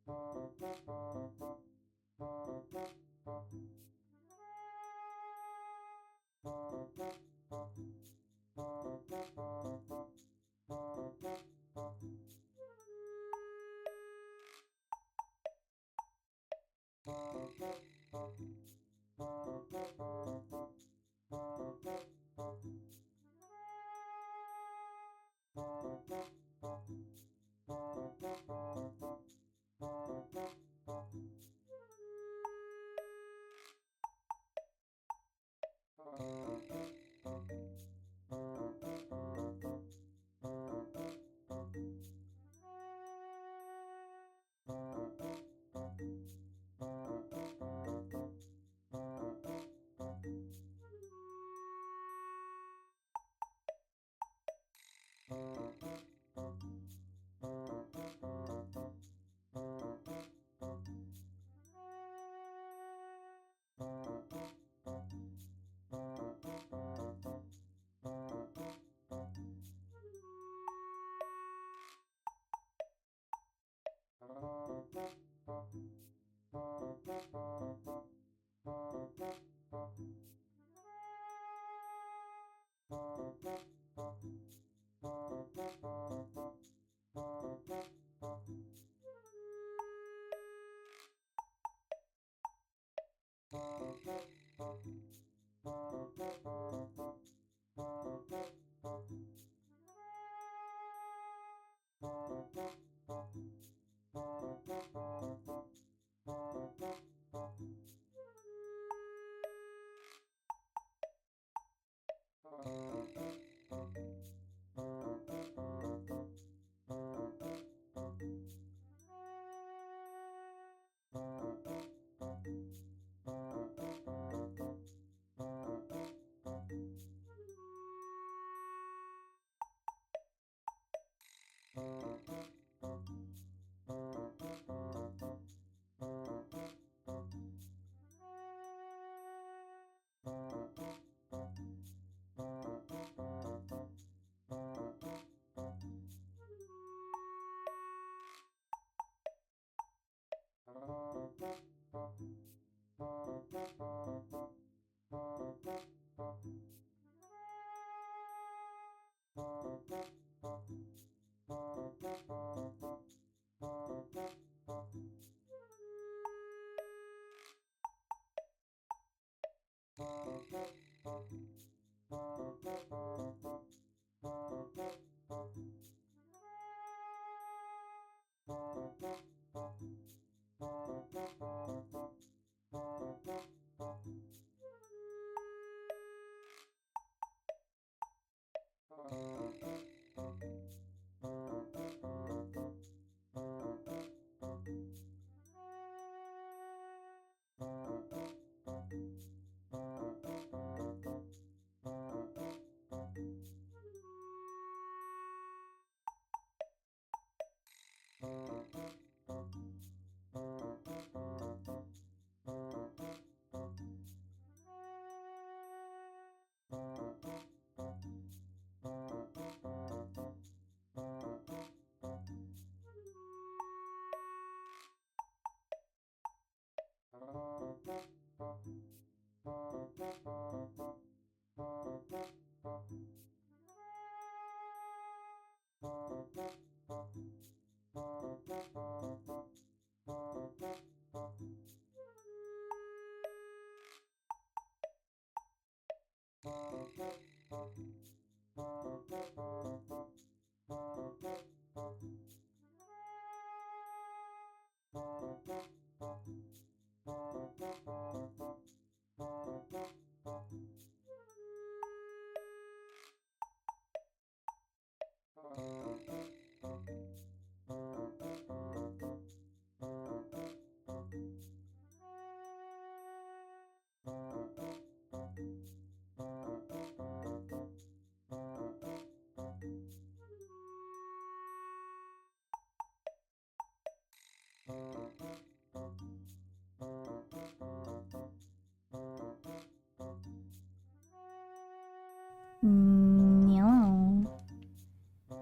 No.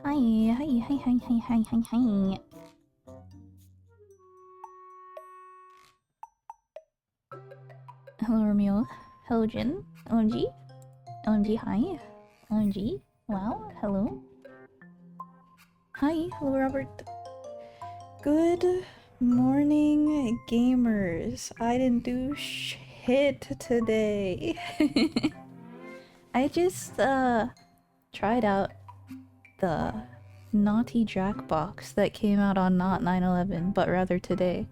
Hi. Hello, Romeo. Hello, Jin. OMG. OMG, hi. OMG. Wow. Hello. Hi. Hello, Robert. Good morning, gamers. I didn't do shit today. I just, tried out the Naughty Jack box that came out on not 9/11, but rather today.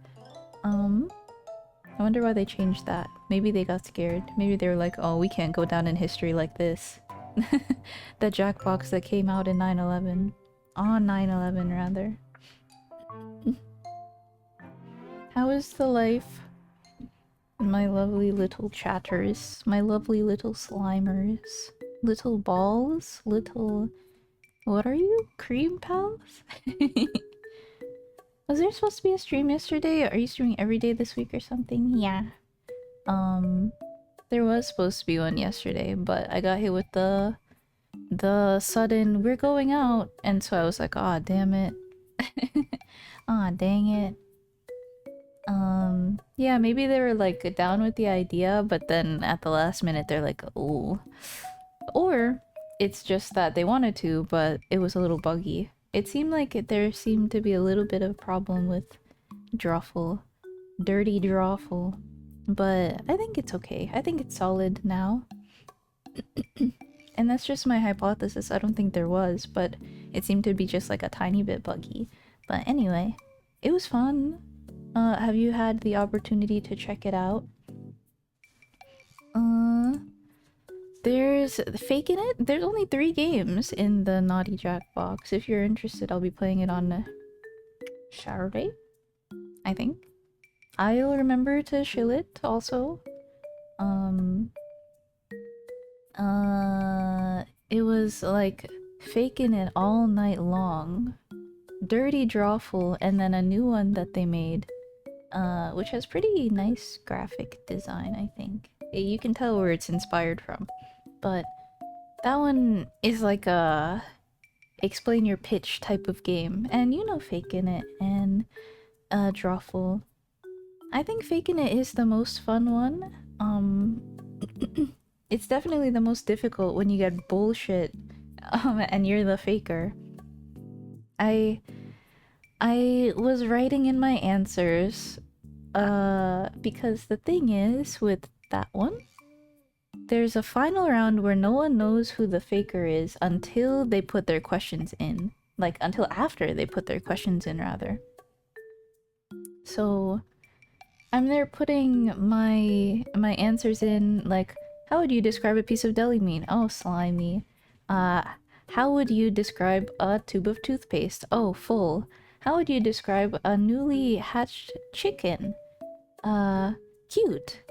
I wonder why they changed that. Maybe they got scared. Maybe they were like, oh, we can't go down in history like this. The Jackbox that came out in 9/11. On 9/11, rather. How is the life? My lovely little chatters. My lovely little slimers. Little balls? Little... What are you? Cream pals? Was there supposed to be a stream yesterday? Are you streaming every day this week or something? Yeah. There was supposed to be one yesterday, but I got hit with the sudden we're going out, and so I was like, aw, damn it. Aw, dang it. Yeah, maybe they were like down with the idea, but then at the last minute they're like, oh. Or it's just that they wanted to, but it was a little buggy. It seemed like there seemed to be a little bit of problem with Drawful. Dirty Drawful. But I think it's okay. I think it's solid now. And that's just my hypothesis. I don't think there was, but it seemed to be just like a tiny bit buggy. But anyway, it was fun. Have you had the opportunity to check it out? There's Faking It. There's only 3 games in the Naughty Jack box. If you're interested, I'll be playing it on Saturday, I think. I'll remember to shill it also. It was like faking it all night long. Dirty Drawful, and then a new one that they made, which has pretty nice graphic design, I think. You can tell where it's inspired from. But that one is like a explain your pitch type of game. And you know Faking It and Drawful. I think Faking It is the most fun one. It's definitely the most difficult when you get bullshit and you're the faker. I was writing in my answers because the thing is with that one, there's a final round where no one knows who the faker is until they put their questions in. Like until after they put their questions in, rather. So I'm there putting my answers in, like, how would you describe a piece of deli meat? Oh, slimy. How would you describe a tube of toothpaste? Oh, full. How would you describe a newly hatched chicken? Cute.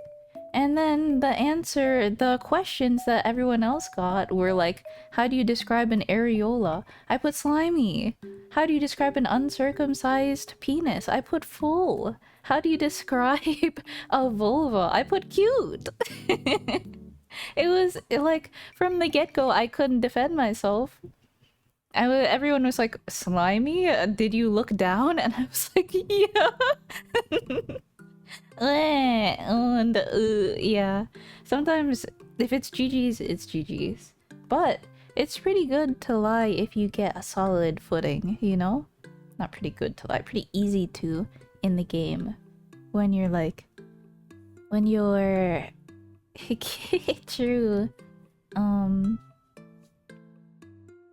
And then the questions that everyone else got were like, how do you describe an areola? I put slimy. How do you describe an uncircumcised penis? I put full. How do you describe a vulva? I put cute. Like, from the get-go, I couldn't defend myself. Everyone was like, slimy? Did you look down? And I was like, yeah. And yeah, sometimes if it's GG's, it's GG's. But it's pretty good to lie if you get a solid footing, you know? Not pretty good to lie, pretty easy to in the game. When you're like, when you're true.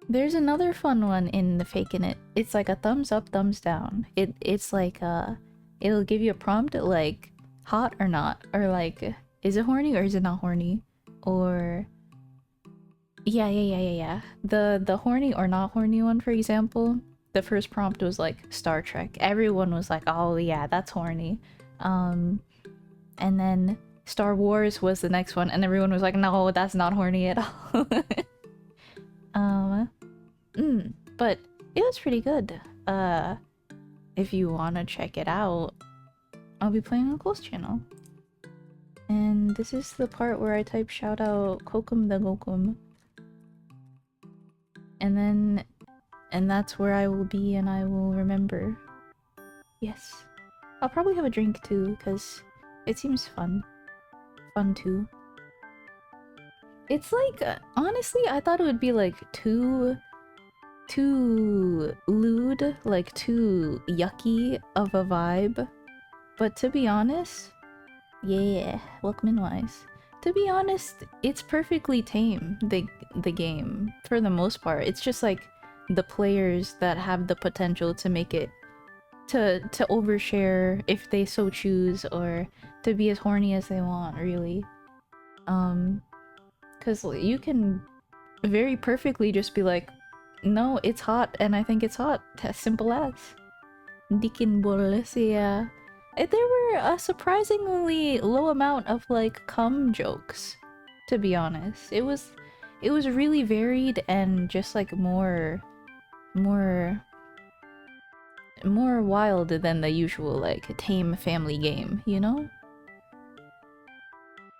There's another fun one in the Faking It. It's like a thumbs up, thumbs down. It's like it'll give you a prompt like hot or not, or like is it horny or is it not horny, or yeah. The horny or not horny one, for example, the first prompt was like Star Trek. Everyone was like, oh yeah, that's horny. And then Star Wars was the next one, and everyone was like, no, that's not horny at all. But it was pretty good. If you wanna check it out, I'll be playing on Close Channel. And this is the part where I type shout out Kokum the Gokum. And that's where I will be, and I will remember. Yes. I'll probably have a drink too, because it seems fun. fun too. It's like, honestly, I thought it would be like too lewd, like too yucky of a vibe. But to be honest, yeah, welcome in Wise. To be honest, it's perfectly tame, the game, for the most part. It's just like the players that have the potential to make it to overshare if they so choose, or to be as horny as they want, really. Because you can very perfectly just be like, no, it's hot and I think it's hot. As simple as. Dikin boles, yeah. There were a surprisingly low amount of like cum jokes, to be honest. It was really varied and just like more wild than the usual like tame family game, you know?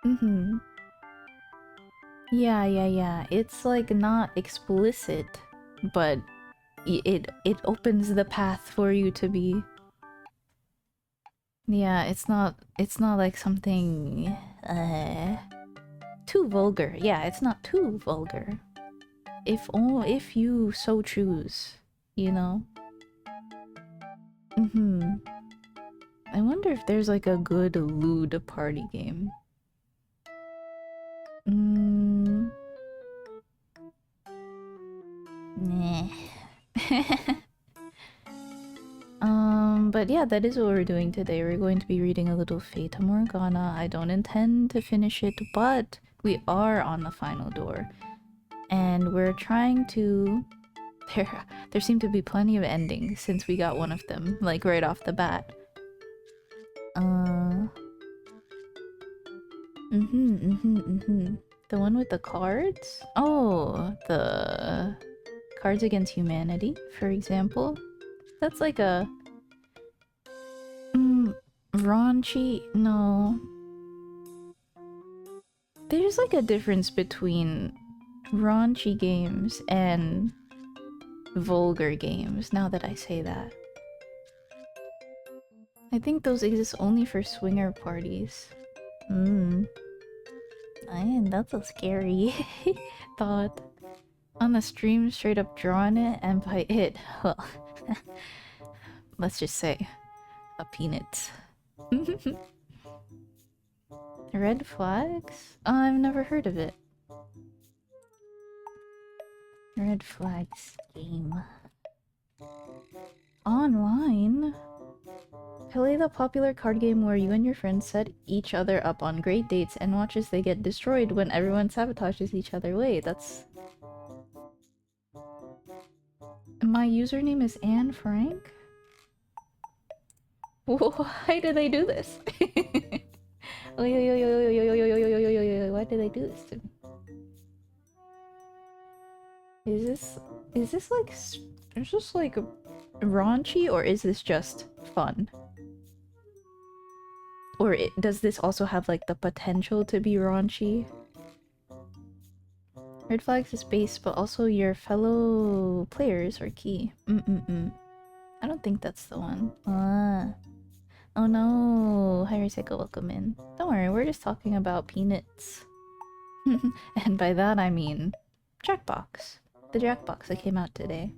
Mm-hmm. Yeah. It's like not explicit, but it opens the path for you to be. Yeah, it's not like something too vulgar. Yeah, it's not too vulgar. If you so choose, you know. Mhm. I wonder if there's like a good lewd party game. Mm. Nah. But yeah, that is what we're doing today. We're going to be reading a little Fata Morgana. I don't intend to finish it, but we are on the final door. And we're trying to... There seem to be plenty of endings since we got one of them, like right off the bat. The one with the cards? Oh, the Cards Against Humanity, for example. That's like a... raunchy? No. There's like a difference between raunchy games and vulgar games, now that I say that. I think those exist only for swinger parties. That's a scary thought. On the stream, straight up drawing it, and by it, well, let's just say, a peanut. Red flags? Oh, I've never heard of it. Red flags game. Online? Play the popular card game where you and your friends set each other up on great dates and watch as they get destroyed when everyone sabotages each other. Wait, that's... My username is Anne Frank? Why did they do this? Why did they do this to me? Is this like... Is this like raunchy, or is this just fun? Or does this also have like the potential to be raunchy? Red flags is base, but also your fellow players are key. I don't think that's the one. Oh no! Hi Recycle, welcome in. Don't worry, we're just talking about peanuts. And by that I mean Jackbox. The Jackbox that came out today.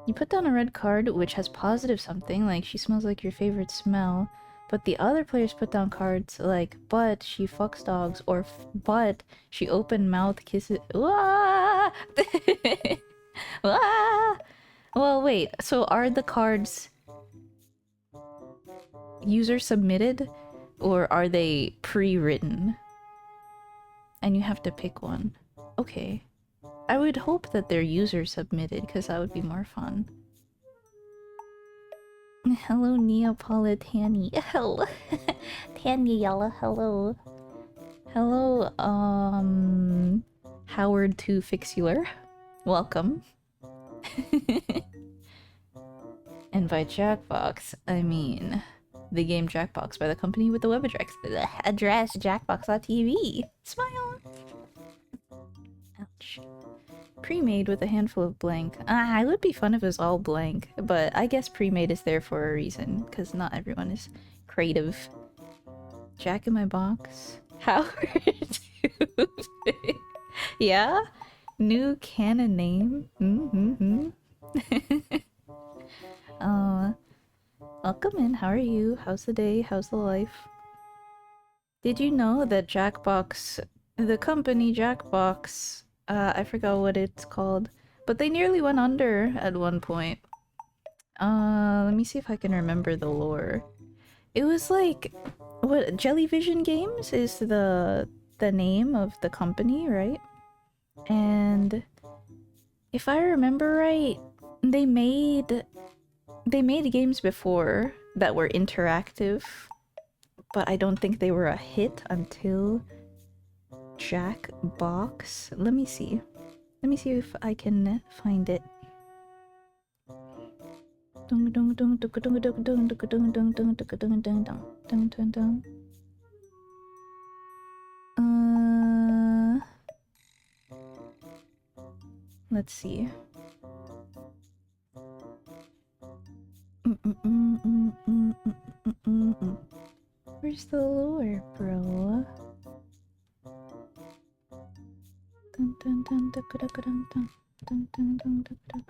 You put down a red card which has positive something, like she smells like your favorite smell, but the other players put down cards like but she fucks dogs, or but she open mouth kisses. Wah! Wah! Well, wait, so are the cards user submitted, or are they pre-written? And you have to pick one. Okay. I would hope that they're user submitted, because that would be more fun. Hello, Neapolitanne. Hello. Tanyella, hello. Hello, Howard to Fixular. Welcome. And by Jackbox, I mean the game Jackbox by the company with the web address jackbox.tv. Smile! Ouch. Pre-made with a handful of blank. It would be fun if it was all blank, but I guess pre-made is there for a reason, because not everyone is creative. Jack in my box. Howard Tuesday. Yeah? New canon name? Mm-hmm. Welcome in. How are you? How's the day? How's the life? Did you know that Jackbox, the company Jackbox, I forgot what it's called, but they nearly went under at one point. Let me see if I can remember the lore. It was like, what, Jellyvision Games is the name of the company, right? And if I remember right, they made games before that were interactive, but I don't think they were a hit until Jackbox. Let me see. Let me see if I can find it. Let's see. Where's the lore, bro?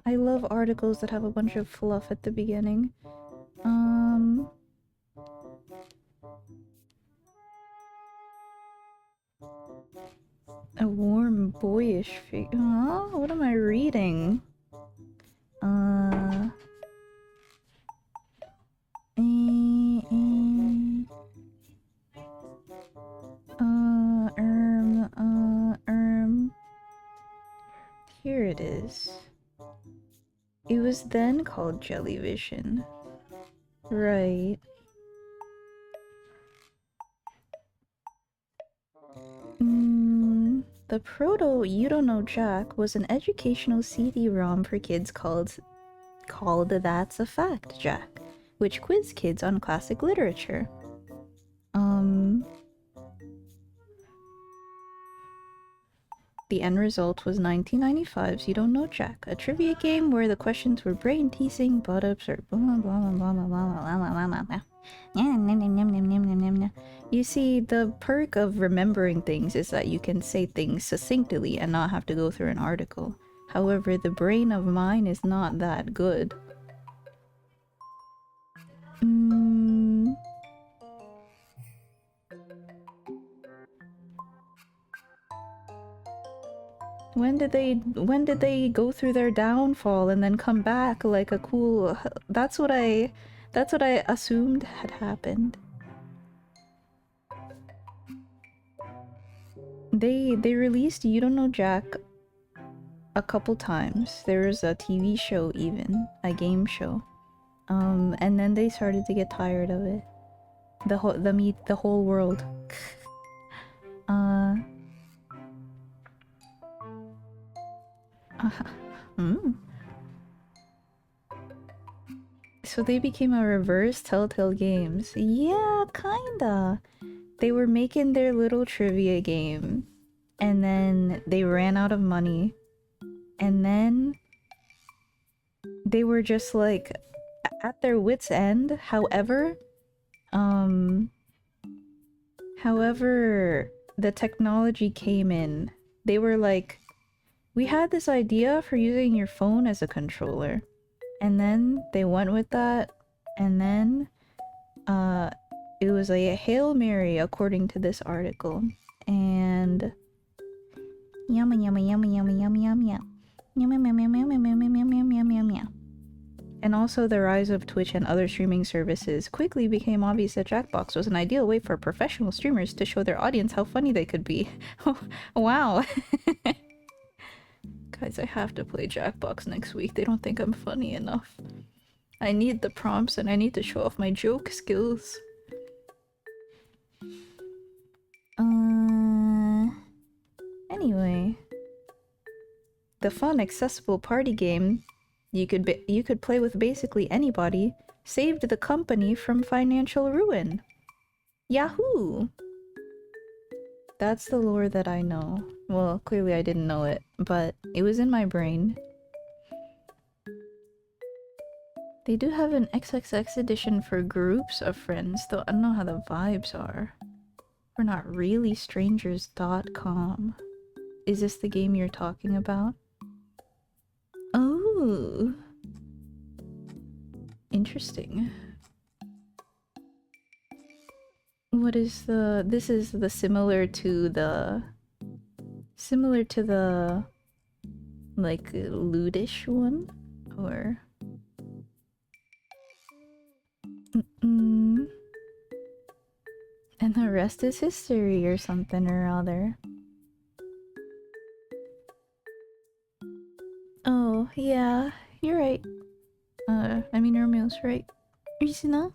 I love articles that have a bunch of fluff at the beginning. A warm, boyish figure. Huh? What am I reading? Here it is. It was then called Jellyvision. Right. The proto You Don't Know Jack was an educational CD-ROM for kids called That's a Fact, Jack, which quizzed kids on classic literature. The end result was 1995's You Don't Know Jack, a trivia game where the questions were brain-teasing, but absurd. You see, the perk of remembering things is that you can say things succinctly and not have to go through an article. However, the brain of mine is not that good. When did they go through their downfall and then come back like a cool... That's what I assumed had happened. They released You Don't Know Jack a couple times. There was a TV show even, a game show. And then they started to get tired of it. The whole world. So they became a reverse Telltale Games. Yeah, kinda. They were making their little trivia game, and then they ran out of money, and then they were just like at their wits' end. However, the technology came in. They were like, we had this idea for using your phone as a controller. And then they went with that, and then it was like a Hail Mary according to this article. And yummy yummy yummy yummy yummy yummy yum. Yum yum yum yum yum yum yum yum yum yum yum yum. And also the rise of Twitch and other streaming services quickly became obvious that Jackbox was an ideal way for professional streamers to show their audience how funny they could be. Wow. Guys, I have to play Jackbox next week. They don't think I'm funny enough. I need the prompts and I need to show off my joke skills. Anyway. The fun, accessible party game you could play with basically anybody saved the company from financial ruin. Yahoo! That's the lore that I know. Well, clearly I didn't know it, but it was in my brain. They do have an XXX edition for groups of friends, though I don't know how the vibes are. We're not really strangers.com. Is this the game you're talking about? Oh, interesting. What is the... This is the similar to the like lewdish one, or and the rest is history or something or other. Oh yeah, you're right. I mean Romeo's right. Isna?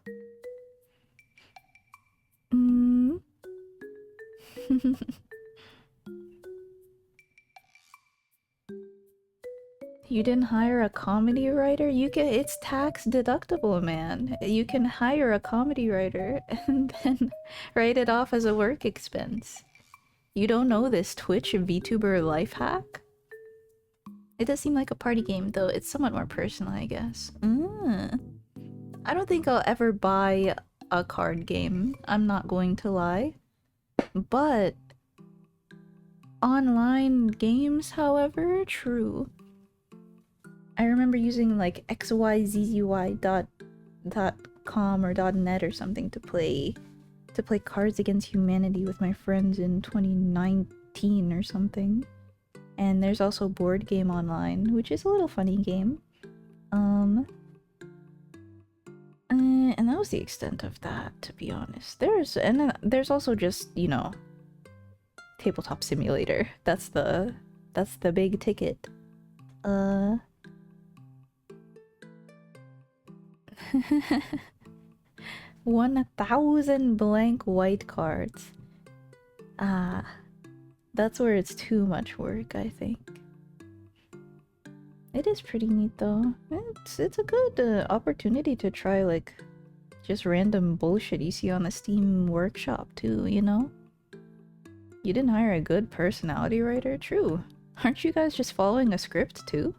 You didn't hire a comedy writer? You can... It's tax deductible, man. You can hire a comedy writer and then write it off as a work expense. You don't know this Twitch VTuber life hack? It does seem like a party game, though it's somewhat more personal, I guess. I don't think I'll ever buy a card game, I'm not going to lie. But online games, however, true. I remember using like xyzzy.com or .net or something to play Cards Against Humanity with my friends in 2019 or something. And there's also Board Game Online, which is a little funny game. And that was the extent of that, to be honest. There's also just, you know, Tabletop Simulator. That's the big ticket. 1,000 blank white cards. That's where it's too much work, I think. It is pretty neat though. It's a good opportunity to try like just random bullshit you see on the Steam workshop too, you know? You didn't hire a good personality writer? True. Aren't you guys just following a script too?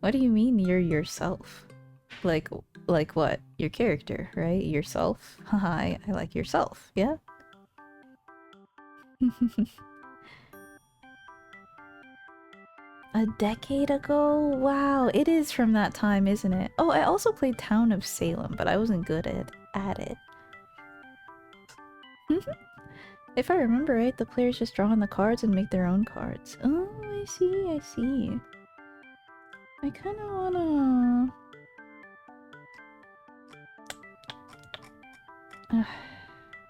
What do you mean you're yourself? Like what? Your character, right? Yourself? Haha, I like yourself, yeah? A decade ago? Wow, it is from that time, isn't it? Oh, I also played Town of Salem, but I wasn't good at it. If I remember right, the players just draw on the cards and make their own cards. Oh, I see, I see. I kinda wanna...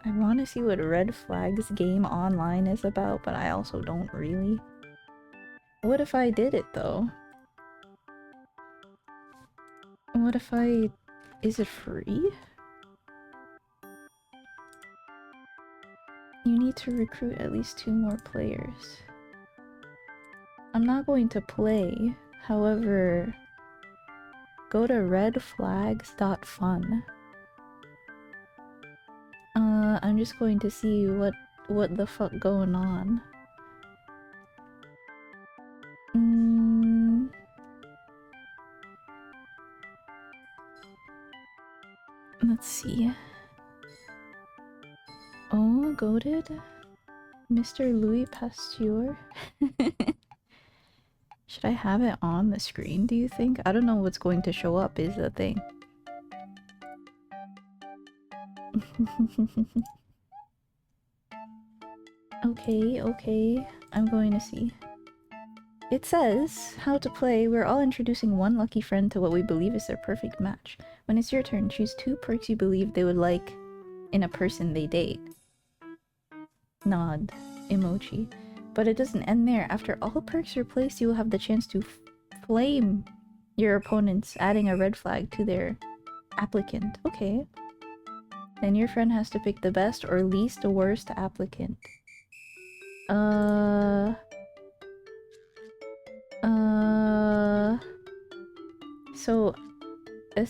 I wanna see what Red Flag's game online is about, but I also don't really. What if I did it though? What if I... Is it free? You need to recruit at least 2 more players. I'm not going to play, however... Go to redflags.fun. I'm just going to see what the fuck going on. Let's see. Oh, goated? Mr. Louis Pasteur? Should I have it on the screen, do you think? I don't know what's going to show up is the thing. Okay, I'm going to see. It says, how to play. We're all introducing one lucky friend to what we believe is their perfect match. When it's your turn, choose 2 perks you believe they would like in a person they date. Nod. Emoji. But it doesn't end there. After all perks are placed, you will have the chance to flame your opponents, adding a red flag to their applicant. Okay. Then your friend has to pick the best or least worst applicant.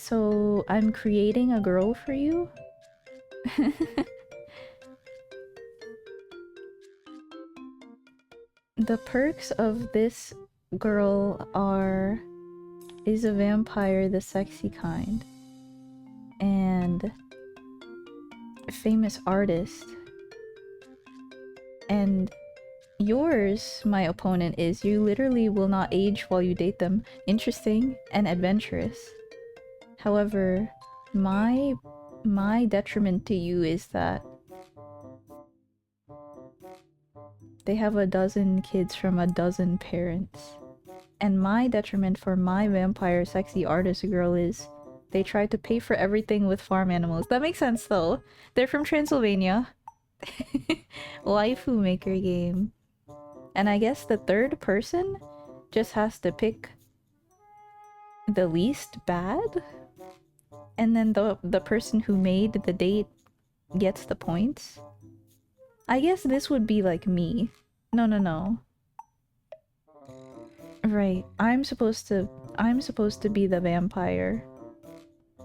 So I'm creating a girl for you? The perks of this girl are... is a vampire, the sexy kind. And famous artist. And yours, my opponent, is you literally will not age while you date them. Interesting and adventurous. However, my detriment to you is that they have a dozen kids from a dozen parents. And my detriment for my vampire sexy artist girl is they try to pay for everything with farm animals. That makes sense though. They're from Transylvania. Waifu maker game. And I guess the third person just has to pick the least bad. And then the person who made the date gets the points. I guess this would be like me. No. Right. I'm supposed to be the vampire.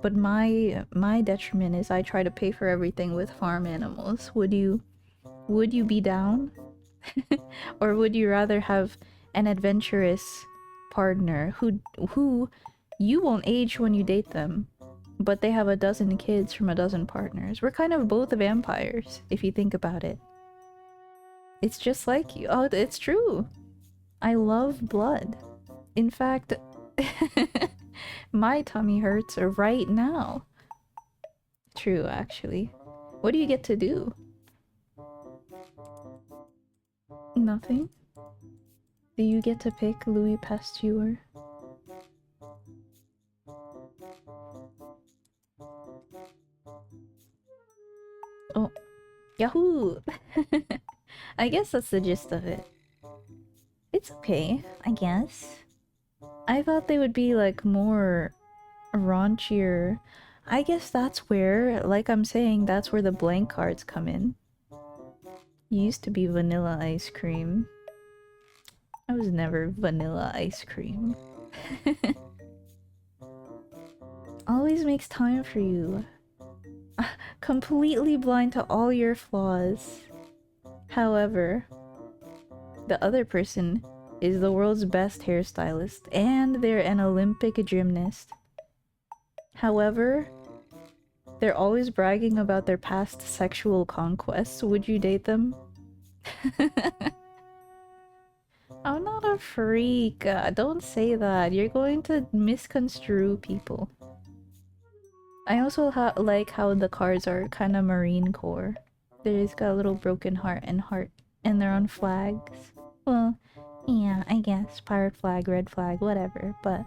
But my detriment is I try to pay for everything with farm animals. Would you be down? Or would you rather have an adventurous partner who you won't age when you date them, but they have a dozen kids from a dozen partners? We're kind of both vampires, if you think about it. It's just like you. Oh, it's true. I love blood. In fact, my tummy hurts right now. True, actually. What do you get to do? Nothing. Do you get to pick Louis Pasteur? Oh, Yahoo! I guess that's the gist of it. It's okay, I guess. I thought they would be like more raunchier. I guess that's where, like I'm saying, that's where the blank cards come in. Used to be vanilla ice cream. I was never vanilla ice cream. Always makes time for you. Completely blind to all your flaws. However, the other person is the world's best hairstylist and they're an Olympic gymnast. However, they're always bragging about their past sexual conquests. Would you date them? I'm not a freak. Don't say that. You're going to misconstrue people. I also like how the cards are kind of Marine Corps. They've got a little broken heart, and they're on flags. Well, yeah, I guess. Pirate flag, red flag, whatever, but...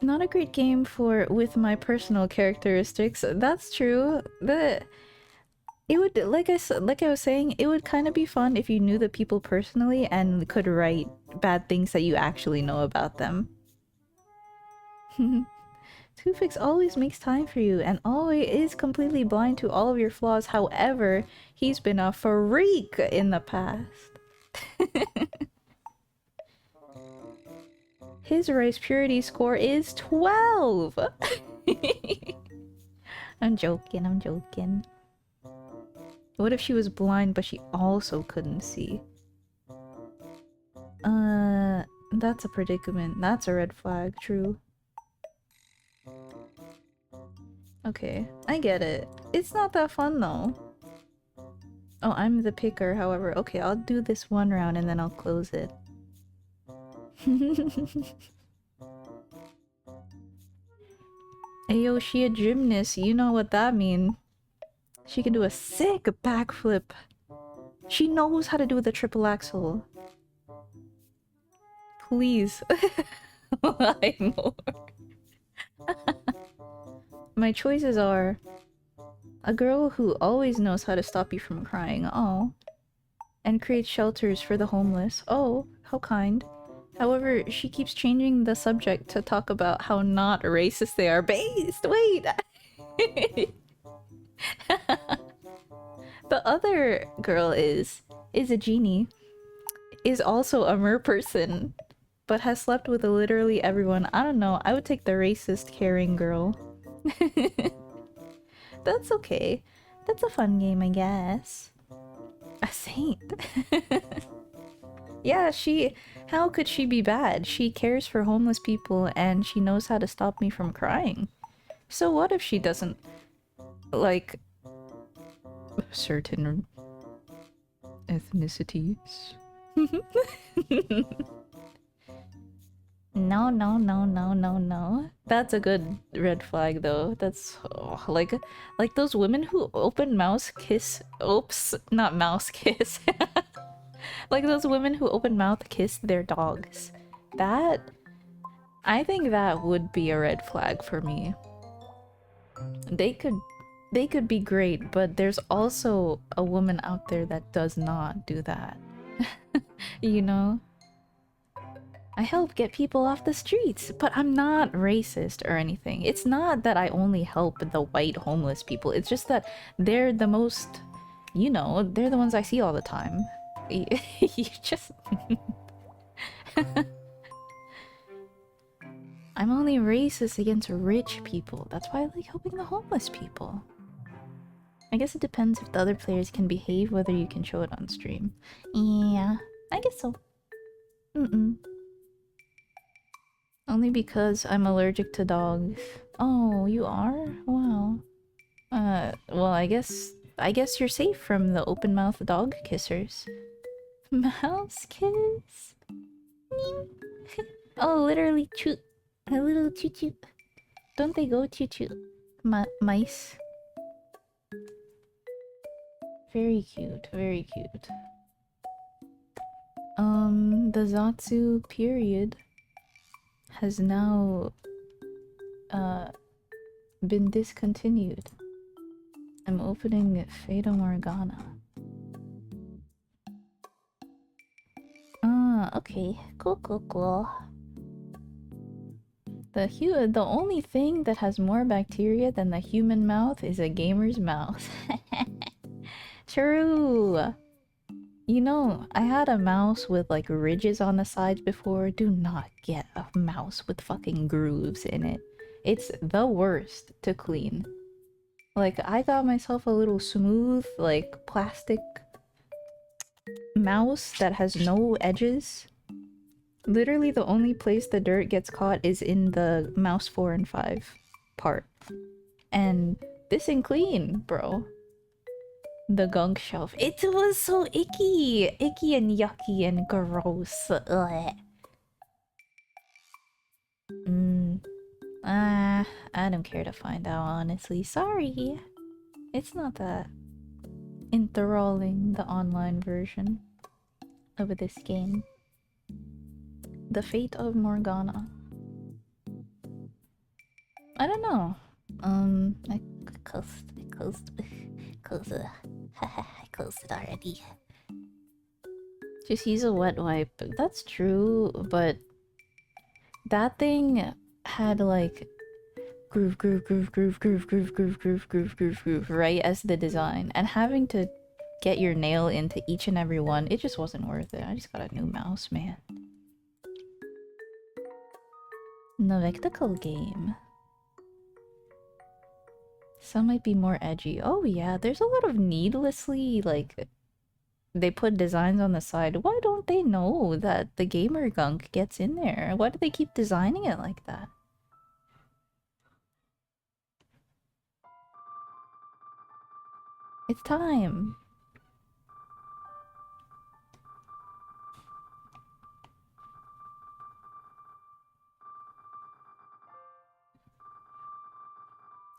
Not a great game with my personal characteristics. That's true. It would, like I was saying, it would kind of be fun if you knew the people personally and could write bad things that you actually know about them. Two-Fix always makes time for you and always is completely blind to all of your flaws. However, he's been a freak in the past. His rice purity score is 12! I'm joking. What if she was blind but she also couldn't see? That's a predicament. That's a red flag, true. Okay, I get it. It's not that fun though. Oh, I'm the picker, however. Okay, I'll do this one round and then I'll close it. Ayo, she a gymnast. You know what that means. She can do a sick backflip. She knows how to do the triple axel. Please. Lie more. My choices are a girl who always knows how to stop you from crying, oh, and create shelters for the homeless, oh, how kind. However, she keeps changing the subject to talk about how not racist they are. Based! Wait! The other girl is a genie, is also a mer person, but has slept with literally everyone. I don't know, I would take the racist caring girl. That's okay. That's a fun game, I guess. A saint. Yeah, how could she be bad? She cares for homeless people and she knows how to stop me from crying. So what if she doesn't like certain ethnicities? No, no, no, no, no, no. That's a good red flag, though. That's like those women who open mouse kiss. Oops, not mouse kiss. Like those women who open mouth kiss their dogs. That I think that would be a red flag for me. They could they could be great, but there's also a woman out there that does not do that. You know? I help get people off the streets, but I'm not racist or anything. It's not that I only help the white homeless people. It's just that they're the most, you know, they're the ones I see all the time. You just... I'm only racist against rich people. That's why I like helping the homeless people. I guess it depends if the other players can behave, whether you can show it on stream. Yeah, I guess so. Only because I'm allergic to dogs. Oh, you are? Wow. Well, I guess you're safe from the open-mouthed dog kissers. Mouse kiss? Oh, literally choo. A little choo-choo. Don't they go choo-choo? Mice. Very cute, very cute. The Zatsu period has now been discontinued. I'm opening Fata Morgana. Ah, okay. Cool. The only thing that has more bacteria than the human mouth is a gamer's mouth. True! You know, I had a mouse with like ridges on the sides before. Do not get a mouse with fucking grooves in it. It's the worst to clean. Like, I got myself a little smooth, like, plastic mouse that has no edges. Literally the only place the dirt gets caught is in the mouse 4 and 5 part. And this ain't clean, bro. The gunk shelf. It was so icky! Icky and yucky and gross. Ugh. I don't care to find out, honestly. Sorry. It's not that enthralling, the online version of this game. The Fate of Morgana. I don't know. I closed it already. Just use a wet wipe. That's true, but that thing had like groove right as the design, and having to get your nail into each and every one, it just wasn't worth it. I just got a new mouse, man. Novectical game. Some might be more edgy. Oh yeah, there's a lot of needlessly, like, they put designs on the side. Why don't they know that the gamer gunk gets in there? Why do they keep designing it like that? It's time.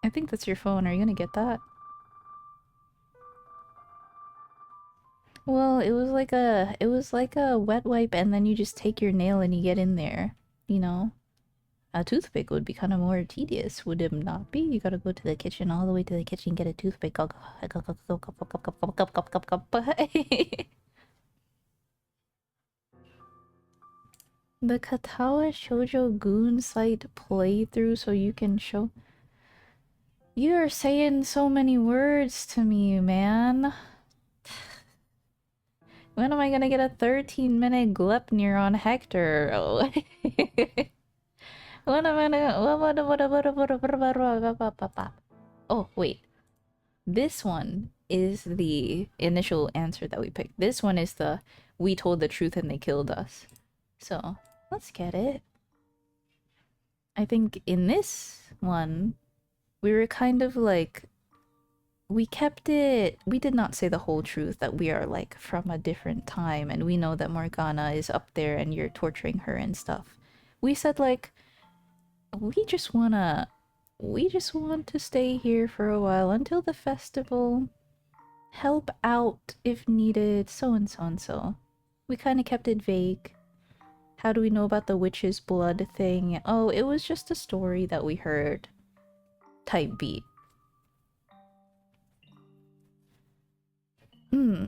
I think that's your phone. Are you gonna get that? Well, it was like a wet wipe, and then you just take your nail and you get in there, you know? A toothpick would be kind of more tedious, would it not be? You gotta go to the kitchen, all the way to the kitchen, get a toothpick. The Katawa Shoujo Goon site playthrough so you can show... You're saying so many words to me, man. When am I gonna get a 13-minute Glepnir on Hector? Oh. When am I gonna... Oh, wait. This one is the initial answer that we picked. This one is the we told the truth and they killed us. So, let's get it. I think in this one, We were kind of like, we kept it, we did not say the whole truth that we are like from a different time and we know that Morgana is up there and you're torturing her and stuff. We said like, we just wanna, we just want to stay here for a while until the festival, help out if needed, so and so and so. We kind of kept it vague. How do we know about the witch's blood thing? Oh, it was just a story that we heard. Type beat.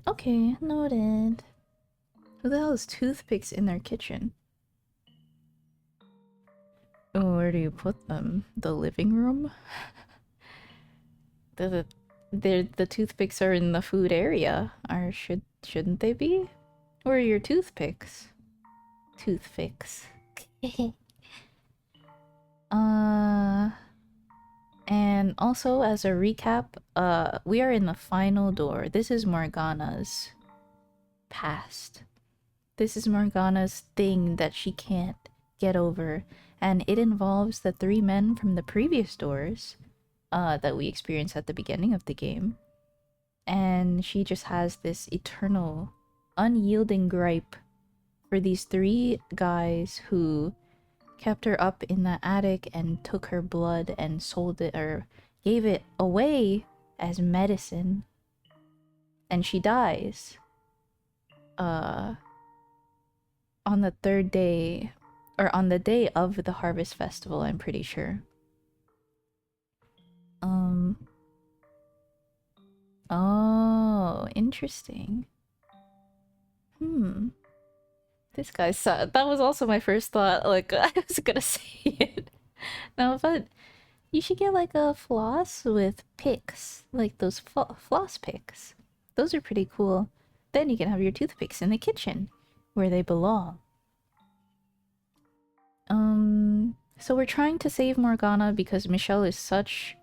Okay, noted. Who the hell has toothpicks in their kitchen? Oh, where do you put them? The living room? The toothpicks are in the food area. Or shouldn't they be? Where are your toothpicks? Toothpicks. And also as a recap, we are in the final door. This is Morgana's past. This is Morgana's thing that she can't get over, and it involves the three men from the previous doors that we experienced at the beginning of the game. And she just has this eternal, unyielding gripe for these three guys who kept her up in the attic and took her blood and sold it or gave it away as medicine. And she dies. On the third day, or on the day of the harvest festival, I'm pretty sure. Oh, interesting. This guy's sad. That was also my first thought. Like, I was gonna say it. No, but you should get like a floss with picks. Like those floss picks. Those are pretty cool. Then you can have your toothpicks in the kitchen, where they belong. So we're trying to save Morgana because Michelle is such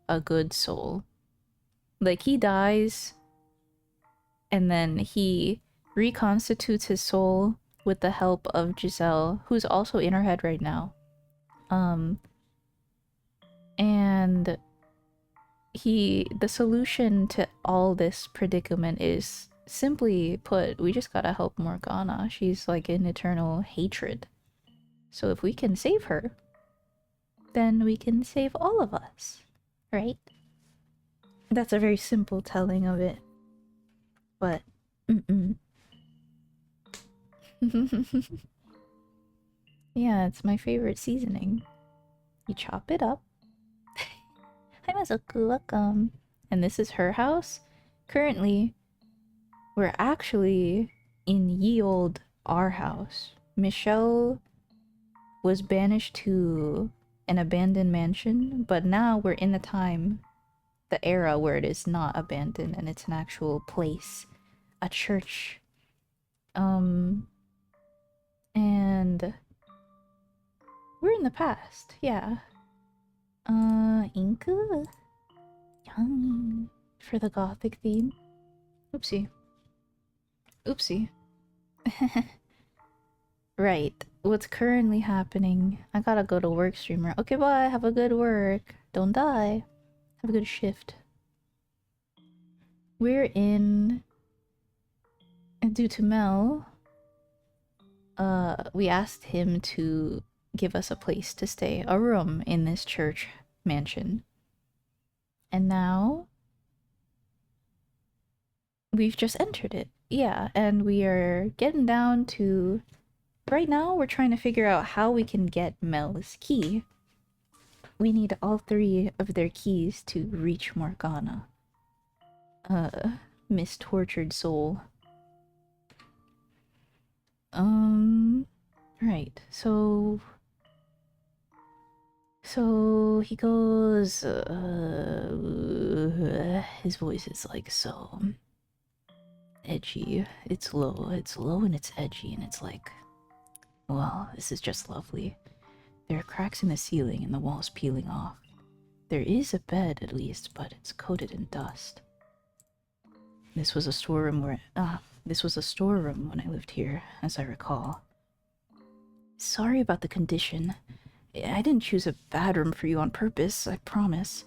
a good soul. Like, he dies, and then he reconstitutes his soul with the help of Giselle, who's also in her head right now. And the solution to all this predicament is, simply put, we just gotta help Morgana. She's like in eternal hatred. So if we can save her, then we can save all of us, right? That's a very simple telling of it. But, yeah, it's my favorite seasoning. You chop it up. I'm so welcome. And this is her house. Currently, we're actually in ye old our house. Michelle was banished to an abandoned mansion, but now we're in the era where it is not abandoned and it's an actual place, a church. And we're in the past, yeah. Inca? Young for the gothic theme. Oopsie. Oopsie. Right. What's currently happening? I gotta go to work, streamer. Okay, bye. Have a good work. Don't die. Have a good shift. We're in... Due to Mel, we asked him to give us a place to stay, a room in this church mansion. And now we've just entered it. Yeah, and we are getting down to... Right now, we're trying to figure out how we can get Mel's key. We need all three of their keys to reach Morgana. Mistortured soul. Right, so he goes, his voice is like so edgy. It's low and it's edgy, and it's like, well, this is just lovely. There are cracks in the ceiling and the walls peeling off. There is a bed, at least, but it's coated in dust. This was a storeroom when I lived here, as I recall. Sorry about the condition. I didn't choose a bad room for you on purpose, I promise.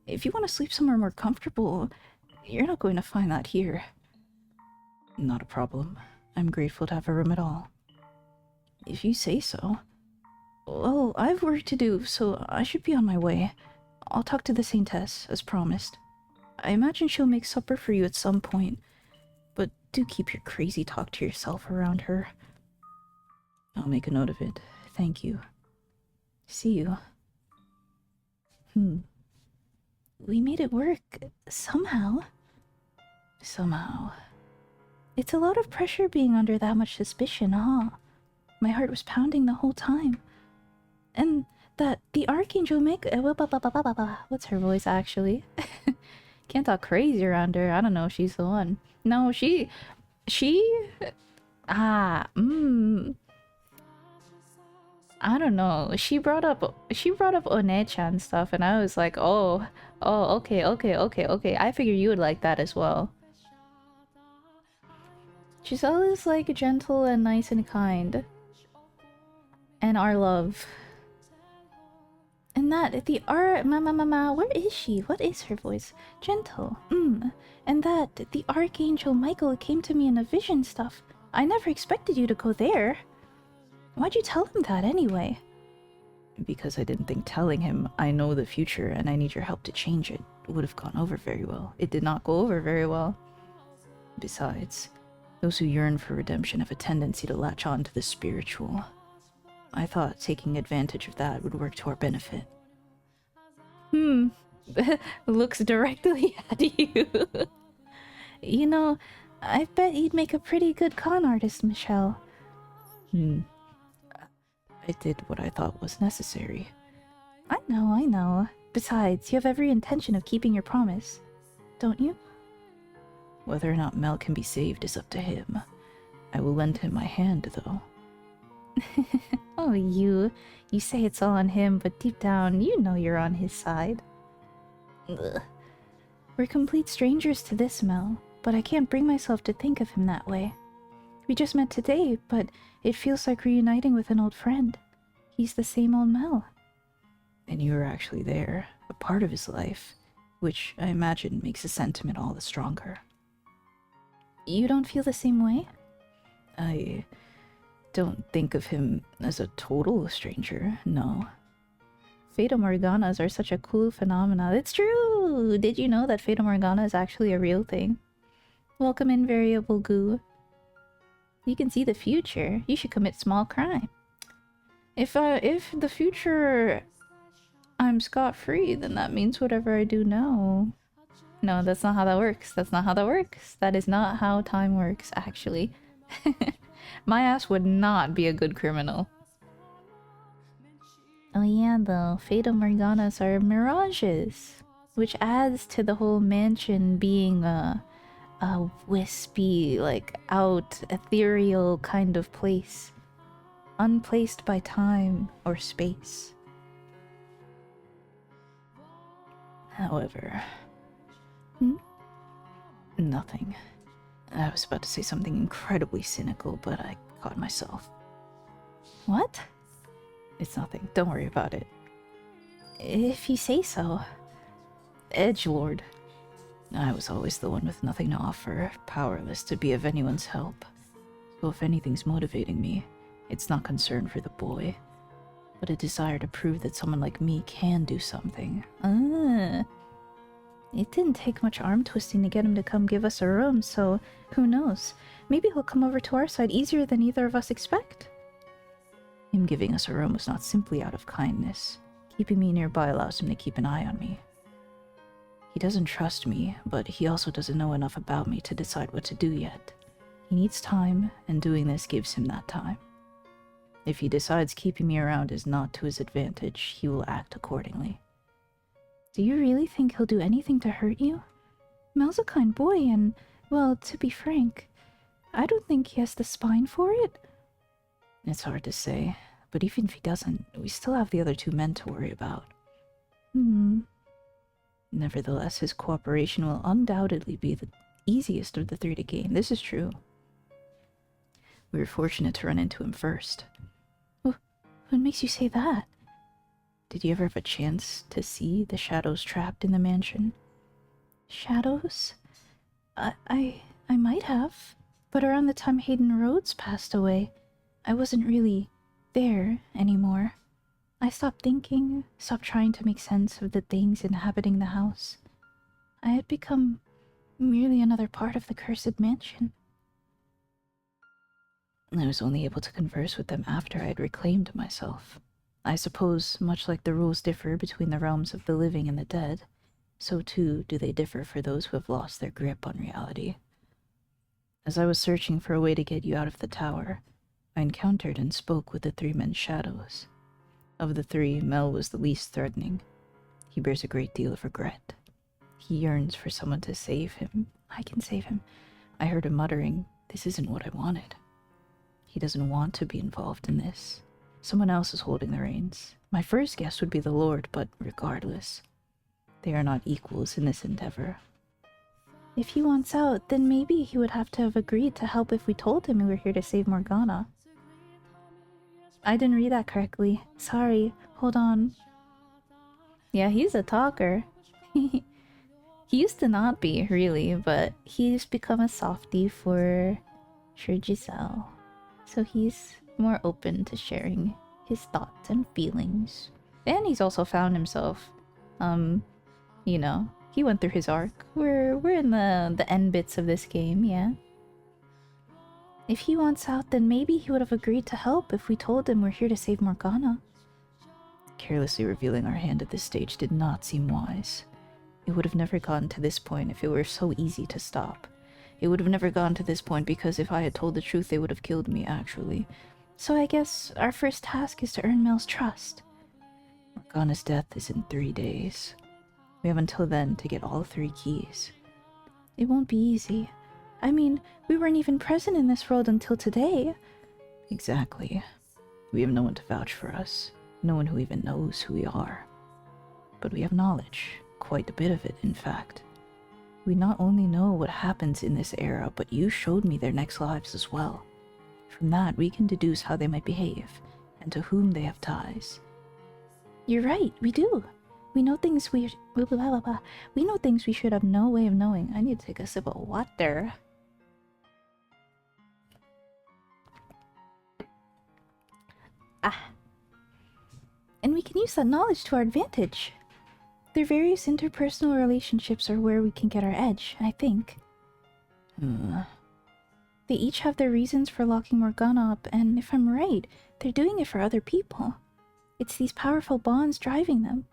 If you want to sleep somewhere more comfortable, you're not going to find that here. Not a problem. I'm grateful to have a room at all. If you say so. Well, I have work to do, so I should be on my way. I'll talk to the Saintess, as promised. I imagine she'll make supper for you at some point, but do keep your crazy talk to yourself around her. I'll make a note of it. Thank you. See you. We made it work. Somehow. Somehow. It's a lot of pressure being under that much suspicion, huh? My heart was pounding the whole time. And that the Archangel make... What's her voice, actually? Can't talk crazy around her. I don't know if she's the one. No, she... I don't know. She brought up One-chan stuff, and I was like, oh, okay. I figure you would like that as well. She's always like gentle and nice and kind. And our love. And that the where is she? What is her voice? Gentle. And that the Archangel Michael came to me in a vision stuff. I never expected you to go there. Why'd you tell him that anyway? Because I didn't think telling him I know the future and I need your help to change it would have gone over very well. It did not go over very well. Besides, those who yearn for redemption have a tendency to latch on to the spiritual. I thought taking advantage of that would work to our benefit. Looks directly at you. You know, I bet you'd make a pretty good con artist, Michelle. I did what I thought was necessary. I know. Besides, you have every intention of keeping your promise, don't you? Whether or not Mel can be saved is up to him. I will lend him my hand, though. Oh, you say it's all on him, but deep down, you know you're on his side. Ugh. We're complete strangers to this, Mel, but I can't bring myself to think of him that way. We just met today, but it feels like reuniting with an old friend. He's the same old Mel. And you were actually there, a part of his life, which I imagine makes the sentiment all the stronger. You don't feel the same way? I don't think of him as a total stranger, no. Fata Morganas are such a cool phenomena. It's true! Did you know that Fata Morgana is actually a real thing? Welcome invariable goo. You can see the future. You should commit small crime. If the future I'm scot-free, then that means whatever I do now. No, that's not how that works. That's not how that works. That is not how time works, actually. My ass would not be a good criminal. Oh yeah, though. Fata Morganas are mirages, which adds to the whole mansion being a wispy, like, out, ethereal kind of place. Unplaced by time or space. However... Nothing. I was about to say something incredibly cynical, but I caught myself. What? It's nothing. Don't worry about it. If you say so. Edgelord. I was always the one with nothing to offer, powerless to be of anyone's help. So if anything's motivating me, it's not concern for the boy, but a desire to prove that someone like me can do something. It didn't take much arm twisting to get him to come give us a room, so who knows? Maybe he'll come over to our side easier than either of us expect. Him giving us a room was not simply out of kindness. Keeping me nearby allows him to keep an eye on me. He doesn't trust me, but he also doesn't know enough about me to decide what to do yet. He needs time, and doing this gives him that time. If he decides keeping me around is not to his advantage, he will act accordingly. Do you really think he'll do anything to hurt you? Mel's a kind boy and, well, to be frank, I don't think he has the spine for it. It's hard to say, but even if he doesn't, we still have the other two men to worry about. Nevertheless, his cooperation will undoubtedly be the easiest of the three to gain. This is true. We were fortunate to run into him first. What makes you say that? Did you ever have a chance to see the shadows trapped in the mansion? Shadows? I might have. But around the time Hayden Rhodes passed away, I wasn't really there anymore. I stopped thinking, stopped trying to make sense of the things inhabiting the house. I had become merely another part of the cursed mansion. I was only able to converse with them after I had reclaimed myself. I suppose, much like the rules differ between the realms of the living and the dead, so too do they differ for those who have lost their grip on reality. As I was searching for a way to get you out of the tower, I encountered and spoke with the 3 men's shadows. Of the 3, Mel was the least threatening. He bears a great deal of regret. He yearns for someone to save him. I can save him. I heard him muttering, "This isn't what I wanted." He doesn't want to be involved in this. Someone else is holding the reins. My first guess would be the Lord, but regardless, they are not equals in this endeavor. If he wants out, then maybe he would have to have agreed to help if we told him we were here to save Morgana. I didn't read that correctly. Sorry. Hold on. Yeah, he's a talker. He used to not be, really, but he's become a softie for Giselle. So he's more open to sharing his thoughts and feelings. And he's also found himself. You know, he went through his arc. We're in the end bits of this game, yeah. If he wants out, then maybe he would have agreed to help if we told him we're here to save Morgana. Carelessly revealing our hand at this stage did not seem wise. It would have never gotten to this point if it were so easy to stop. It would have never gotten to this point because if I had told the truth, they would have killed me, actually. So I guess our first task is to earn Mel's trust. Morgana's death is in 3 days. We have until then to get all 3 keys. It won't be easy. I mean, we weren't even present in this world until today. Exactly. We have no one to vouch for us. No one who even knows who we are. But we have knowledge. Quite a bit of it, in fact. We not only know what happens in this era, but you showed me their next lives as well. From that, we can deduce how they might behave, and to whom they have ties. You're right, we do. We know things we know things we should have no way of knowing. I need to take a sip of water. And we can use that knowledge to our advantage. Their various interpersonal relationships are where we can get our edge, I think. They each have their reasons for locking Morgana up, and if I'm right, they're doing it for other people. It's these powerful bonds driving them.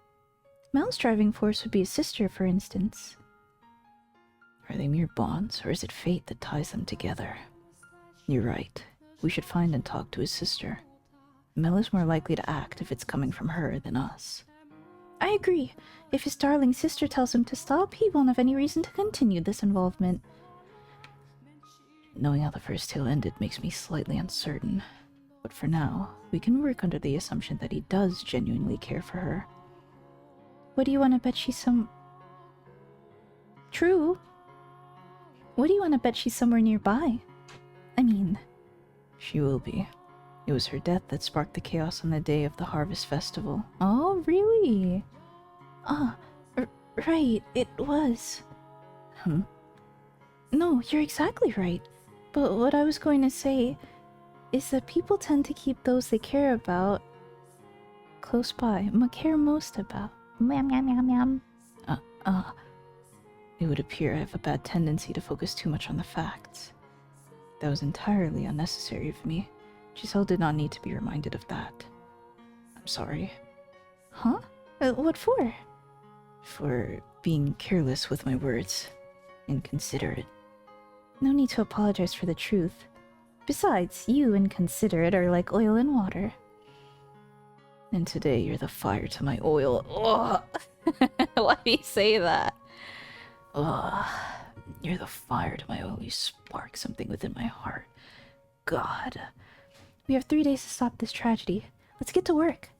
Mel's driving force would be his sister, for instance. Are they mere bonds, or is it fate that ties them together? You're right. We should find and talk to his sister. Mel is more likely to act if it's coming from her than us. I agree. If his darling sister tells him to stop, he won't have any reason to continue this involvement. Knowing how the first tale ended makes me slightly uncertain. But for now, we can work under the assumption that he does genuinely care for her. What do you want to bet she's True. What do you want to bet she's somewhere nearby? I mean... She will be. It was her death that sparked the chaos on the day of the Harvest Festival. Oh, really? Right, it was. No, you're exactly right. But what I was going to say is that people tend to keep those they care about close by, care most about. It would appear I have a bad tendency to focus too much on the facts. That was entirely unnecessary of me. Giselle did not need to be reminded of that. I'm sorry. Huh? What for? For being careless with my words. Inconsiderate. No need to apologize for the truth. Besides, you and considerate are like oil and water. And today you're the fire to my oil. Ugh. Why do you say that? Ugh. You're the fire to my oil. You spark something within my heart. God. We have 3 days to stop this tragedy. Let's get to work.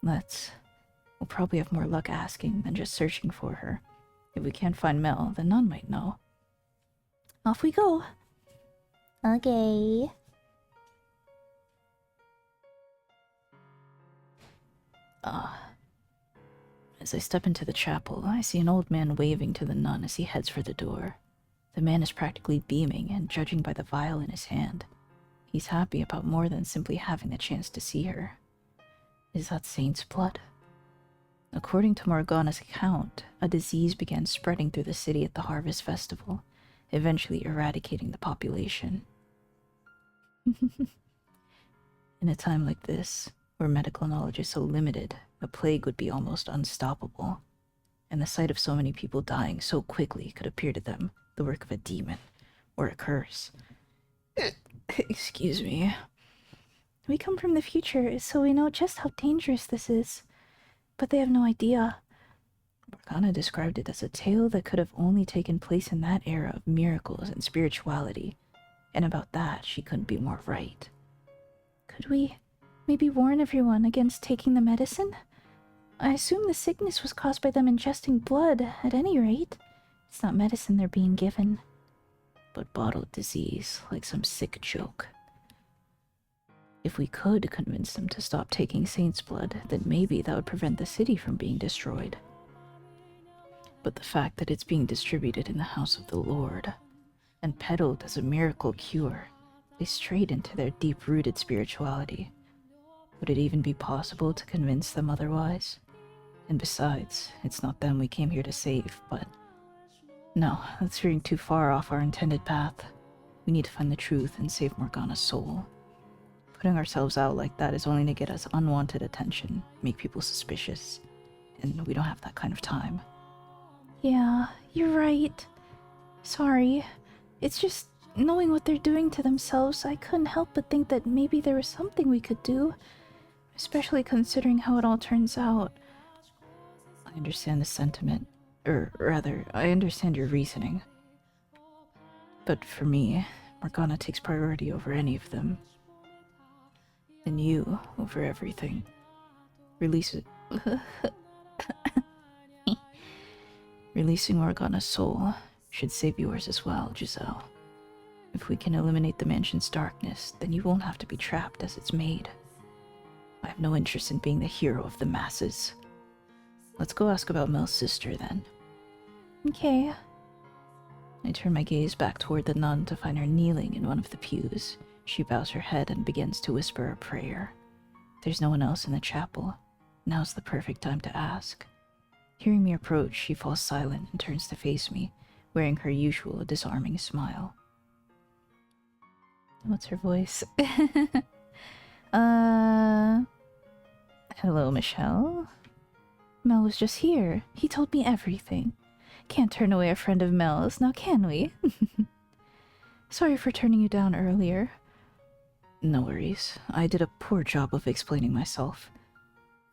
Let's. We'll probably have more luck asking than just searching for her. If we can't find Mel, then none might know. Off we go. Okay. As I step into the chapel, I see an old man waving to the nun as he heads for the door. The man is practically beaming, and judging by the vial in his hand, he's happy about more than simply having the chance to see her. Is that saint's blood? According to Morgana's account, a disease began spreading through the city at the harvest festival, eventually eradicating the population. In a time like this, where medical knowledge is so limited, a plague would be almost unstoppable, and the sight of so many people dying so quickly could appear to them the work of a demon or a curse. Excuse me. We come from the future, so we know just how dangerous this is, but they have no idea. Morgana described it as a tale that could have only taken place in that era of miracles and spirituality, and about that she couldn't be more right. Could we maybe warn everyone against taking the medicine? I assume the sickness was caused by them ingesting blood, at any rate. It's not medicine they're being given. But bottled disease, like some sick joke. If we could convince them to stop taking saint's blood, then maybe that would prevent the city from being destroyed. But the fact that it's being distributed in the house of the Lord, and peddled as a miracle cure, is straight into their deep-rooted spirituality. Would it even be possible to convince them otherwise? And besides, it's not them we came here to save, but... No, that's veering too far off our intended path. We need to find the truth and save Morgana's soul. Putting ourselves out like that is only to get us unwanted attention, make people suspicious, and we don't have that kind of time. Yeah, you're right. Sorry. It's just, knowing what they're doing to themselves, I couldn't help but think that maybe there was something we could do, especially considering how it all turns out. I understand the sentiment, or rather, I understand your reasoning. But for me, Morgana takes priority over any of them. And you over everything. Release it. Releasing Morgana's soul should save yours as well, Giselle. If we can eliminate the mansion's darkness, then you won't have to be trapped as it's made. I have no interest in being the hero of the masses. Let's go ask about Mell's sister, then. Okay. I turn my gaze back toward the nun to find her kneeling in one of the pews. She bows her head and begins to whisper a prayer. There's no one else in the chapel. Now's the perfect time to ask. Hearing me approach, she falls silent and turns to face me, wearing her usual disarming smile. What's her voice? Hello, Michelle? Mell was just here. He told me everything. Can't turn away a friend of Mell's, now can we? Sorry for turning you down earlier. No worries. I did a poor job of explaining myself.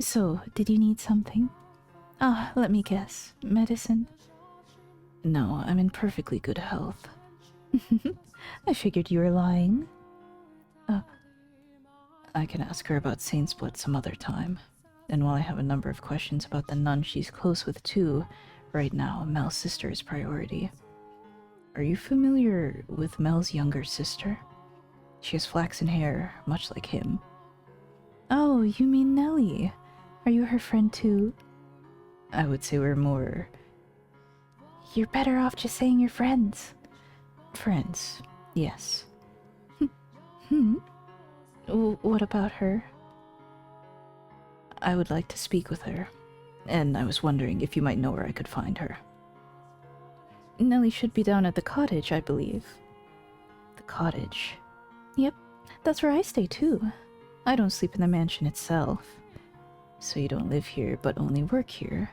So, did you need something? Ah, let me guess. Medicine? No, I'm in perfectly good health. I figured you were lying. I can ask her about Saint's Blood some other time. And while I have a number of questions about the nun she's close with too, right now, Mell's sister is priority. Are you familiar with Mell's younger sister? She has flaxen hair, much like him. Oh, you mean Nellie. Are you her friend too? I would say we're more... You're better off just saying you're friends. Friends, yes. What about her? I would like to speak with her, and I was wondering if you might know where I could find her. Nellie should be down at the cottage, I believe. The cottage? Yep, that's where I stay too. I don't sleep in the mansion itself. So you don't live here, but only work here?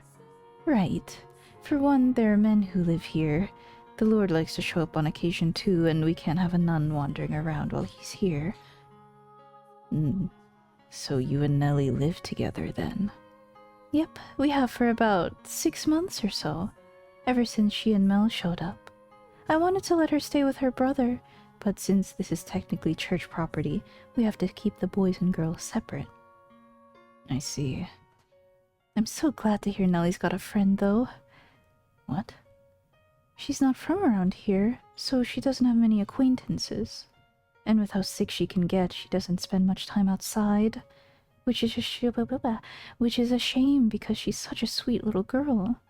Right. For one, there are men who live here. The Lord likes to show up on occasion too, and we can't have a nun wandering around while he's here. So you and Nellie live together then? Yep, we have for about 6 months or so, ever since she and Mell showed up. I wanted to let her stay with her brother, but since this is technically church property, we have to keep the boys and girls separate. I see. I'm so glad to hear Nellie's got a friend, though. What? She's not from around here, so she doesn't have many acquaintances. And with how sick she can get, she doesn't spend much time outside. which is a shame because she's such a sweet little girl.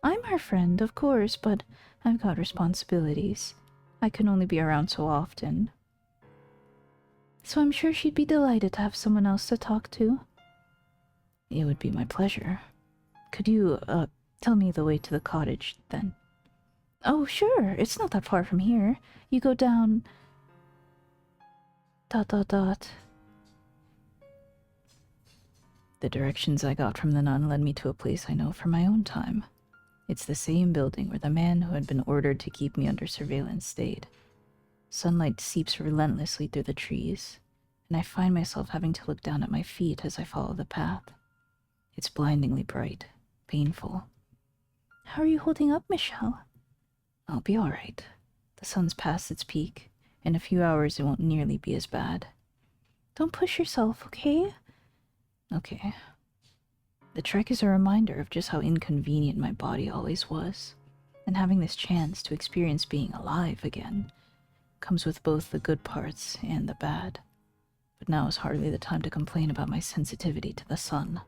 I'm her friend, of course, but I've got responsibilities. I can only be around so often. So I'm sure she'd be delighted to have someone else to talk to. It would be my pleasure. Could you, tell me the way to the cottage, then? Oh, sure, it's not that far from here. You go down... ... The directions I got from the nun led me to a place I know from my own time. It's the same building where the man who had been ordered to keep me under surveillance stayed. Sunlight seeps relentlessly through the trees, and I find myself having to look down at my feet as I follow the path. It's blindingly bright, painful. How are you holding up, Michelle? I'll be alright. The sun's past its peak. In a few hours it won't nearly be as bad. Don't push yourself, okay? Okay. The trek is a reminder of just how inconvenient my body always was, and having this chance to experience being alive again comes with both the good parts and the bad. But now is hardly the time to complain about my sensitivity to the sun.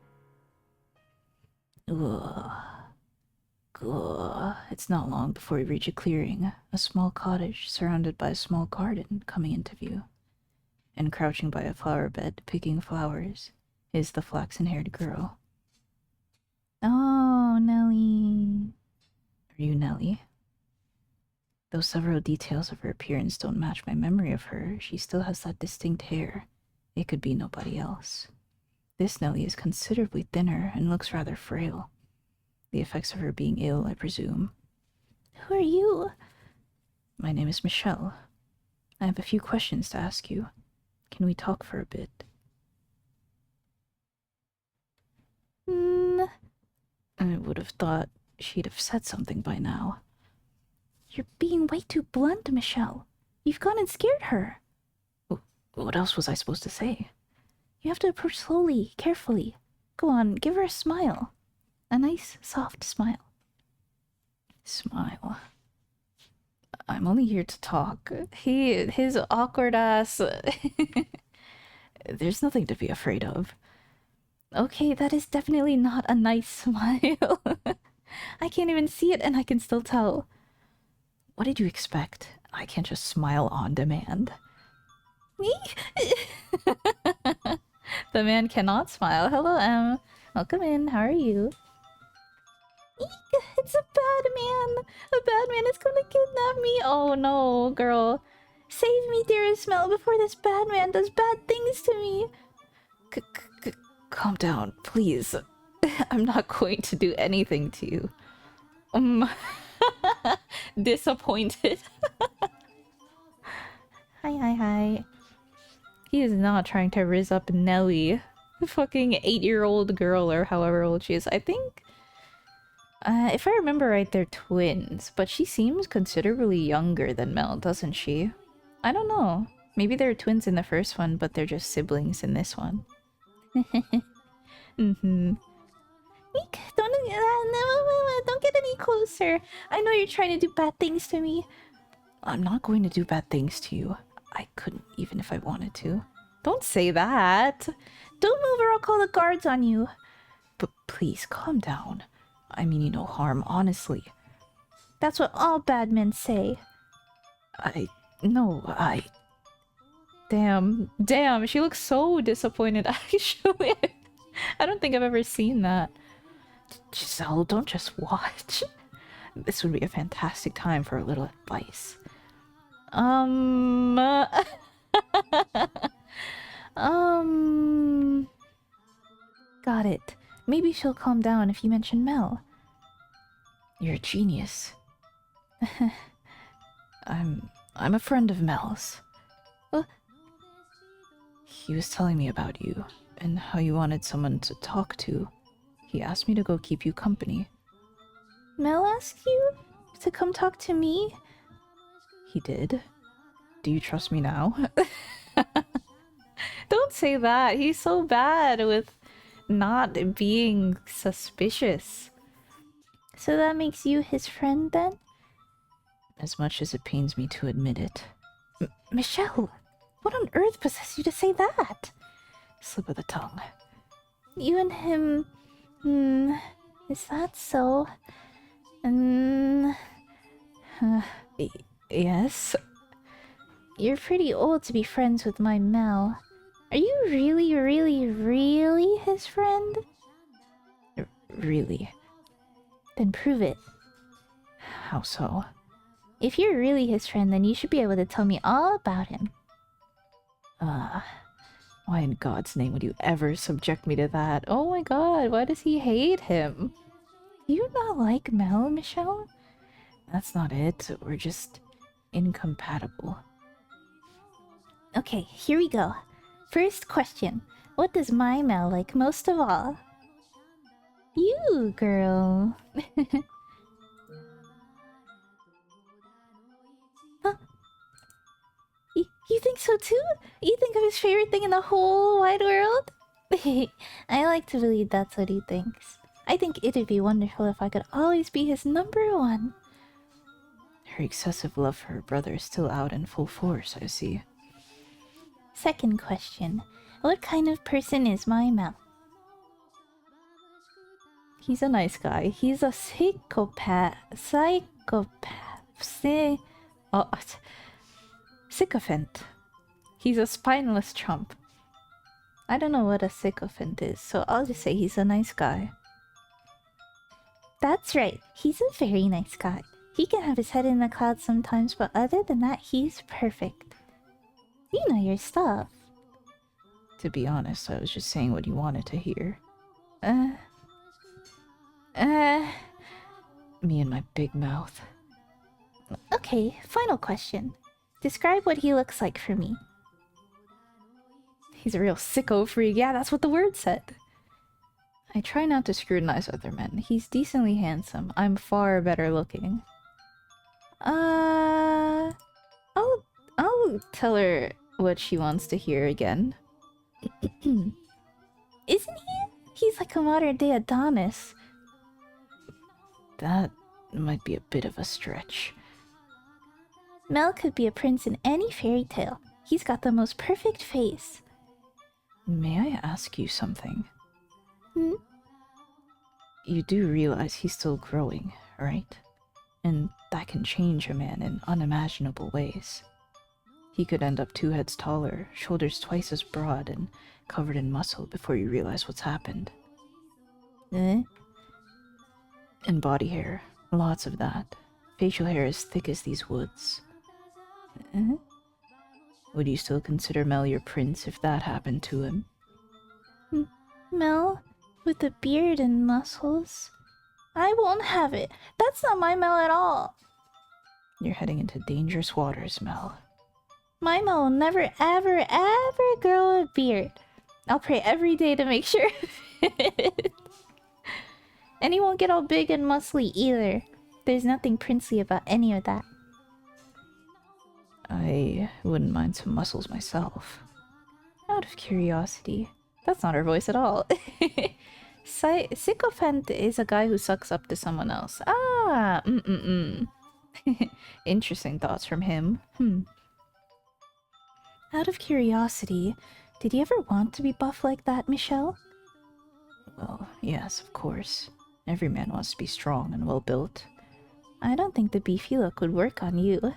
Ugh. Ugh. It's not long before we reach a clearing, a small cottage surrounded by a small garden coming into view. And crouching by a flower bed, picking flowers, is the flaxen-haired girl. Oh, Nellie. Are you Nellie? Though several details of her appearance don't match my memory of her, she still has that distinct hair. It could be nobody else. This Nellie is considerably thinner and looks rather frail. The effects of her being ill, I presume. Who are you? My name is Michelle. I have a few questions to ask you. Can we talk for a bit? I would have thought she'd have said something by now. You're being way too blunt, Michelle. You've gone and scared her. What else was I supposed to say? You have to approach slowly, carefully. Go on, give her a smile. A nice, soft smile. Smile. I'm only here to talk. His awkward ass. There's nothing to be afraid of. Okay, that is definitely not a nice smile. I can't even see it and I can still tell. What did you expect? I can't just smile on demand. The man cannot smile. Hello, Em. Welcome in. How are you? Eek, it's a bad man. A bad man is going to kidnap me. Oh no, girl. Save me, dearest Mel, before this bad man does bad things to me. Calm down, please. I'm not going to do anything to you. Disappointed. Hi. He is not trying to rizz up Nellie. Fucking 8-year-old girl or however old she is. I think... if I remember right, they're twins. But she seems considerably younger than Mel, doesn't she? I don't know. Maybe they're twins in the first one, but they're just siblings in this one. Eek, don't get any closer. I know you're trying to do bad things to me. I'm not going to do bad things to you. I couldn't, even if I wanted to. Don't say that. Don't move or I'll call the guards on you. But please, calm down. I mean you no harm, honestly. That's what all bad men say. Damn, she looks so disappointed, actually. I don't think I've ever seen that. Giselle, don't just watch. This would be a fantastic time for a little advice. Got it. Maybe she'll calm down if you mention Mel. You're a genius. I'm a friend of Mel's. He was telling me about you, and how you wanted someone to talk to. He asked me to go keep you company. Mel asked you to come talk to me? He did. Do you trust me now? Don't say that. He's so bad with not being suspicious. So that makes you his friend then? As much as it pains me to admit it. Michelle, what on earth possessed you to say that? Slip of the tongue. You and him... is that so? Yes? You're pretty old to be friends with my Mel. Are you really, really, really his friend? Really? Then prove it. How so? If you're really his friend, then you should be able to tell me all about him. Why in God's name would you ever subject me to that? Oh my god, why does he hate him? Do you not like Mel, Michelle? That's not it. We're just incompatible. Okay, here we go. First question. What does my Mel like most of all? You, girl. Huh? You think so too? You think I'm his favorite thing in the whole wide world? I like to believe that's what he thinks. I think it'd be wonderful if I could always be his number one. Her excessive love for her brother is still out in full force, I see. Second question. What kind of person is my Mel? He's a nice guy. He's a psychopath. Sycophant. He's a spineless chump. I don't know what a sycophant is, so I'll just say he's a nice guy. That's right. He's a very nice guy. He can have his head in the clouds sometimes, but other than that, he's perfect. You know your stuff. To be honest, I was just saying what you wanted to hear. Me and my big mouth. Okay, final question. Describe what he looks like for me. He's a real sicko freak. Yeah, that's what the word said. I try not to scrutinize other men. He's decently handsome. I'm far better looking. I'll tell her what she wants to hear again. Isn't he? He's like a modern day Adonis. That might be a bit of a stretch. Mel could be a prince in any fairy tale. He's got the most perfect face. May I ask you something? You do realize he's still growing, right? And that can change a man in unimaginable ways. He could end up 2 heads taller, shoulders twice as broad, and covered in muscle before you realize what's happened. And body hair. Lots of that. Facial hair as thick as these woods. Would you still consider Mel your prince if that happened to him? Mel? With a beard and muscles? I won't have it. That's not my Mel at all. You're heading into dangerous waters, Mel. My Mel will never, ever, ever grow a beard. I'll pray every day to make sure of it. And he won't get all big and muscly either. There's nothing princely about any of that. I wouldn't mind some muscles myself. Out of curiosity. That's not her voice at all. Sycophant is a guy who sucks up to someone else. Ah, Interesting thoughts from him. Out of curiosity, did you ever want to be buff like that, Michelle? Well, yes, of course. Every man wants to be strong and well built. I don't think the beefy look would work on you.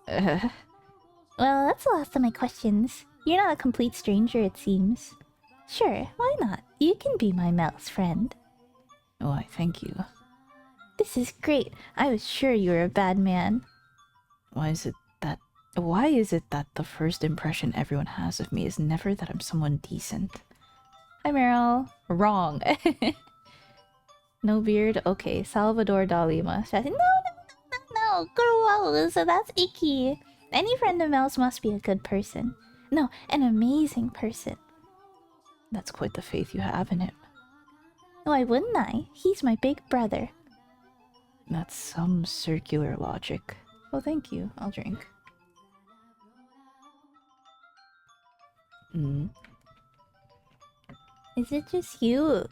Well, that's the last of my questions. You're not a complete stranger, it seems. Sure, why not? You can be my Mel's friend. Why, thank you. This is great. I was sure you were a bad man. Why is it that the first impression everyone has of me is never that I'm someone decent? Hi, Meryl. Wrong. No beard? Okay, Salvador Dali mustache. No, gross. That's icky. Any friend of Mel's must be a good person. No, an amazing person. That's quite the faith you have in him. Why wouldn't I? He's my big brother. That's some circular logic. Oh, thank you. I'll drink. Is it just you?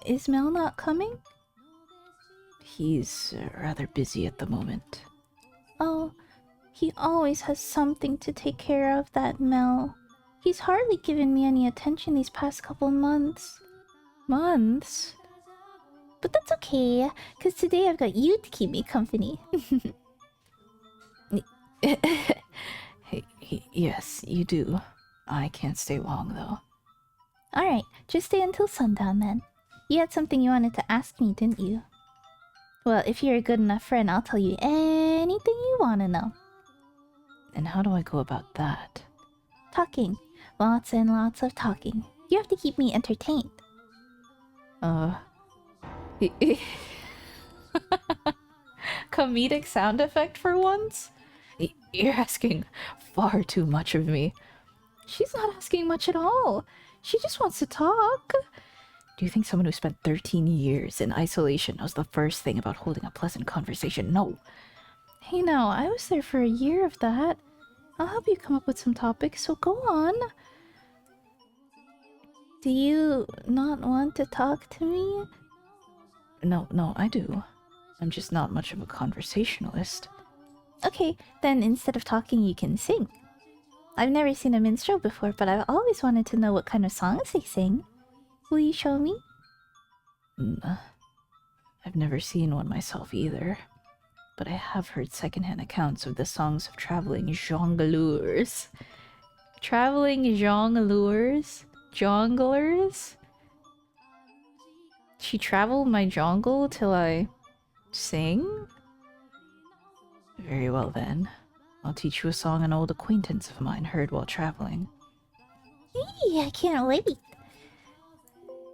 Is Mel not coming? He's rather busy at the moment. Oh, he always has something to take care of, that Mel. He's hardly given me any attention these past couple months. Months? But that's okay, because today I've got you to keep me company. Yes, you do. I can't stay long, though. Alright, just stay until sundown then. You had something you wanted to ask me, didn't you? Well, if you're a good enough friend, I'll tell you anything you want to know. And how do I go about that? Talking. Lots and lots of talking. You have to keep me entertained. Comedic sound effect for once? You're asking far too much of me. She's not asking much at all. She just wants to talk. Do you think someone who spent 13 years in isolation knows the first thing about holding a pleasant conversation? No. Hey now, I was there for a year of that. I'll help you come up with some topics, so go on. Do you not want to talk to me? No, I do. I'm just not much of a conversationalist. Okay, then instead of talking, you can sing. I've never seen a minstrel before, but I've always wanted to know what kind of songs they sing. Will you show me? I've never seen one myself either. But I have heard secondhand accounts of the songs of traveling jongleurs. Traveling jongleurs? Jonglers? She traveled my jungle till I sing? Very well then. I'll teach you a song an old acquaintance of mine heard while traveling. Eee, I can't wait.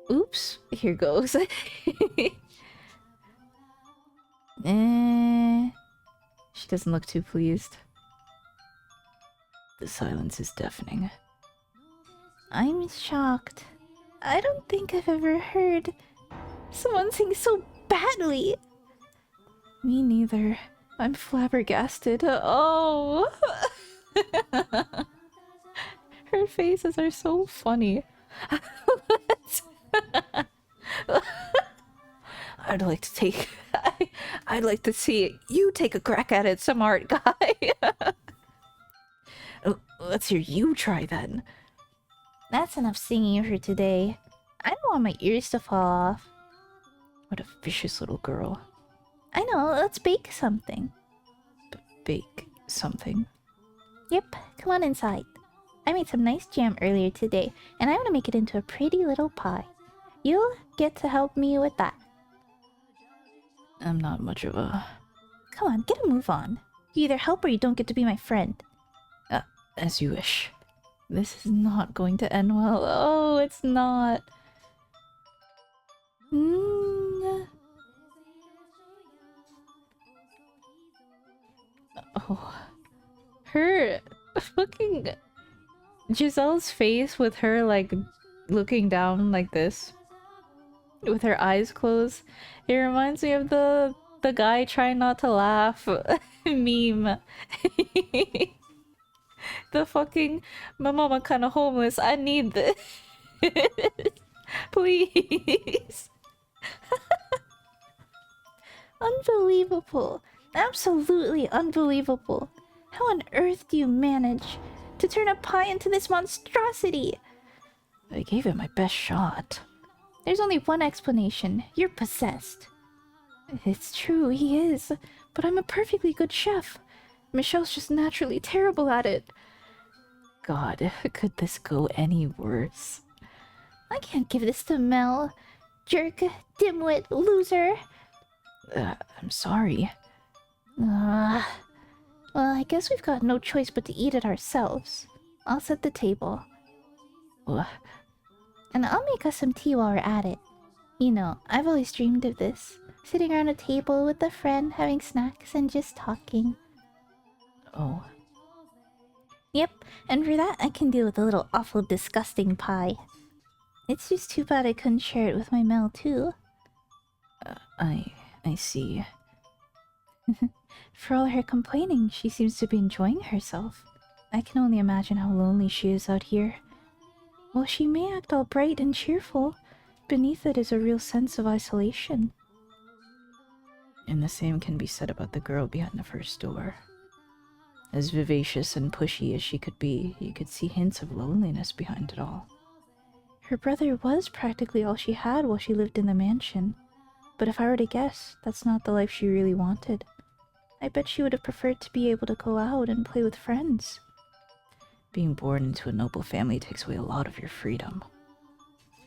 Oops, here goes. She doesn't look too pleased. The silence is deafening. I'm shocked. I don't think I've ever heard someone sing so badly. Me neither. I'm flabbergasted. Oh! Her faces are so funny. I'd like to take... I'd like to see you take a crack at it, smart guy. Let's hear you try then. That's enough singing for today. I don't want my ears to fall off. What a vicious little girl. I know, let's bake something. Bake something? Yep, come on inside. I made some nice jam earlier today, and I want to make it into a pretty little pie. You'll get to help me with that. I'm not much of a... Come on, get a move on. You either help or you don't get to be my friend. As you wish. This is not going to end well. Oh, it's not. Oh. Her fucking... Giselle's face with her, like, looking down like this. With her eyes closed. It reminds me of the guy trying not to laugh meme. The fucking... My mama kinda homeless. I need this. Please. Unbelievable. Absolutely unbelievable. How on earth do you manage to turn a pie into this monstrosity? I gave it my best shot. There's only one explanation. You're possessed. It's true, he is. But I'm a perfectly good chef. Michelle's just naturally terrible at it. God, could this go any worse? I can't give this to Mel. Jerk, dimwit, loser. I'm sorry. Well, I guess we've got no choice but to eat it ourselves. I'll set the table. And I'll make us some tea while we're at it. You know, I've always dreamed of this. Sitting around a table with a friend, having snacks and just talking. Oh. Yep, and for that I can deal with a little awful disgusting pie. It's just too bad I couldn't share it with my Mel too. I see. For all her complaining, she seems to be enjoying herself. I can only imagine how lonely she is out here. While she may act all bright and cheerful, beneath it is a real sense of isolation. And the same can be said about the girl behind the first door. As vivacious and pushy as she could be, you could see hints of loneliness behind it all. Her brother was practically all she had while she lived in the mansion. But if I were to guess, that's not the life she really wanted. I bet she would have preferred to be able to go out and play with friends. Being born into a noble family takes away a lot of your freedom.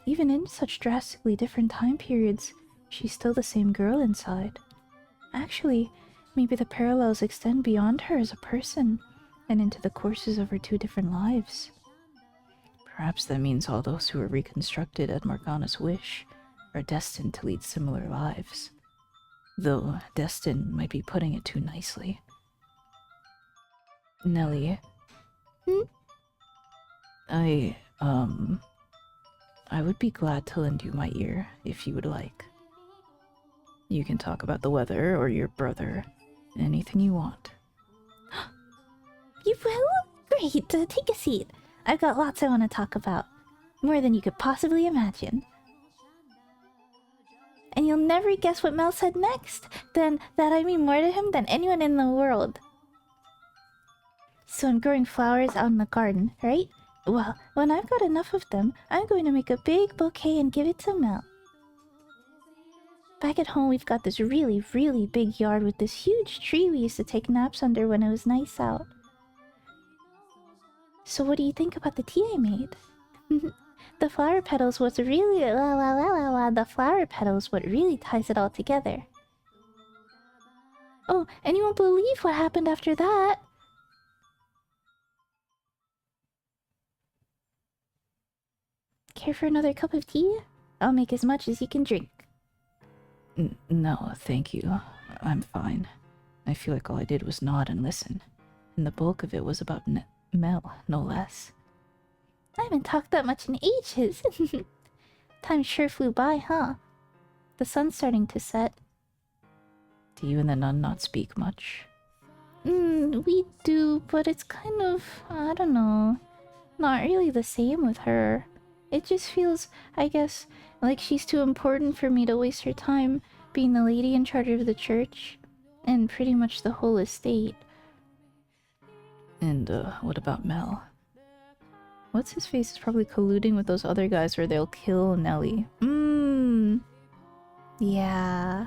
Even in such drastically different time periods, she's still the same girl inside. Actually, maybe the parallels extend beyond her as a person, and into the courses of her two different lives. Perhaps that means all those who are reconstructed at Morgana's wish are destined to lead similar lives. Though destined might be putting it too nicely. Nelly. I would be glad to lend you my ear, if you would like. You can talk about the weather or your brother. Anything you want. You will? Great, take a seat. I've got lots I want to talk about. More than you could possibly imagine. And you'll never guess what Mel said next. Then that I mean more to him than anyone in the world. So I'm growing flowers out in the garden, right? Well, when I've got enough of them, I'm going to make a big bouquet and give it to Mel. Back at home, we've got this really, really big yard with this huge tree we used to take naps under when it was nice out. So what do you think about the tea I made? The flower petals was really the flower petals what really ties it all together. Oh, and you won't believe what happened after that. Care for another cup of tea? I'll make as much as you can drink. No, thank you. I'm fine. I feel like all I did was nod and listen, and the bulk of it was about Mel, no less. I haven't talked that much in ages. Time sure flew by, huh? The sun's starting to set. Do you and the nun not speak much? We do, but it's kind of, I don't know, not really the same with her. It just feels, I guess, like she's too important for me to waste her time being the lady in charge of the church and pretty much the whole estate. And, what about Mel? What's his face is probably colluding with those other guys where they'll kill Nelly. Yeah.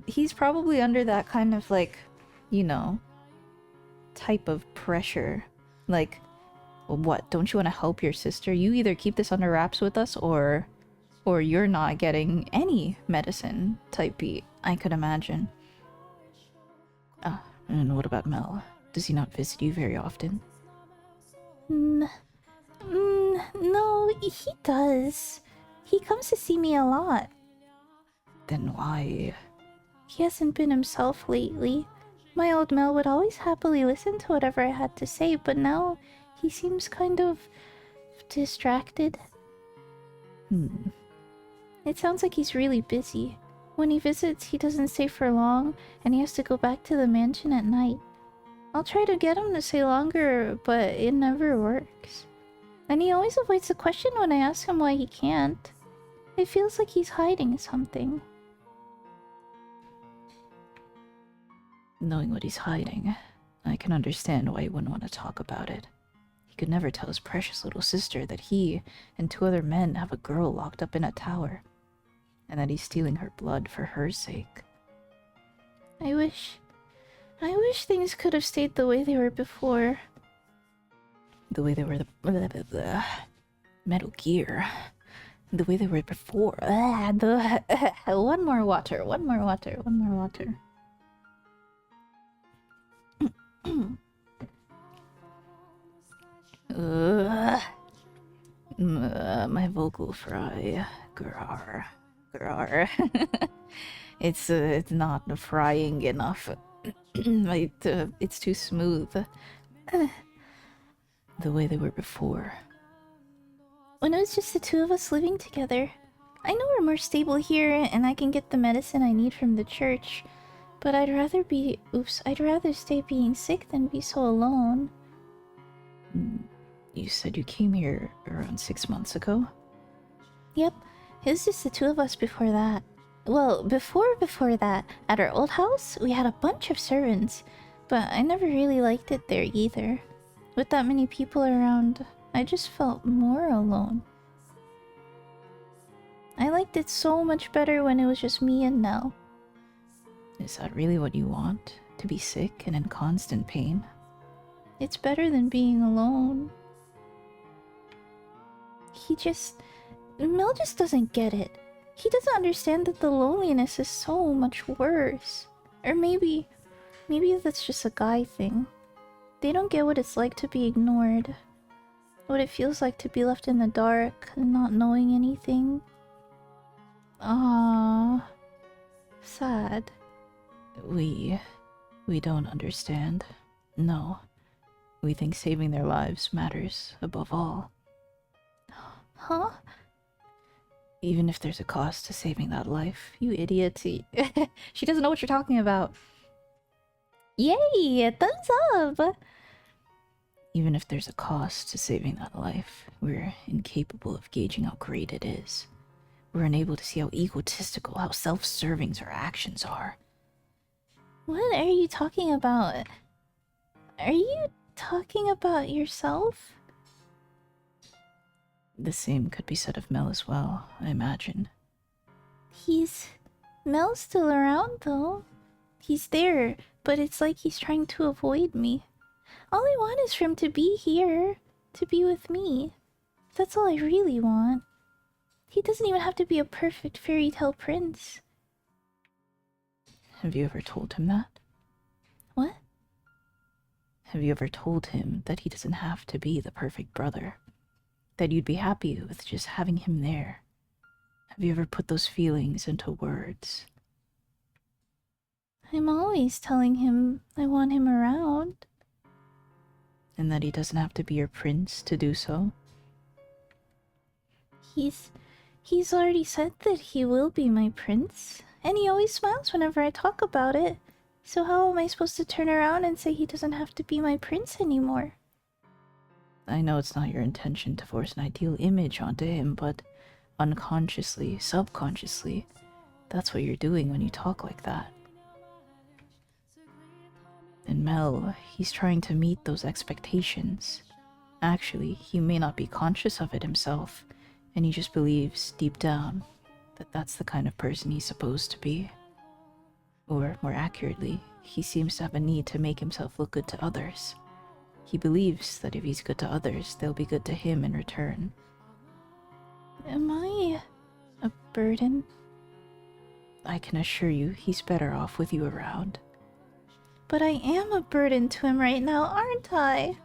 He's probably under that kind of, like, you know, type of pressure. Like, what, don't you want to help your sister? You either keep this under wraps with us, or you're not getting any medicine type beat, I could imagine. And what about Mel? Does he not visit you very often? No, he does. He comes to see me a lot. Then why? He hasn't been himself lately. My old Mel would always happily listen to whatever I had to say, but now he seems kind of distracted. It sounds like he's really busy. When he visits, he doesn't stay for long, and he has to go back to the mansion at night. I'll try to get him to stay longer, but it never works. And he always avoids the question when I ask him why he can't. It feels like he's hiding something. Knowing what he's hiding, I can understand why he wouldn't want to talk about it. He could never tell his precious little sister that he and two other men have a girl locked up in a tower, and that he's stealing her blood for her sake. I wish things could have stayed the way they were before. The way they were the Metal Gear. The way they were before. One more water. My vocal fry. Grar. It's not frying enough. It's too smooth. The way they were before. When it was just the two of us living together. I know we're more stable here and I can get the medicine I need from the church, but I'd rather stay being sick than be so alone. You said you came here around 6 months ago? Yep, it was just the two of us before that. Well, before that, at our old house, we had a bunch of servants. But I never really liked it there either. With that many people around, I just felt more alone. I liked it so much better when it was just me and Nell. Is that really what you want? To be sick and in constant pain? It's better than being alone. Mel just doesn't get it. He doesn't understand that the loneliness is so much worse. Or maybe that's just a guy thing. They don't get what it's like to be ignored. What it feels like to be left in the dark and not knowing anything. Ah, sad. We don't understand. No. We think saving their lives matters above all. Huh? Even if there's a cost to saving that life. You idiot. She doesn't know what you're talking about. Yay! Thumbs up! Even if there's a cost to saving that life, we're incapable of gauging how great it is. We're unable to see how egotistical, how self-serving our actions are. What are you talking about? Are you talking about yourself? The same could be said of Mel as well, I imagine. Mel's still around though. He's there, but it's like he's trying to avoid me. All I want is for him to be here, to be with me. That's all I really want. He doesn't even have to be a perfect fairy tale prince. Have you ever told him that? What? Have you ever told him that he doesn't have to be the perfect brother? That you'd be happy with just having him there? Have you ever put those feelings into words? I'm always telling him I want him around. And that he doesn't have to be your prince to do so? He's already said that he will be my prince, and he always smiles whenever I talk about it. So how am I supposed to turn around and say he doesn't have to be my prince anymore? I know it's not your intention to force an ideal image onto him, but unconsciously, subconsciously, that's what you're doing when you talk like that. And Mel, he's trying to meet those expectations. Actually, he may not be conscious of it himself, and he just believes, deep down, that that's the kind of person he's supposed to be. Or, more accurately, he seems to have a need to make himself look good to others. He believes that if he's good to others, they'll be good to him in return. Am I a burden? I can assure you he's better off with you around. But I am a burden to him right now, aren't I?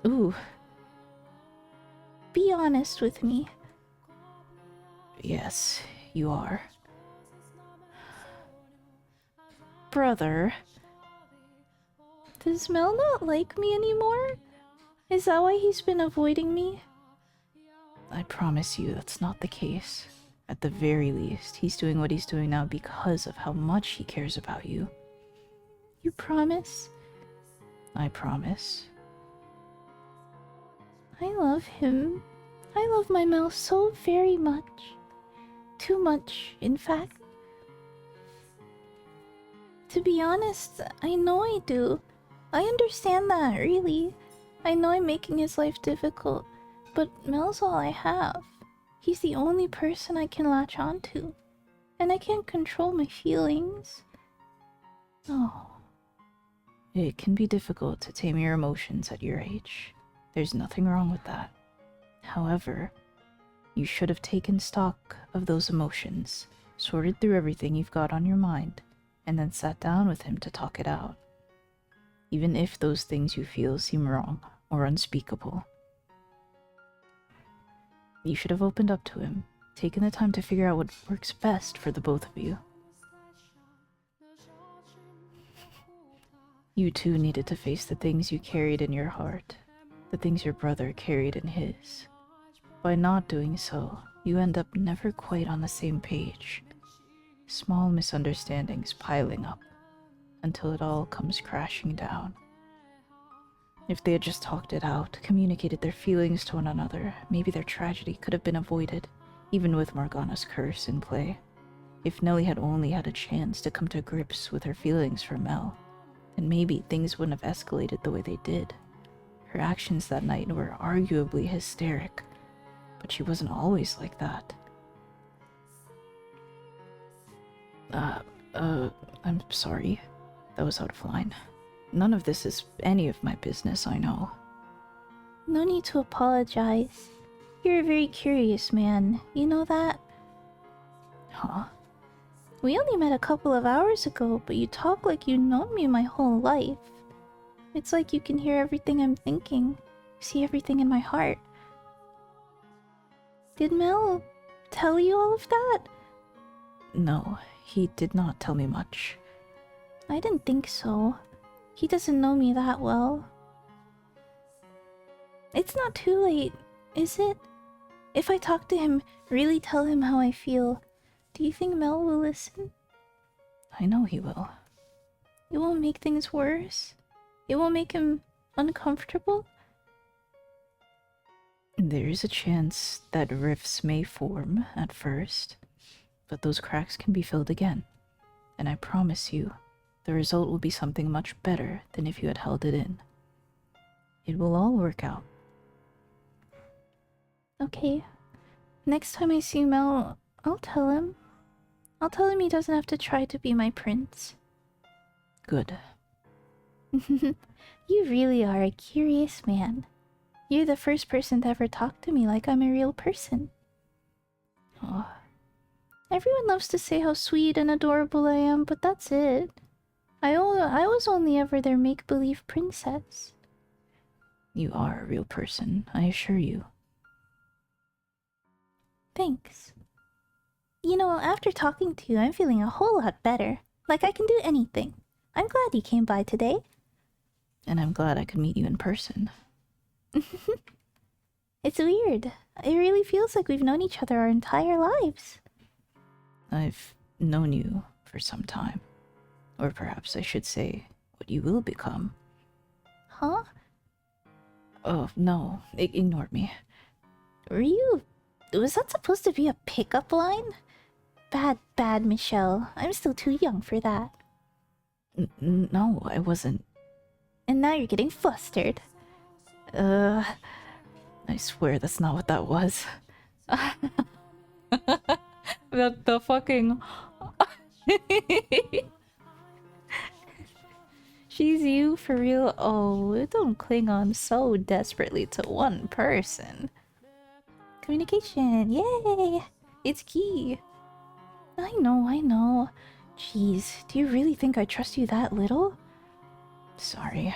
Ooh. Be honest with me. Yes, you are. Brother. Does Mel not like me anymore? Is that why he's been avoiding me? I promise you that's not the case. At the very least, he's doing what he's doing now because of how much he cares about you. You promise? I promise. I love him. I love my Mel so very much. Too much, in fact. To be honest, I know I do. I understand that, really. I know I'm making his life difficult, but Mel's all I have. He's the only person I can latch onto. And I can't control my feelings. Oh. It can be difficult to tame your emotions at your age. There's nothing wrong with that. However, you should have taken stock of those emotions, sorted through everything you've got on your mind, and then sat down with him to talk it out. Even if those things you feel seem wrong or unspeakable. You should have opened up to him, taken the time to figure out what works best for the both of you. You two needed to face the things you carried in your heart, the things your brother carried in his. By not doing so, you end up never quite on the same page. Small misunderstandings piling up, until it all comes crashing down. If they had just talked it out, communicated their feelings to one another, maybe their tragedy could have been avoided, even with Morgana's curse in play. If Nellie had only had a chance to come to grips with her feelings for Mel. and maybe things wouldn't have escalated the way they did. Her actions that night were arguably hysteric, but she wasn't always like that. I'm sorry. That was out of line. None of this is any of my business, I know. No need to apologize. You're a very curious man. You know that? Huh? We only met a couple of hours ago, but you talk like you've known me my whole life. It's like you can hear everything I'm thinking, see everything in my heart. Did Mel tell you all of that? No, he did not tell me much. I didn't think so. He doesn't know me that well. It's not too late, is it? If I talk to him, really tell him how I feel, do you think Mel will listen? I know he will. It won't make things worse? It won't make him uncomfortable? There is a chance that rifts may form at first, but those cracks can be filled again. And I promise you, the result will be something much better than if you had held it in. It will all work out. Okay. Next time I see Mel, I'll tell him. I'll tell him he doesn't have to try to be my prince. Good. You really are a curious man. You're the first person to ever talk to me like I'm a real person. Oh, Everyone loves to say how sweet and adorable I am, but that's it. I was only ever their make-believe princess. you are a real person, I assure you. Thanks. You know, after talking to you, I'm feeling a whole lot better. Like I can do anything. I'm glad you came by today. And I'm glad I could meet you in person. It's weird. It really feels like we've known each other our entire lives. I've known you for some time. Or perhaps I should say, what you will become. Huh? Oh, no, ignore me. Were you... Was that supposed to be a pickup line? Bad, Michelle. I'm still too young for that. No, I wasn't. And now you're getting flustered. I swear that's not what that was. the fucking... She's you for real? Oh, don't cling on so desperately to one person. Communication, yay! It's key. I know. Jeez, do you really think I trust you that little? Sorry.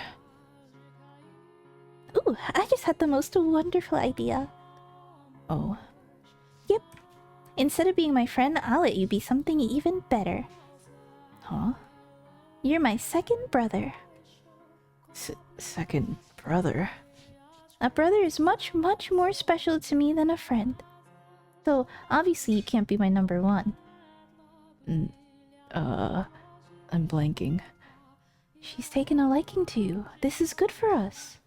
Ooh, I just had the most wonderful idea. Oh, Yep. Instead of being my friend, I'll let you be something even better. huh? You're my second brother. Second brother? A brother is much more special to me than a friend. Though, obviously you can't be my number one. I'm blanking. She's taken a liking to you. This is good for us.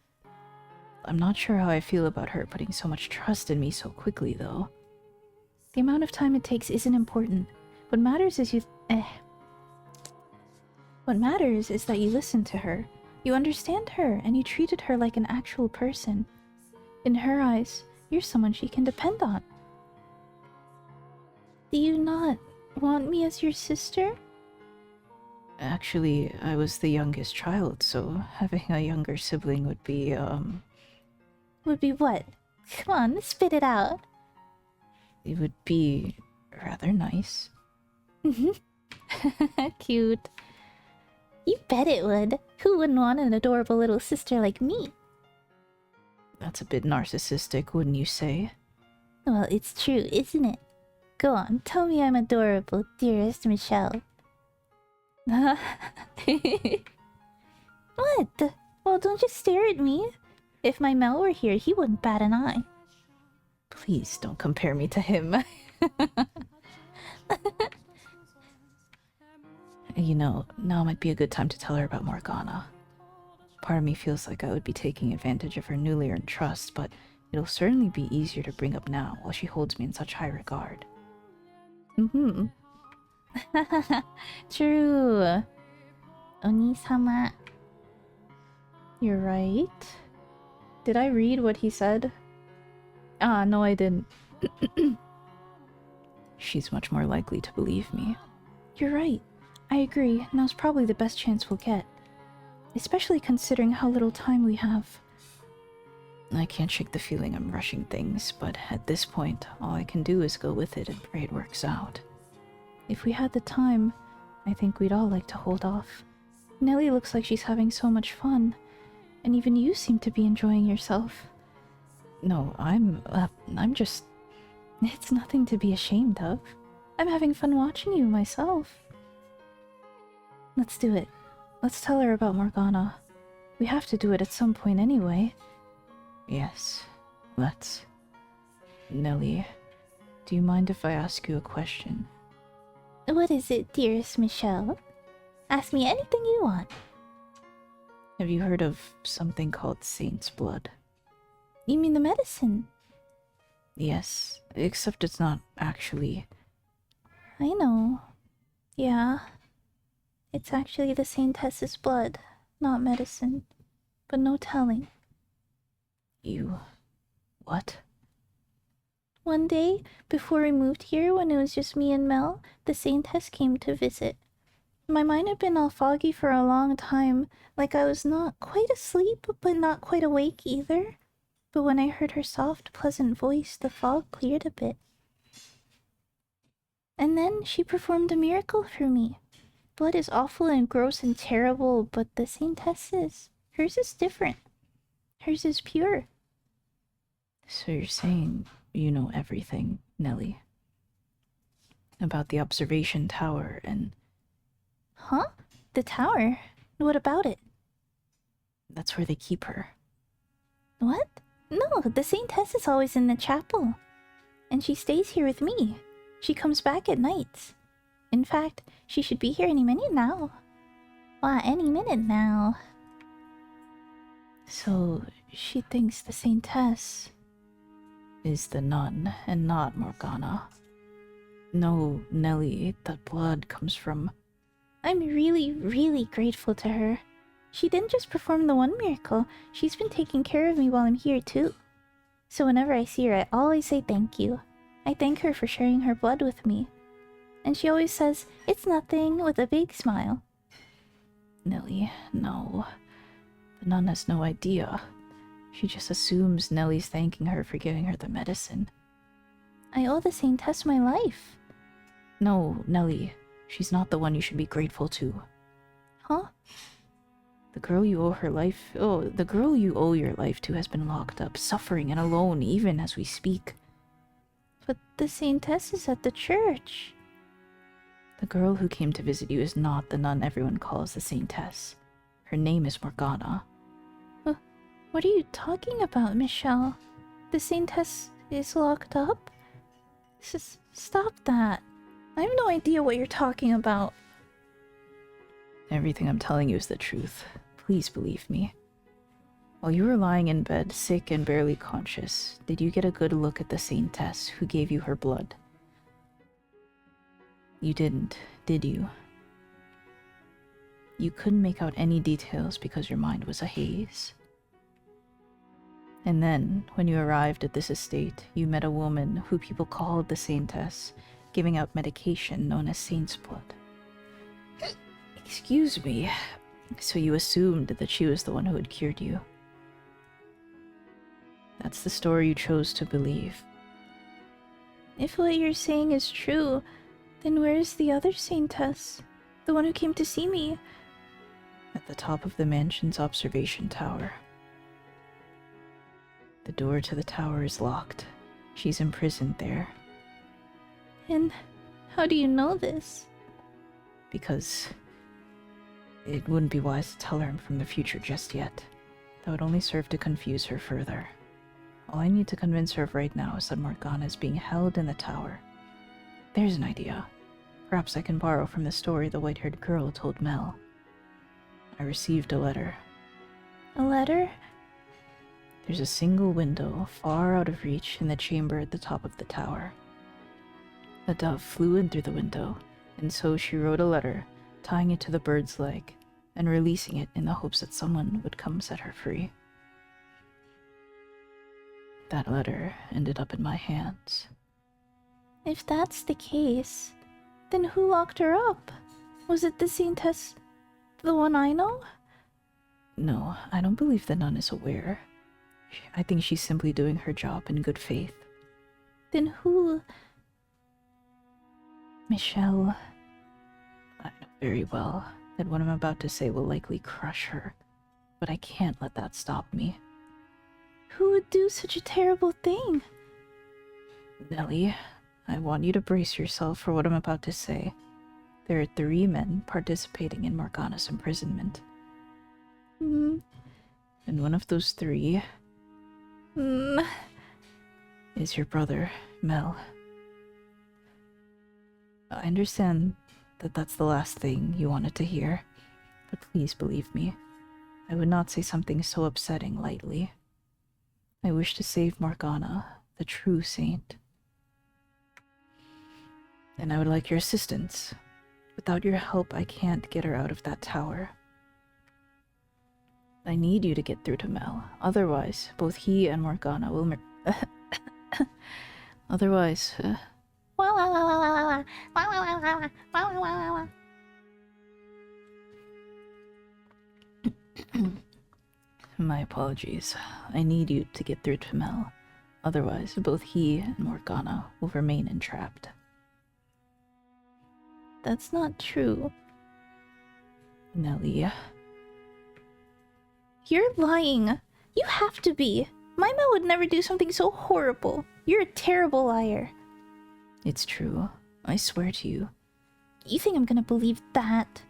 I'm not sure how I feel about her putting so much trust in me so quickly, though. The amount of time it takes isn't important. What matters is What matters is that you listen to her, you understand her, and you treated her like an actual person. In her eyes, you're someone she can depend on. Do you not want me as your sister? Actually, I was the youngest child, so having a younger sibling would be, Would be what? Come on, spit it out. it would be rather nice. Cute. You bet it would. Who wouldn't want an adorable little sister like me? That's a bit narcissistic, wouldn't you say? Well, it's true, isn't it? Go on, tell me I'm adorable, dearest Michelle. What? Well, don't just stare at me. If my Mel were here, he wouldn't bat an eye. Please don't compare me to him. You know, now might be a good time to tell her about Morgana. Part of me feels like I would be taking advantage of her newly earned trust, but it'll certainly be easier to bring up now while she holds me in such high regard. True. Oni-sama. You're right. Did I read what he said? Ah, no, I didn't. She's much more likely to believe me. You're right. I agree. Now's probably the best chance we'll get. Especially considering how little time we have. I can't shake the feeling I'm rushing things, but at this point, all I can do is go with it and pray it works out. If we had the time, I think we'd all like to hold off. Nelly looks like she's having so much fun, and even you seem to be enjoying yourself. No, I'm just... It's nothing to be ashamed of. I'm having fun watching you myself. Let's do it. Let's tell her about Morgana. We have to do it at some point anyway. Yes, let's. Nelly, do you mind if I ask you a question? What is it, dearest Michelle? Ask me anything you want. Have you heard of something called Saint's Blood? You mean the medicine? Yes, except it's not actually... I know. Yeah. It's actually the Saintess's blood, not medicine. But no telling. You... what? One day, before we moved here, when it was just me and Mel, the Saintess came to visit. My mind had been all foggy for a long time, like I was not quite asleep, but not quite awake either. But when I heard her soft, pleasant voice, the fog cleared a bit. And then she performed a miracle for me. Blood is awful and gross and terrible, but the Saintess's, hers is different. Hers is pure. So you're saying you know everything, Nelly? About the observation tower and... Huh? The tower? What about it? That's where they keep her. What? No, the Saintess is always in the chapel. And she stays here with me. She comes back at nights. In fact, she should be here any minute now. Why, any minute now. So she thinks the Saintess is the nun and not Morgana. No, Nelly, the blood comes from... I'm really, really grateful to her. She didn't just perform the one miracle, she's been taking care of me while I'm here too. So whenever I see her, I always say thank you. I thank her for sharing her blood with me. And she always says, "It's nothing," with a big smile. Nelly, no. The nun has no idea. She just assumes Nelly's thanking her for giving her the medicine. I owe the Saintess my life. No, Nelly. She's not the one you should be grateful to. Huh? The girl you owe her life... Oh, the girl you owe your life to has been locked up, suffering and alone, even as we speak. But the Saintess is at the church. The girl who came to visit you is not the nun everyone calls the Saintess. Her name is Morgana. What are you talking about, Michelle? The Saintess is locked up? Stop that. I have no idea what you're talking about. Everything I'm telling you is the truth. Please believe me. While you were lying in bed, sick and barely conscious, did you get a good look at the Saintess who gave you her blood? You didn't, did you? You couldn't make out any details because your mind was a haze. And then, when you arrived at this estate, you met a woman who people called the Saintess, giving out medication known as Saint's Blood. Excuse me. So you assumed that she was the one who had cured you. That's the story you chose to believe. If what you're saying is true, then where is the other Saintess? The one who came to see me? At the top of the mansion's observation tower. The door to the tower is locked. She's imprisoned there. And how do you know this? Because it wouldn't be wise to tell her from the future just yet. That would only serve to confuse her further. All I need to convince her of right now is that Morgana is being held in the tower. There's an idea. Perhaps I can borrow from the story the white-haired girl told Mel. I received a letter. A letter? There's a single window far out of reach in the chamber at the top of the tower. A dove flew in through the window, and so she wrote a letter, tying it to the bird's leg, and releasing it in the hopes that someone would come set her free. That letter ended up in my hands. If that's the case, then who locked her up? Was it the Saintess, the one I know? No, I don't believe the nun is aware. I think she's simply doing her job in good faith. Then who? Michelle. I know very well that what I'm about to say will likely crush her, but I can't let that stop me. Who would do such a terrible thing? Nellie, I want you to brace yourself for what I'm about to say. There are 3 men participating in Morgana's imprisonment. Hmm. And one of those 3 Hmm. is your brother, Mel. I understand that that's the last thing you wanted to hear, but please believe me. I would not say something so upsetting lightly. I wish to save Morgana, the true saint. And I would like your assistance. Without your help, I can't get her out of that tower. I need you to get through to Mel. Otherwise, both he and Morgana will Otherwise, my apologies. I need you to get through to Mel. Otherwise, both he and Morgana will remain entrapped. That's not true. Nelly. You're lying. You have to be. My Mel would never do something so horrible. You're a terrible liar. It's true. I swear to you. You think I'm gonna believe that?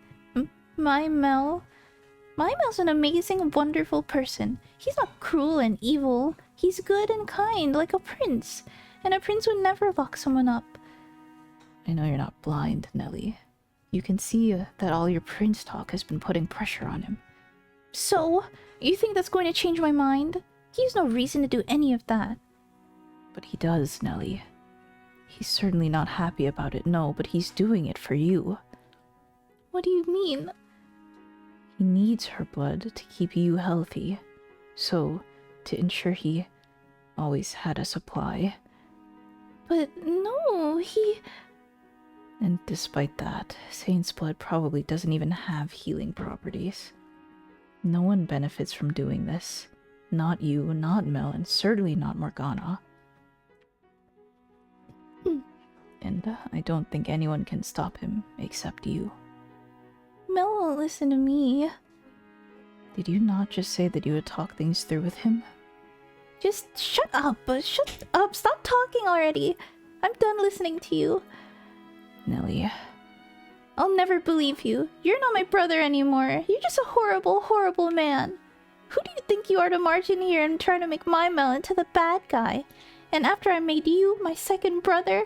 My Mel? My Mel's an amazing, wonderful person. He's not cruel and evil. He's good and kind, like a prince. And a prince would never lock someone up. I know you're not blind, Nelly. You can see that all your prince talk has been putting pressure on him. So? You think that's going to change my mind? He has no reason to do any of that. But he does, Nelly. He's certainly not happy about it, no, but he's doing it for you. What do you mean? He needs her blood to keep you healthy. So, to ensure he always had a supply. But no, he... And despite that, Saint's blood probably doesn't even have healing properties. No one benefits from doing this. Not you, not Mel, and certainly not Morgana. And I don't think anyone can stop him except you. Mel won't listen to me. Did you not just say that you would talk things through with him? Just shut up. Shut up. Stop talking already. I'm done listening to you. Nelly. I'll never believe you. You're not my brother anymore. You're just a horrible, horrible man. Who do you think you are to march in here and try to make my Mel into the bad guy? And after I made you my second brother?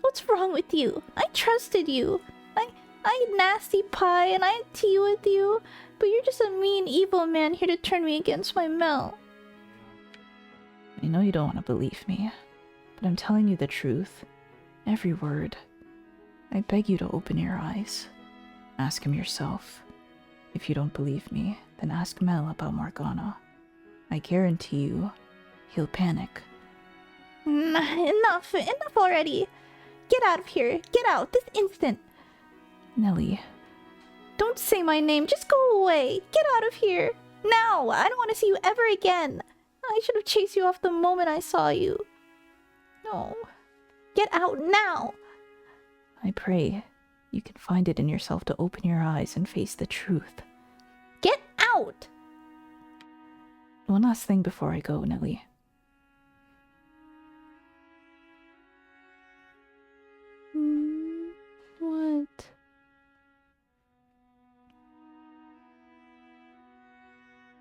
What's wrong with you? I trusted you. I ate nasty pie and I had tea with you. But you're just a mean, evil man here to turn me against my Mel. I know you don't want to believe me, but I'm telling you the truth. Every word. I beg you to open your eyes. Ask him yourself. If you don't believe me, then ask Mel about Morgana. I guarantee you, he'll panic. Enough already. Get out of here. Get out this instant. Nelly. Don't say my name. Just go away. Get out of here. Now. I don't want to see you ever again. I should have chased you off the moment I saw you. No. Get out now. I pray you can find it in yourself to open your eyes and face the truth. Get out! One last thing before I go, Nelly. What?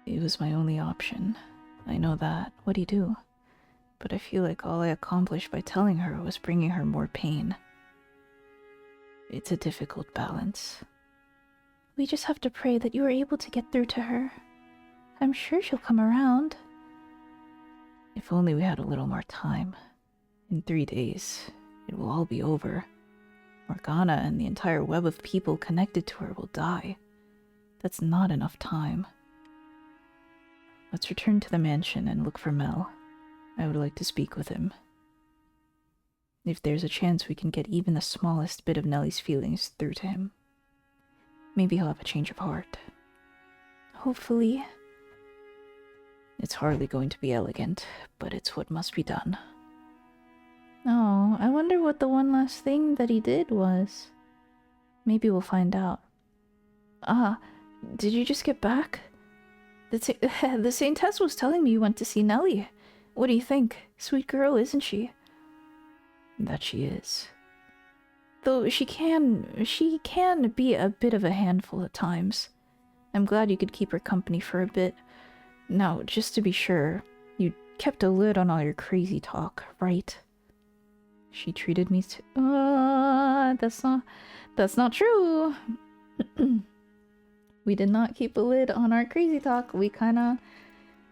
It was my only option. I know that. What do you do? But I feel like all I accomplished by telling her was bringing her more pain. It's a difficult balance. We just have to pray that you are able to get through to her. I'm sure she'll come around. If only we had a little more time. In 3 days, it will all be over. Morgana and the entire web of people connected to her will die. That's not enough time. Let's return to the mansion and look for Mel. I would like to speak with him. If there's a chance we can get even the smallest bit of Nellie's feelings through to him. Maybe he'll have a change of heart. Hopefully. It's hardly going to be elegant, but it's what must be done. Oh, I wonder what the one last thing that he did was. Maybe we'll find out. Ah, did you just get back? The Saintess was telling me you went to see Nellie. What do you think? Sweet girl, isn't she? That she is. Though she can be a bit of a handful at times. I'm glad you could keep her company for a bit. Now, just to be sure, you kept a lid on all your crazy talk, right? She treated me that's not true. We did not keep a lid on our crazy talk. We kinda...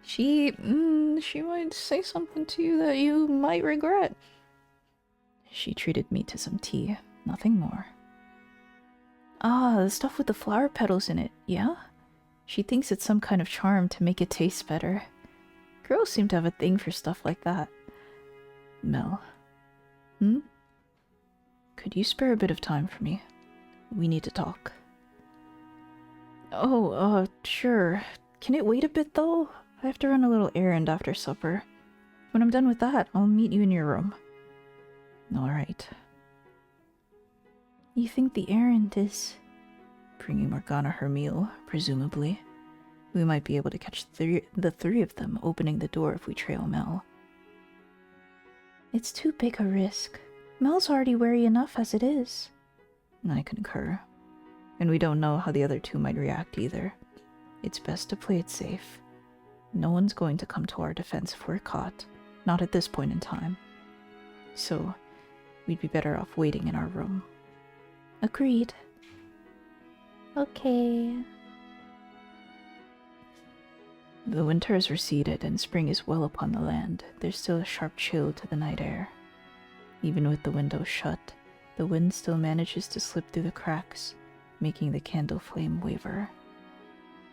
She might say something to you that you might regret. She treated me to some tea, nothing more. Ah, the stuff with the flower petals in it, yeah? She thinks it's some kind of charm to make it taste better. Girls seem to have a thing for stuff like that. Mel. Could you spare a bit of time for me? We need to talk. Oh, sure. Can it wait a bit, though? I have to run a little errand after supper. When I'm done with that, I'll meet you in your room. Alright. You think the errand is... bringing Morgana her meal, presumably. We might be able to catch the three of them opening the door if we trail Mel. It's too big a risk. Mel's already wary enough as it is. I concur. And we don't know how the other two might react either. It's best to play it safe. No one's going to come to our defense if we're caught. Not at this point in time. So, we'd be better off waiting in our room. Agreed. Okay. The winter has receded and spring is well upon the land. There's still a sharp chill to the night air. Even with the windows shut, the wind still manages to slip through the cracks, making the candle flame waver.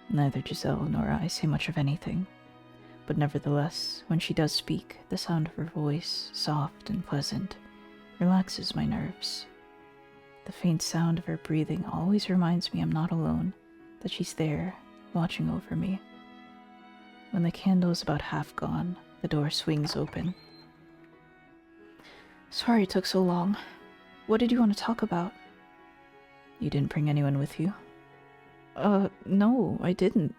Neither Giselle nor I say much of anything, but nevertheless, when she does speak, the sound of her voice, soft and pleasant, relaxes my nerves. The faint sound of her breathing always reminds me I'm not alone, that she's there, watching over me. When the candle is about half gone, the door swings open. Sorry it took so long. What did you want to talk about? You didn't bring anyone with you? No, I didn't.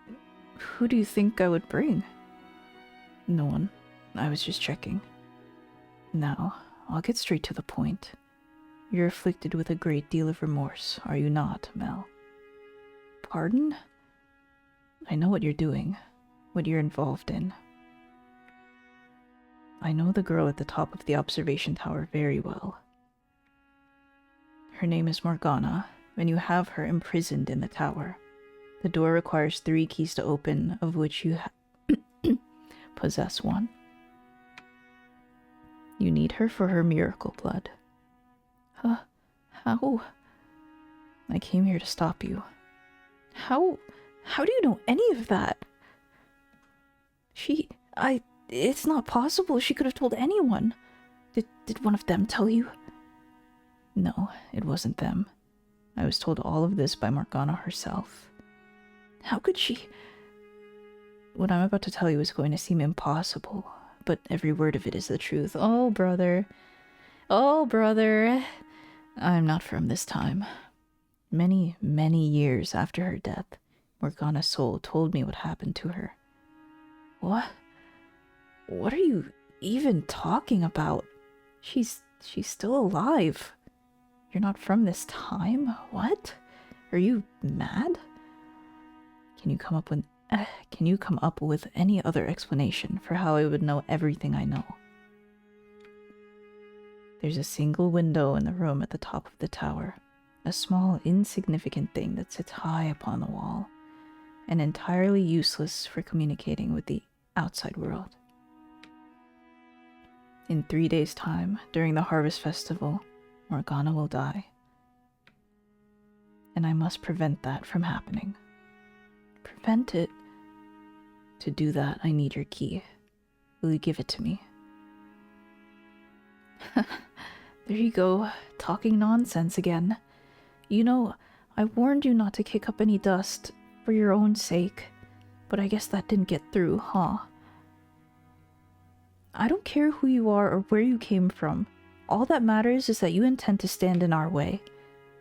Who do you think I would bring? No one. I was just checking. Now, I'll get straight to the point. You're afflicted with a great deal of remorse, are you not, Mel? Pardon? I know what you're doing, what you're involved in. I know the girl at the top of the observation tower very well. Her name is Morgana, and you have her imprisoned in the tower. The door requires 3 keys to open, of which you possess one. You need her for her miracle blood. How? I came here to stop you. How do you know any of that? It's not possible. She could have told anyone. Did one of them tell you? No, it wasn't them. I was told all of this by Morgana herself. How could she? What I'm about to tell you is going to seem impossible, but every word of it is the truth. Oh, brother. Oh, brother. I'm not from this time. Many, many years after her death, Morgana's soul told me what happened to her. What? What are you even talking about? She's still alive. You're not from this time? What? Are you mad? Can you come up with any other explanation for how I would know everything I know? There's a single window in the room at the top of the tower, a small, insignificant thing that sits high upon the wall, and entirely useless for communicating with the outside world. In 3 days' time, during the harvest festival, Morgana will die. And I must prevent that from happening. prevent it. To do that, I need your key. Will you give it to me? There you go, talking nonsense again. You know, I warned you not to kick up any dust for your own sake, but I guess that didn't get through, huh? I don't care who you are or where you came from. All that matters is that you intend to stand in our way.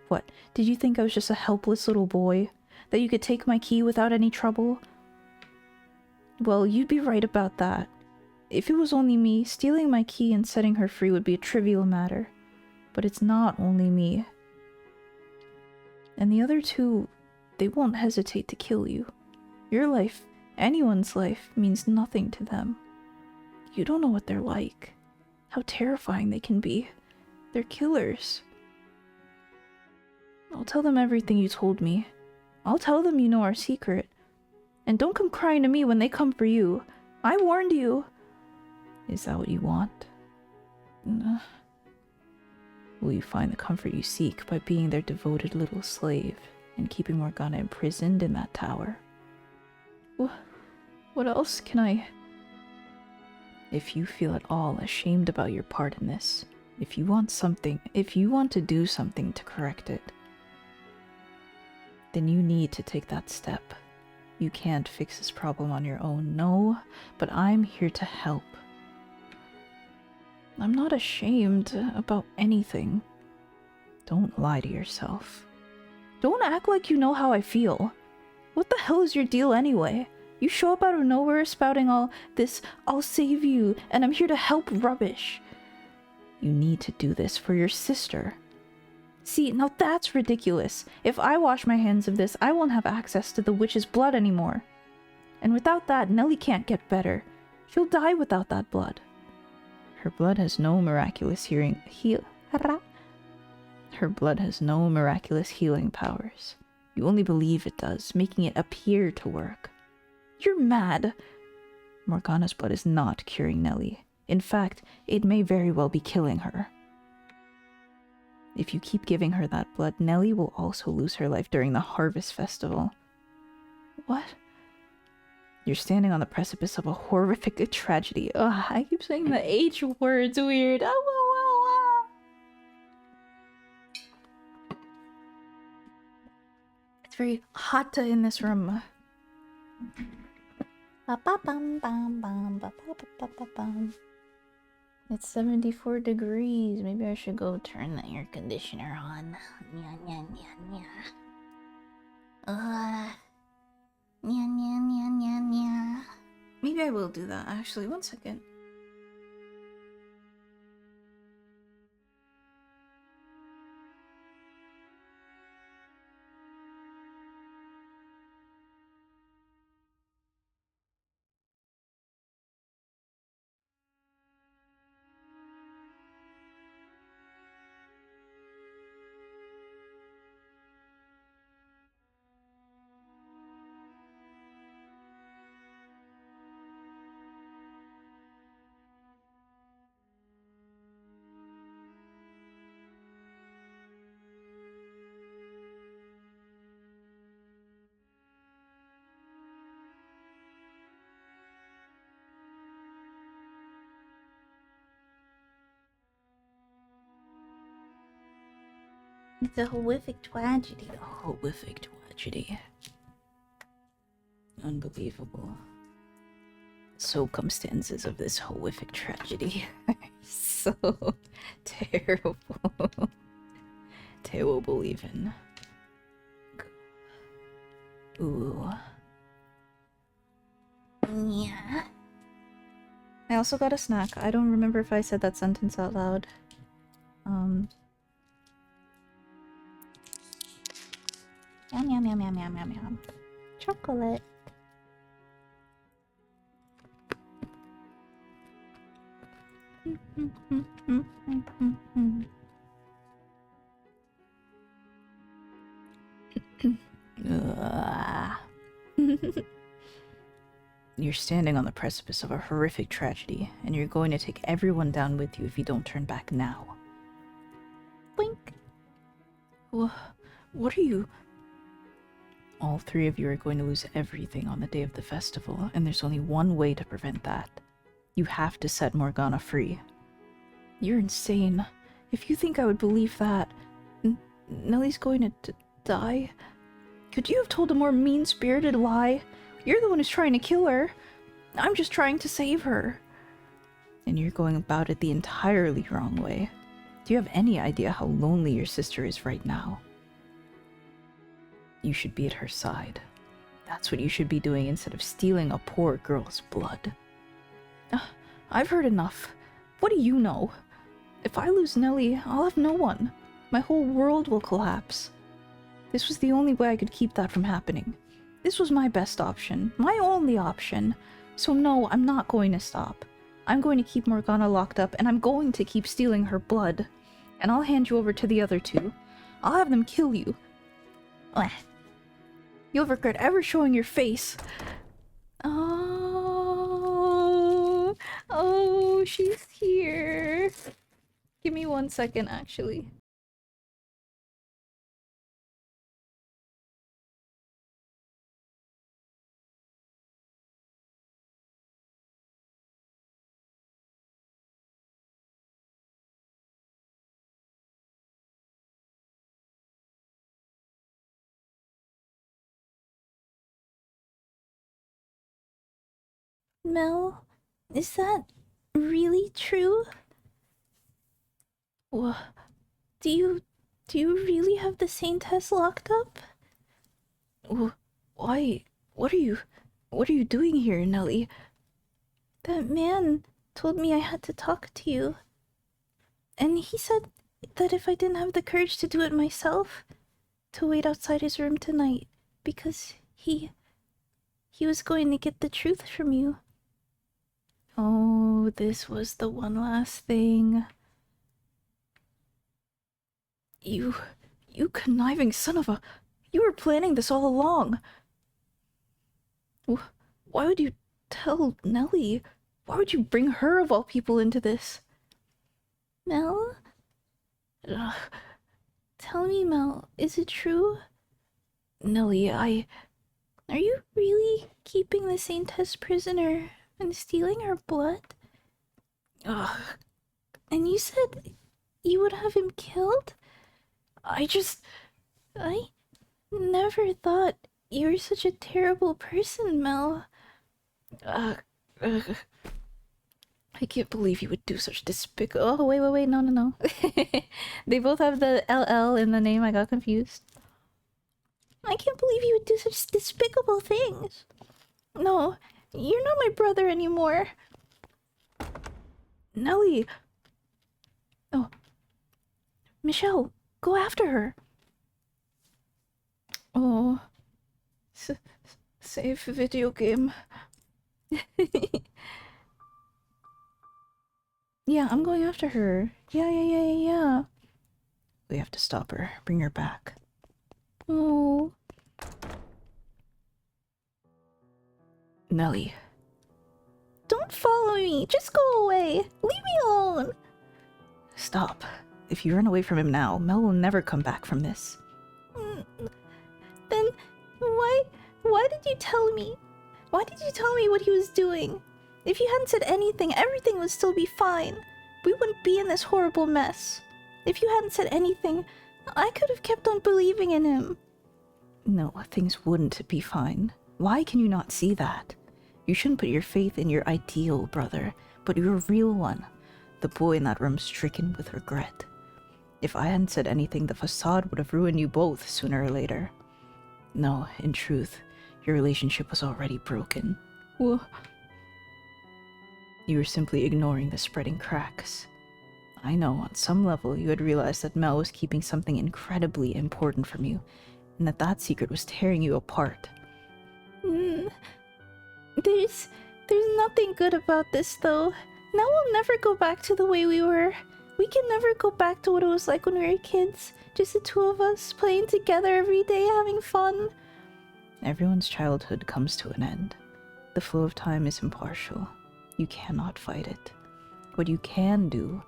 What, did you think I was just a helpless little boy? That you could take my key without any trouble? Well, you'd be right about that. If it was only me, stealing my key and setting her free would be a trivial matter. But it's not only me. And the other two, they won't hesitate to kill you. Your life, anyone's life, means nothing to them. You don't know what they're like. How terrifying they can be. They're killers. I'll tell them everything you told me. I'll tell them you know our secret. And don't come crying to me when they come for you. I warned you. Is that what you want? Will you find the comfort you seek by being their devoted little slave and keeping Morgana imprisoned in that tower? What else can I... If you feel at all ashamed about your part in this, if you want to do something to correct it, then you need to take that step. You can't fix this problem on your own, no, but I'm here to help. I'm not ashamed about anything. Don't lie to yourself. Don't act like you know how I feel. What the hell is your deal anyway? You show up out of nowhere spouting all this, I'll save you, and I'm here to help rubbish. You need to do this for your sister. See, now that's ridiculous. If I wash my hands of this, I won't have access to the witch's blood anymore. And without that, Nellie can't get better. She'll die without that blood. Her blood has no miraculous healing powers. You only believe it does, making it appear to work. You're mad. Morgana's blood is not curing Nellie. In fact, it may very well be killing her. If you keep giving her that blood, Nellie will also lose her life during the Harvest Festival. What? You're standing on the precipice of a horrific tragedy. Ugh, I keep saying the H word's weird. It's very hot in this room. It's 74 degrees. Maybe I should go turn the air conditioner on. Maybe I will do that, actually. 1 second. It's a horrific tragedy. A horrific tragedy. Unbelievable. Circumstances of this horrific tragedy are so terrible. Terrible even. Ooh. Yeah. I also got a snack. I don't remember if I said that sentence out loud. Yum yum yum yum yum yum yum. Chocolate. You're standing on the precipice of a horrific tragedy, and you're going to take everyone down with you if you don't turn back now. Blink. What are you... All three of you are going to lose everything on the day of the festival, and there's only one way to prevent that. You have to set Morgana free. You're insane. If you think I would believe that, Nellie's going to die? Could you have told a more mean-spirited lie? You're the one who's trying to kill her. I'm just trying to save her. And you're going about it the entirely wrong way. Do you have any idea how lonely your sister is right now? You should be at her side. That's what you should be doing instead of stealing a poor girl's blood. I've heard enough. What do you know? If I lose Nellie, I'll have no one. My whole world will collapse. This was the only way I could keep that from happening. This was my best option, my only option. So no, I'm not going to stop. I'm going to keep Morgana locked up, and I'm going to keep stealing her blood. And I'll hand you over to the other two. I'll have them kill you. You'll regret ever showing your face. Oh, she's here. Give me 1 second, actually. Mel, is that really true? What? Do you really have the same test locked up? Why? What are you doing here, Nellie? That man told me I had to talk to you. And he said that if I didn't have the courage to do it myself, to wait outside his room tonight, because he was going to get the truth from you. Oh, this was the one last thing. You conniving son of a... You were planning this all along. Why would you tell Nellie? Why would you bring her of all people into this? Mel? Ugh. Tell me, Mel, is it true? Nellie, Are you really keeping the Saint Tess prisoner and stealing her blood? Ugh. And you said you would have him killed? I never thought you were such a terrible person, Mel. I can't believe you would do such despicable... Oh, wait, no. They both have the LL in the name, I got confused. I can't believe you would do such despicable things. No, you're not my brother anymore. Nellie! Oh. Michelle, go after her. Oh. Save video game. Yeah, I'm going after her. Yeah. We have to stop her. Bring her back. Oh. Nellie. Don't follow me. Just go away. Leave me alone. Stop. If you run away from him now, Mel will never come back from this. Then why did you tell me? Why did you tell me what he was doing? If you hadn't said anything, everything would still be fine. We wouldn't be in this horrible mess. If you hadn't said anything, I could have kept on believing in him. No, things wouldn't be fine. Why can you not see that? You shouldn't put your faith in your ideal brother, but your real one. The boy in that room stricken with regret. If I hadn't said anything, the facade would have ruined you both sooner or later. No, in truth, your relationship was already broken. You were simply ignoring the spreading cracks. I know, on some level, you had realized that Mel was keeping something incredibly important from you, and that secret was tearing you apart. There's nothing good about this, though. Now we'll never go back to the way we were. We can never go back to what it was like when we were kids. Just the two of us, playing together every day, having fun. Everyone's childhood comes to an end. The flow of time is impartial. You cannot fight it. What you can do,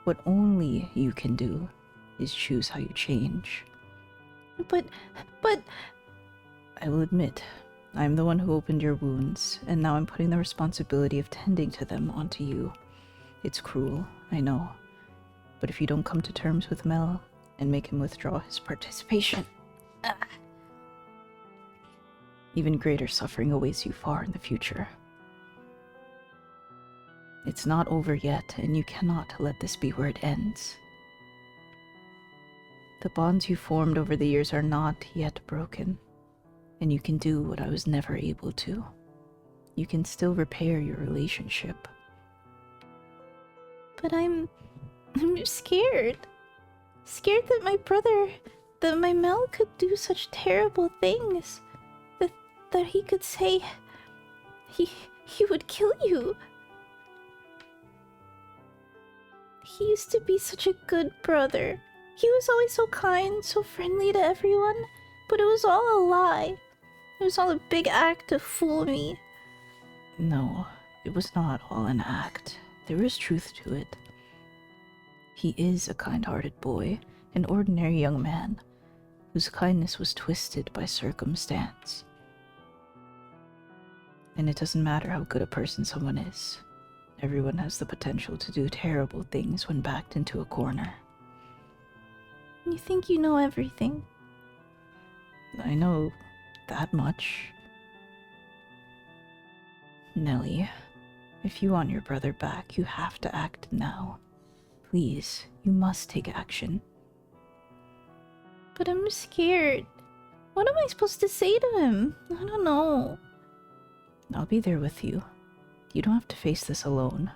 what only you can do, is choose how you change. But... I will admit, I am the one who opened your wounds, and now I'm putting the responsibility of tending to them onto you. It's cruel, I know. But if you don't come to terms with Mel and make him withdraw his participation, even greater suffering awaits you far in the future. It's not over yet, and you cannot let this be where it ends. The bonds you formed over the years are not yet broken, and you can do what I was never able to. You can still repair your relationship. But I'm scared. Scared that my Mel could do such terrible things. That he could say he would kill you. He used to be such a good brother. He was always so kind, so friendly to everyone, but it was all a lie. It was all a big act to fool me. No, it was not all an act. There is truth to it. He is a kind-hearted boy, an ordinary young man, whose kindness was twisted by circumstance. And it doesn't matter how good a person someone is. Everyone has the potential to do terrible things when backed into a corner. You think you know everything. I know that much. Nellie, if you want your brother back, you have to act now. Please, you must take action. But I'm scared. What am I supposed to say to him? I don't know. I'll be there with you. You don't have to face this alone.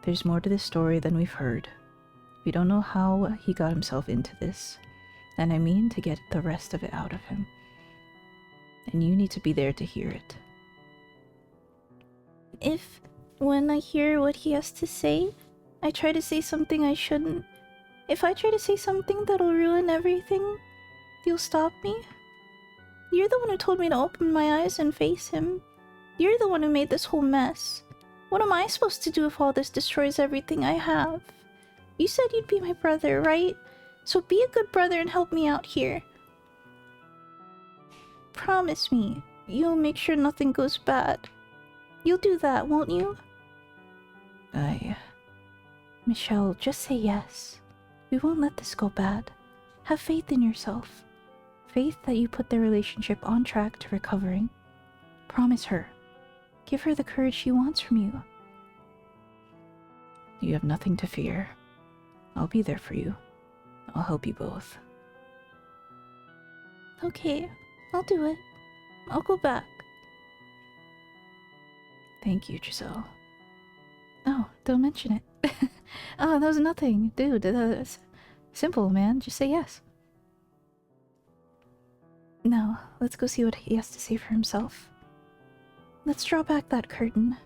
There's more to this story than we've heard. We don't know how he got himself into this, and I mean to get the rest of it out of him. And you need to be there to hear it. If, when I hear what he has to say, I try to say something I shouldn't, if I try to say something that'll ruin everything, you'll stop me? You're the one who told me to open my eyes and face him. You're the one who made this whole mess. What am I supposed to do if all this destroys everything I have? You said you'd be my brother, right? So be a good brother and help me out here. Promise me, you'll make sure nothing goes bad. You'll do that, won't you? Michelle, just say yes. We won't let this go bad. Have faith in yourself. Faith that you put their relationship on track to recovering. Promise her. Give her the courage she wants from you. You have nothing to fear. I'll be there for you. I'll help you both. Okay, I'll do it. I'll go back. Thank you, Giselle. Oh, don't mention it. Oh, that was nothing. Dude, that's simple, man. Just say yes. Now, let's go see what he has to say for himself. Let's draw back that curtain.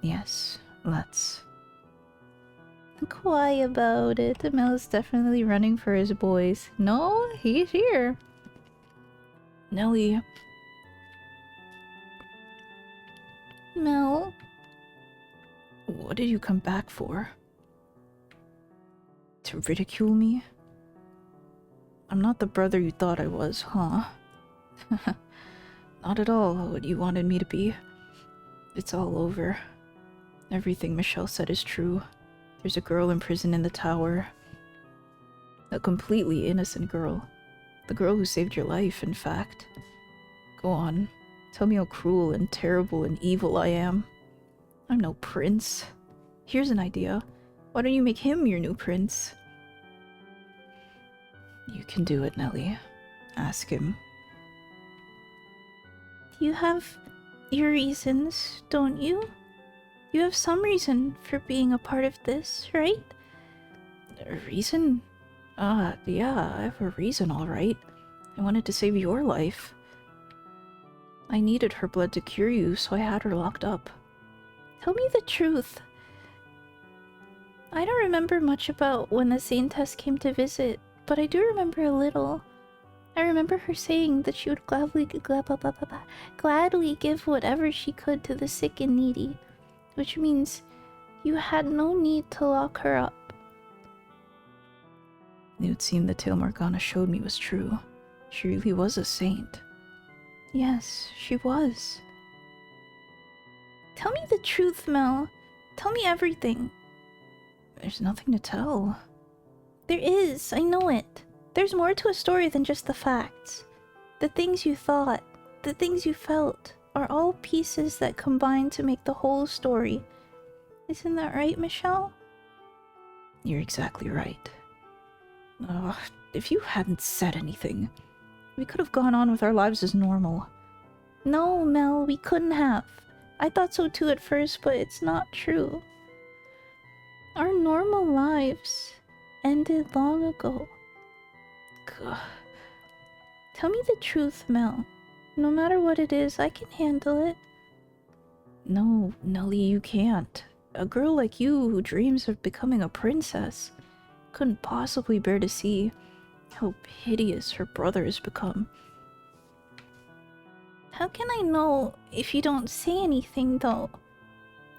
Yes, let's. Quiet about it. Mel is definitely running for his boys. No, he's here. Nellie. Mel. What did you come back for? To ridicule me? I'm not the brother you thought I was, huh? Not at all what you wanted me to be. It's all over. Everything Michelle said is true. There's a girl in prison in the tower. A completely innocent girl. The girl who saved your life, in fact. Go on. Tell me how cruel and terrible and evil I am. I'm no prince. Here's an idea. Why don't you make him your new prince? You can do it, Nellie. Ask him. You have your reasons, don't you? You have some reason for being a part of this, right? A reason? Yeah, I have a reason, all right. I wanted to save your life. I needed her blood to cure you, so I had her locked up. Tell me the truth. I don't remember much about when the Saintess came to visit, but I do remember a little. I remember her saying that she would gladly give whatever she could to the sick and needy, which means you had no need to lock her up. It would seem the tale Morgana showed me was true. She really was a saint. Yes, she was. Tell me the truth, Mel. Tell me everything. There's nothing to tell. There is, I know it. There's more to a story than just the facts. The things you thought, the things you felt, are all pieces that combine to make the whole story. Isn't that right, Michelle? You're exactly right. If you hadn't said anything, we could have gone on with our lives as normal. No, Mel, we couldn't have. I thought so too at first, but it's not true. Our normal lives ended long ago. Gah. Tell me the truth, Mel. No matter what it is, I can handle it. No, Nelly, you can't. A girl like you who dreams of becoming a princess couldn't possibly bear to see how hideous her brother has become. How can I know if you don't say anything, though?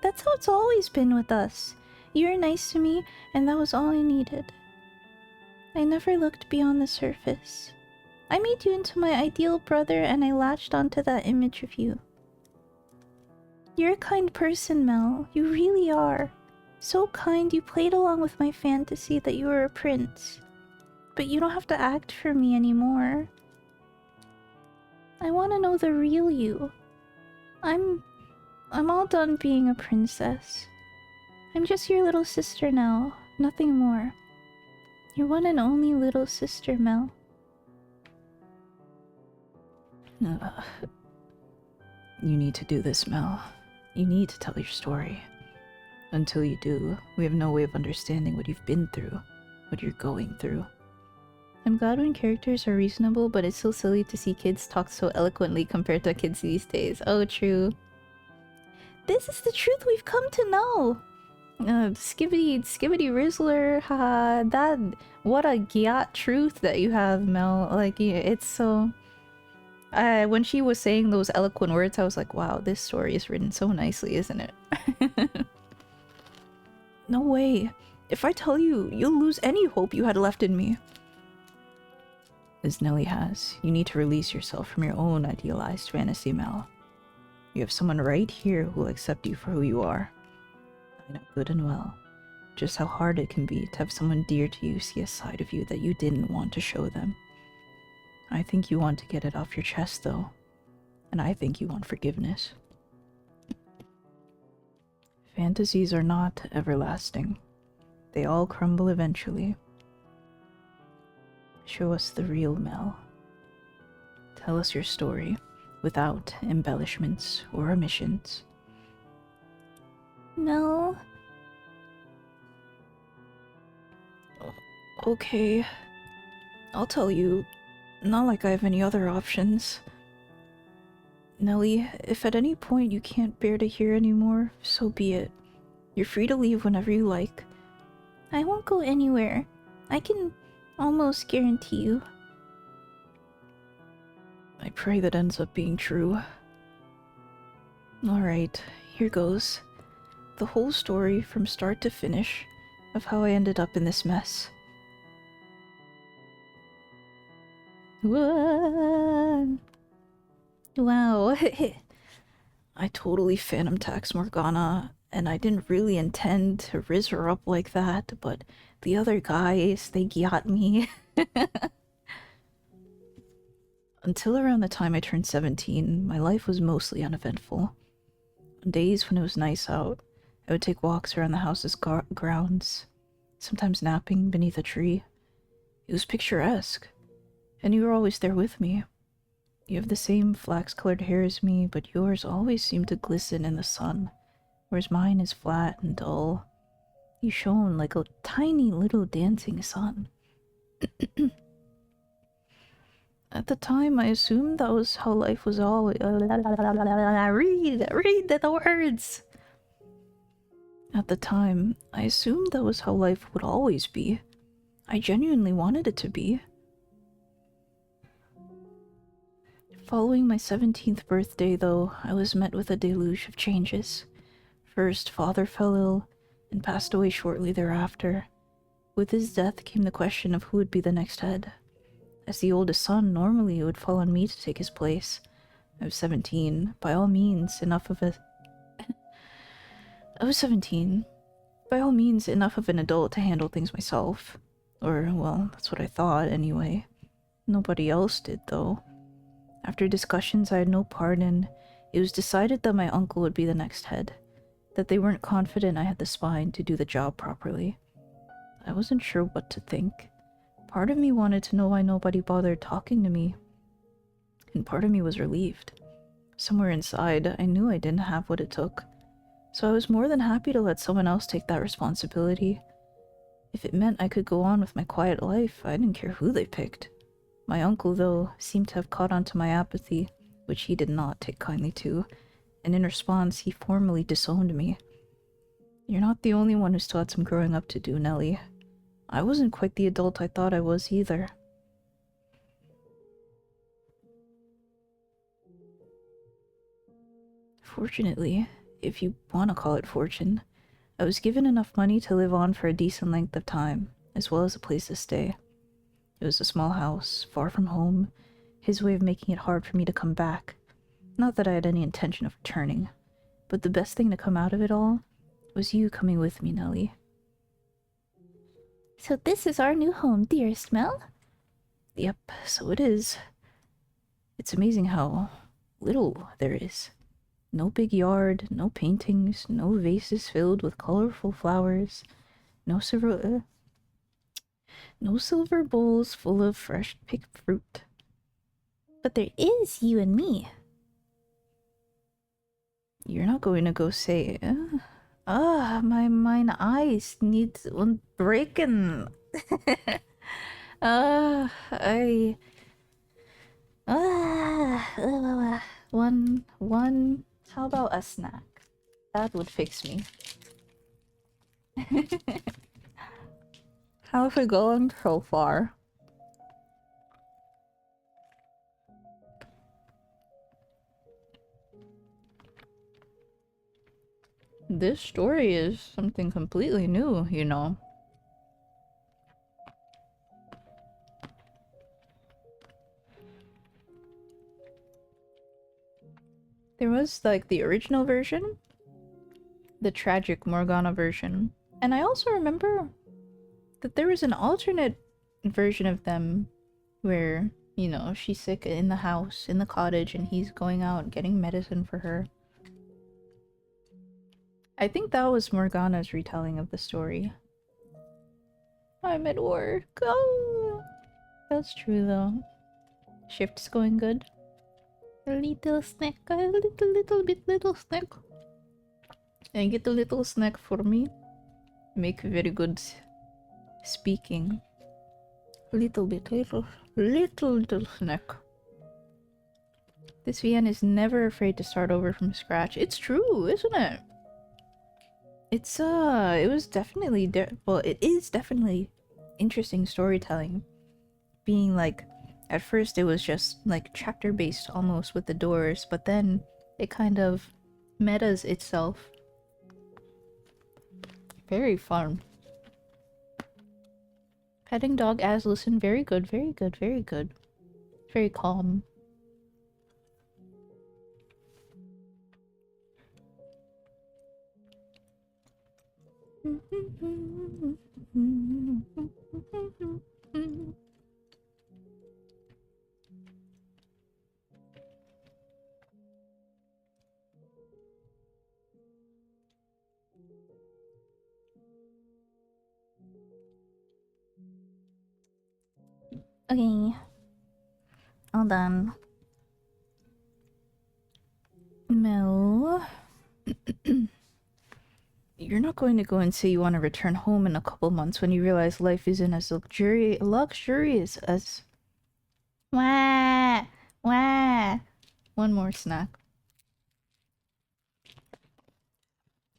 That's how it's always been with us. You were nice to me, and that was all I needed. I never looked beyond the surface. I made you into my ideal brother, and I latched onto that image of you. You're a kind person, Mel. You really are. So kind you played along with my fantasy that you were a prince. But you don't have to act for me anymore. I want to know the real you. I'm all done being a princess. I'm just your little sister now, nothing more. Your one and only little sister, Mel. You need to do this, Mel. You need to tell your story. Until you do, we have no way of understanding what you've been through, what you're going through. I'm glad when characters are reasonable, but it's so silly to see kids talk so eloquently compared to kids these days. Oh, true. This is the truth we've come to know. Skibbity Rizzler, haha, that, what a gyat truth that you have, Mel. Like, yeah, it's so... when she was saying those eloquent words, I was like, wow, this story is written so nicely, isn't it? No way. If I tell you, you'll lose any hope you had left in me. As Nelly has, you need to release yourself from your own idealized fantasy, Mel. You have someone right here who will accept you for who you are. I know good and well just how hard it can be to have someone dear to you see a side of you that you didn't want to show them. I think you want to get it off your chest, though. And I think you want forgiveness. Fantasies are not everlasting. They all crumble eventually. Show us the real Mel. Tell us your story, without embellishments or omissions. Mel... Okay. I'll tell you. Not like I have any other options. Nelly, if at any point you can't bear to hear anymore, so be it. You're free to leave whenever you like. I won't go anywhere. I can almost guarantee you. I pray that ends up being true. Alright, here goes. The whole story from start to finish of how I ended up in this mess. Wow. I totally phantom tax Morgana, and I didn't really intend to rizz her up like that, but the other guys, they got me. Until around the time I turned 17, my life was mostly uneventful. On days when it was nice out, I would take walks around the house's grounds, sometimes napping beneath a tree. It was picturesque, and you were always there with me. You have the same flax-colored hair as me, but yours always seemed to glisten in the sun, whereas mine is flat and dull. You shone like a tiny little dancing sun. At the time, I assumed that was how life was always... Read the words! At the time, I assumed that was how life would always be. I genuinely wanted it to be. Following my 17th birthday, though, I was met with a deluge of changes. First, father fell ill and passed away shortly thereafter. With his death came the question of who would be the next head. As the oldest son, normally it would fall on me to take his place, I was 17. By all means, enough of a... I was 17. By all means, enough of an adult to handle things myself. Or, well, that's what I thought, anyway. Nobody else did, though. After discussions I had no part in, it was decided that my uncle would be the next head. That they weren't confident I had the spine to do the job properly. I wasn't sure what to think. Part of me wanted to know why nobody bothered talking to me. And part of me was relieved. Somewhere inside, I knew I didn't have what it took. So I was more than happy to let someone else take that responsibility. If it meant I could go on with my quiet life, I didn't care who they picked. My uncle, though, seemed to have caught on to my apathy, which he did not take kindly to, and in response, he formally disowned me. You're not the only one who still had some growing up to do, Nelly. I wasn't quite the adult I thought I was either. Fortunately, if you want to call it fortune, I was given enough money to live on for a decent length of time, as well as a place to stay. It was a small house, far from home, his way of making it hard for me to come back. Not that I had any intention of returning, but the best thing to come out of it all was you coming with me, Nelly. So this is our new home, dearest Mel? Yep, so it is. It's amazing how little there is. No big yard, no paintings, no vases filled with colorful flowers, no silver bowls full of fresh picked fruit. But there is you and me. You're not going to go say, my eyes need one breaking. I... one... How about a snack? That would fix me. How's it going so far? This story is something completely new, you know. There was, like, the original version, the tragic Morgana version, and I also remember that there was an alternate version of them where, you know, she's sick in the house, in the cottage, and he's going out getting medicine for her. I think that was Morgana's retelling of the story. I'm at work. Oh, that's true though. Shift's going good. A little snack, a little snack. And get a little snack for me. Make very good speaking. Little snack. This VN is never afraid to start over from scratch. It's true, isn't it? It's it was definitely well, it is definitely interesting storytelling. Being like, at first it was just like chapter based almost with the doors, but then it kind of metas itself. Very fun. Petting dog as listen, very good, very good, very good. Very calm. Okay. All done. Mel, you're not going to go and say you want to return home in a couple months when you realize life isn't as luxurious as... Wah! Wah! One more snack.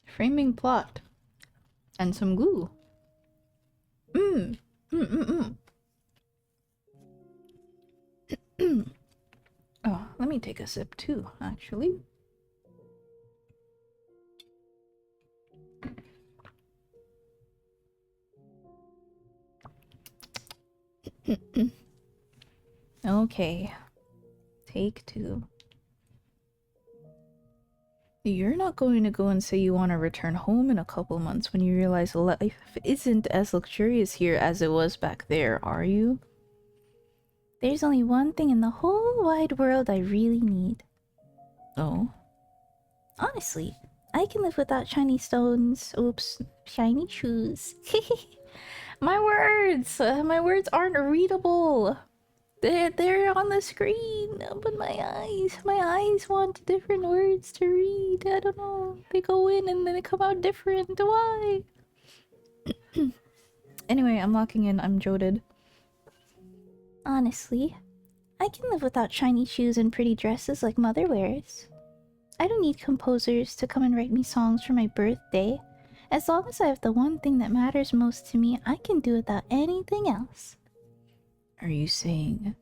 Framing plot. And some glue. Oh, let me take a sip too, actually. Okay. Take two. You're not going to go and say you want to return home in a couple months when you realize life isn't as luxurious here as it was back there, are you? There's only one thing in the whole wide world I really need. Oh? Honestly, I can live without shiny stones. Oops, shiny shoes. My words aren't readable. They're on the screen, but my eyes want different words to read. I don't know. They go in and then they come out different. Why? Anyway, I'm locking in. I'm joded. Honestly, I can live without shiny shoes and pretty dresses like Mother wears. I don't need composers to come and write me songs for my birthday. As long as I have the one thing that matters most to me, I can do without anything else. Are you saying...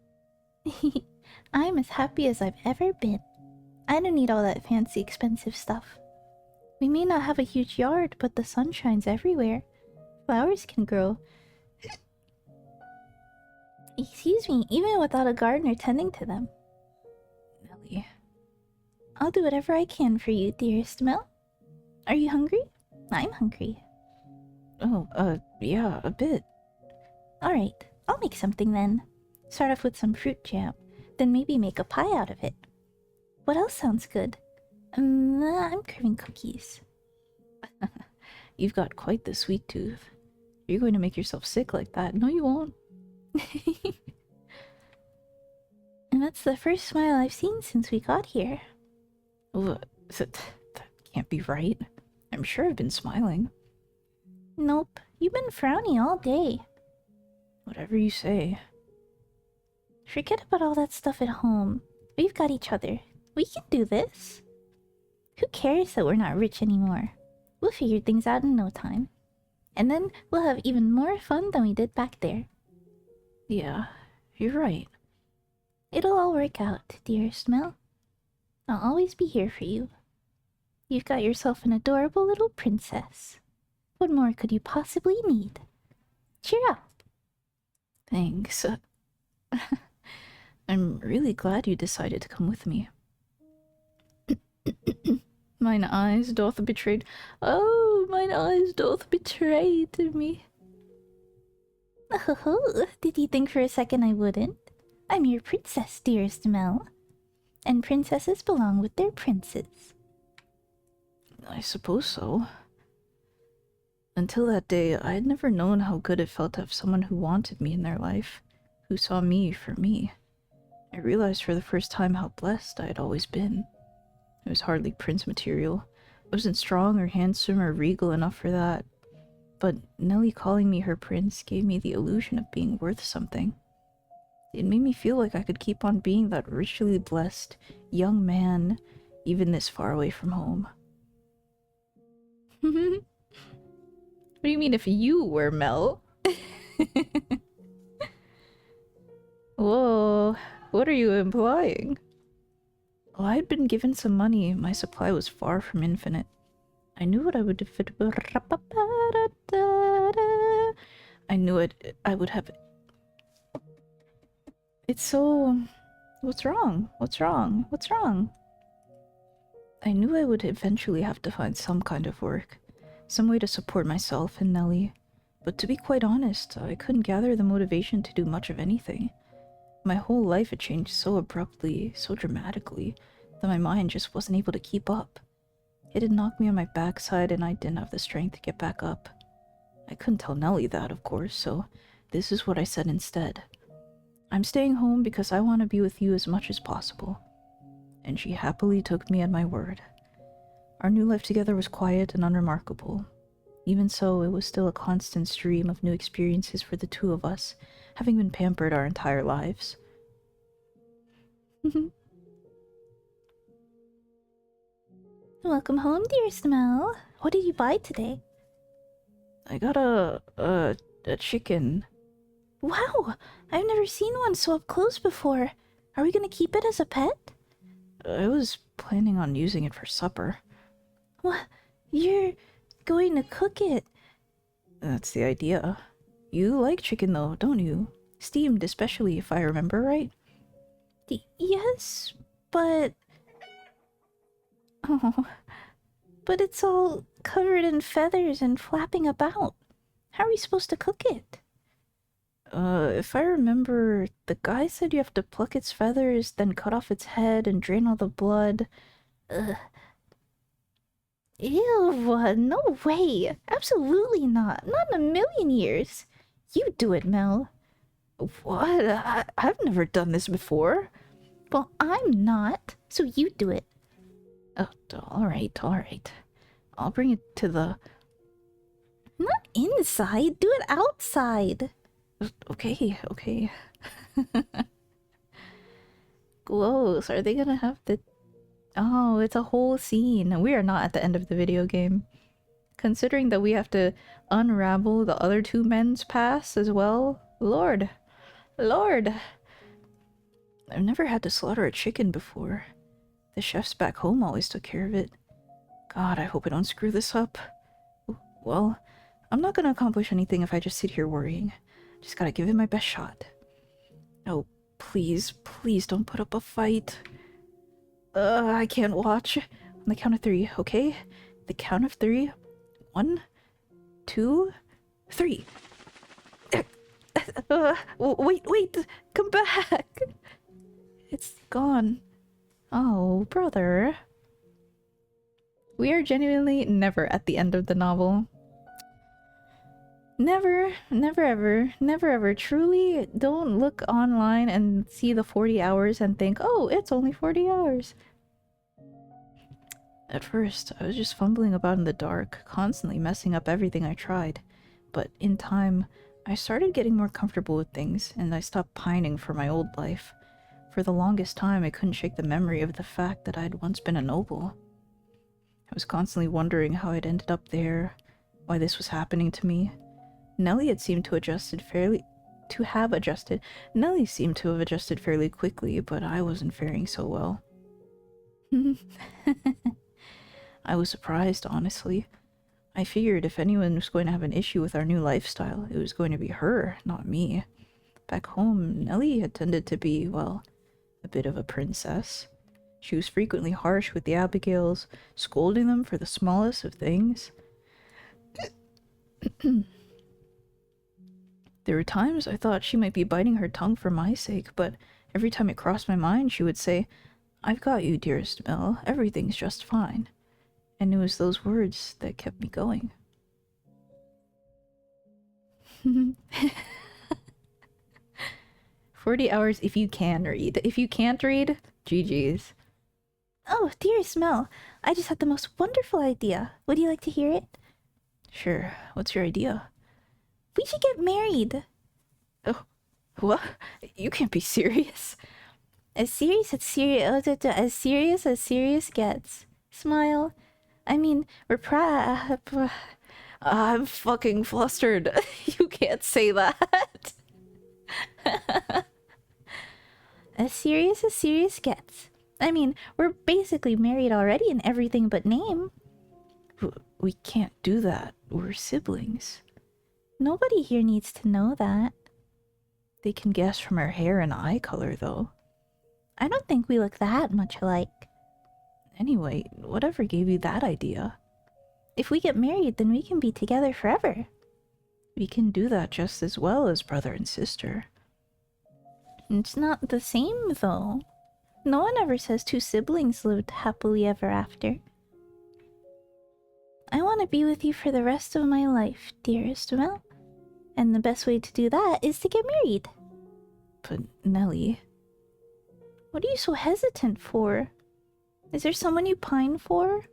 I'm as happy as I've ever been. I don't need all that fancy, expensive stuff. We may not have a huge yard, but the sun shines everywhere. Flowers can grow. Excuse me, even without a gardener tending to them. Nelly? I'll do whatever I can for you, dearest Mel. Are you hungry? I'm hungry. Oh, yeah, a bit. Alright, I'll make something then. Start off with some fruit jam, then maybe make a pie out of it. What else sounds good? I'm craving cookies. You've got quite the sweet tooth. You're going to make yourself sick like that. No, you won't. And that's the first smile I've seen since we got here. That can't be right. I'm sure I've been smiling. Nope, you've been frowny all day. Whatever you say. Forget about all that stuff at home. We've got each other. We can do this. Who cares that we're not rich anymore? We'll figure things out in no time. And then we'll have even more fun than we did back there. Yeah, you're right. It'll all work out, dearest Mel. I'll always be here for you. You've got yourself an adorable little princess. What more could you possibly need? Cheer up. Thanks. I'm really glad you decided to come with me. Mine eyes doth betrayed. Oh, mine eyes doth betray to me. Oh, did you think for a second I wouldn't? I'm your princess, dearest Mel. And princesses belong with their princes. I suppose so. Until that day, I had never known how good it felt to have someone who wanted me in their life, who saw me for me. I realized for the first time how blessed I had always been. I was hardly prince material. I wasn't strong or handsome or regal enough for that. But Nelly calling me her prince gave me the illusion of being worth something. It made me feel like I could keep on being that richly blessed young man, even this far away from home. What do you mean if you were Mel? Whoa, what are you implying? Well, I'd been given some money. My supply was far from infinite. I knew what I would if it... I knew it. I would have... It's so... What's wrong? What's wrong? What's wrong? I knew I would eventually have to find some kind of work. Some way to support myself and Nelly. But to be quite honest, I couldn't gather the motivation to do much of anything. My whole life had changed so abruptly, so dramatically, that my mind just wasn't able to keep up. It had knocked me on my backside and I didn't have the strength to get back up. I couldn't tell Nelly that, of course, so this is what I said instead. I'm staying home because I want to be with you as much as possible. And she happily took me at my word. Our new life together was quiet and unremarkable. Even so, it was still a constant stream of new experiences for the two of us, having been pampered our entire lives. Welcome home, dearest Mel. What did you buy today? I got a chicken. Wow, I've never seen one so up close before. Are we gonna keep it as a pet? I was planning on using it for supper. What? You're going to cook it? That's the idea. You like chicken though, don't you? Steamed especially, if I remember right. Yes, but... Oh, but it's all covered in feathers and flapping about. How are we supposed to cook it? If I remember, the guy said you have to pluck its feathers, then cut off its head and drain all the blood. Ugh. Ew, no way. Absolutely not. Not in a million years. You do it, Mel. What? I've never done this before. Well, I'm not, so you do it. Oh, alright, alright. I'll bring it to the... Not inside, do it outside. Okay, okay. Gross, are they gonna have the... Oh, it's a whole scene. We are not at the end of the video game. Considering that we have to unravel the other two men's past as well. Lord. Lord. I've never had to slaughter a chicken before. The chefs back home always took care of it. God, I hope I don't screw this up. Well, I'm not gonna accomplish anything if I just sit here worrying. Just gotta give it my best shot. Oh, please, please don't put up a fight. I can't watch. On the count of 3, okay? The count of 3. 1, 2, 3. Wait, come back. It's gone. Oh, brother. We are genuinely never at the end of the novel. Never, never ever, never ever. Truly, don't look online and see the 40 hours and think, oh, it's only 40 hours. At first, I was just fumbling about in the dark, constantly messing up everything I tried. But in time, I started getting more comfortable with things, and I stopped pining for my old life. For the longest time, I couldn't shake the memory of the fact that I had once been a noble. I was constantly wondering how I'd ended up there, why this was happening to me. Nellie seemed to have adjusted fairly quickly, but I wasn't faring so well. I was surprised, honestly. I figured if anyone was going to have an issue with our new lifestyle, it was going to be her, not me. Back home, Nellie had tended to be, well, a bit of a princess. She was frequently harsh with the Abigails, scolding them for the smallest of things. There were times I thought she might be biting her tongue for my sake, but every time it crossed my mind, she would say, "I've got you, dearest Mel. Everything's just fine." And it was those words that kept me going. 40 hours if you can read. If you can't read, GG's. Oh, dearest Mel, I just had the most wonderful idea. Would you like to hear it? Sure. What's your idea? We should get married. Oh, what? You can't be serious. As serious as serious gets. Smile. I mean, we're I'm fucking flustered. You can't say that. as serious gets. I mean, we're basically married already in everything but name. We can't do that. We're siblings. Nobody here needs to know that. They can guess from our hair and eye color, though. I don't think we look that much alike. Anyway, whatever gave you that idea? If we get married, then we can be together forever. We can do that just as well as brother and sister. It's not the same, though. No one ever says two siblings lived happily ever after. I want to be with you for the rest of my life, dearest Mel. And the best way to do that is to get married. But, Nellie... What are you so hesitant for? Is there someone you pine for?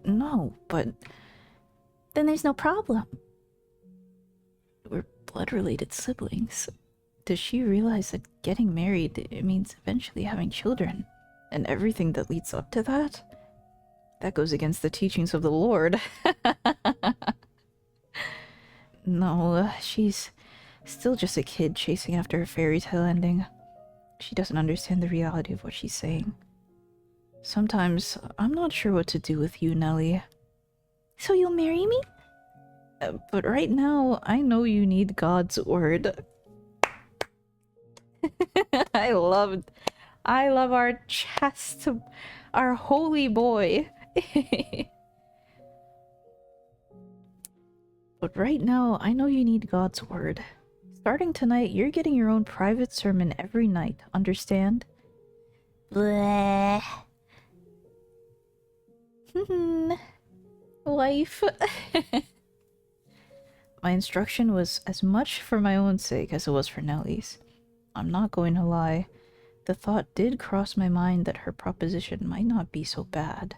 No, but... Then there's no problem. We're blood-related siblings. Does she realize that getting married, it means eventually having children? And everything that leads up to that? That goes against the teachings of the Lord. No, she's still just a kid chasing after a fairy tale ending. She doesn't understand the reality of what she's saying. Sometimes, I'm not sure what to do with you, Nellie. So you'll marry me? But right now, I know you need God's word. I love our Our holy boy. But right now, I know you need God's word. Starting tonight, you're getting your own private sermon every night, understand? Bleh. Wife. My instruction was as much for my own sake as it was for Nellie's. I'm not going to lie. The thought did cross my mind that her proposition might not be so bad.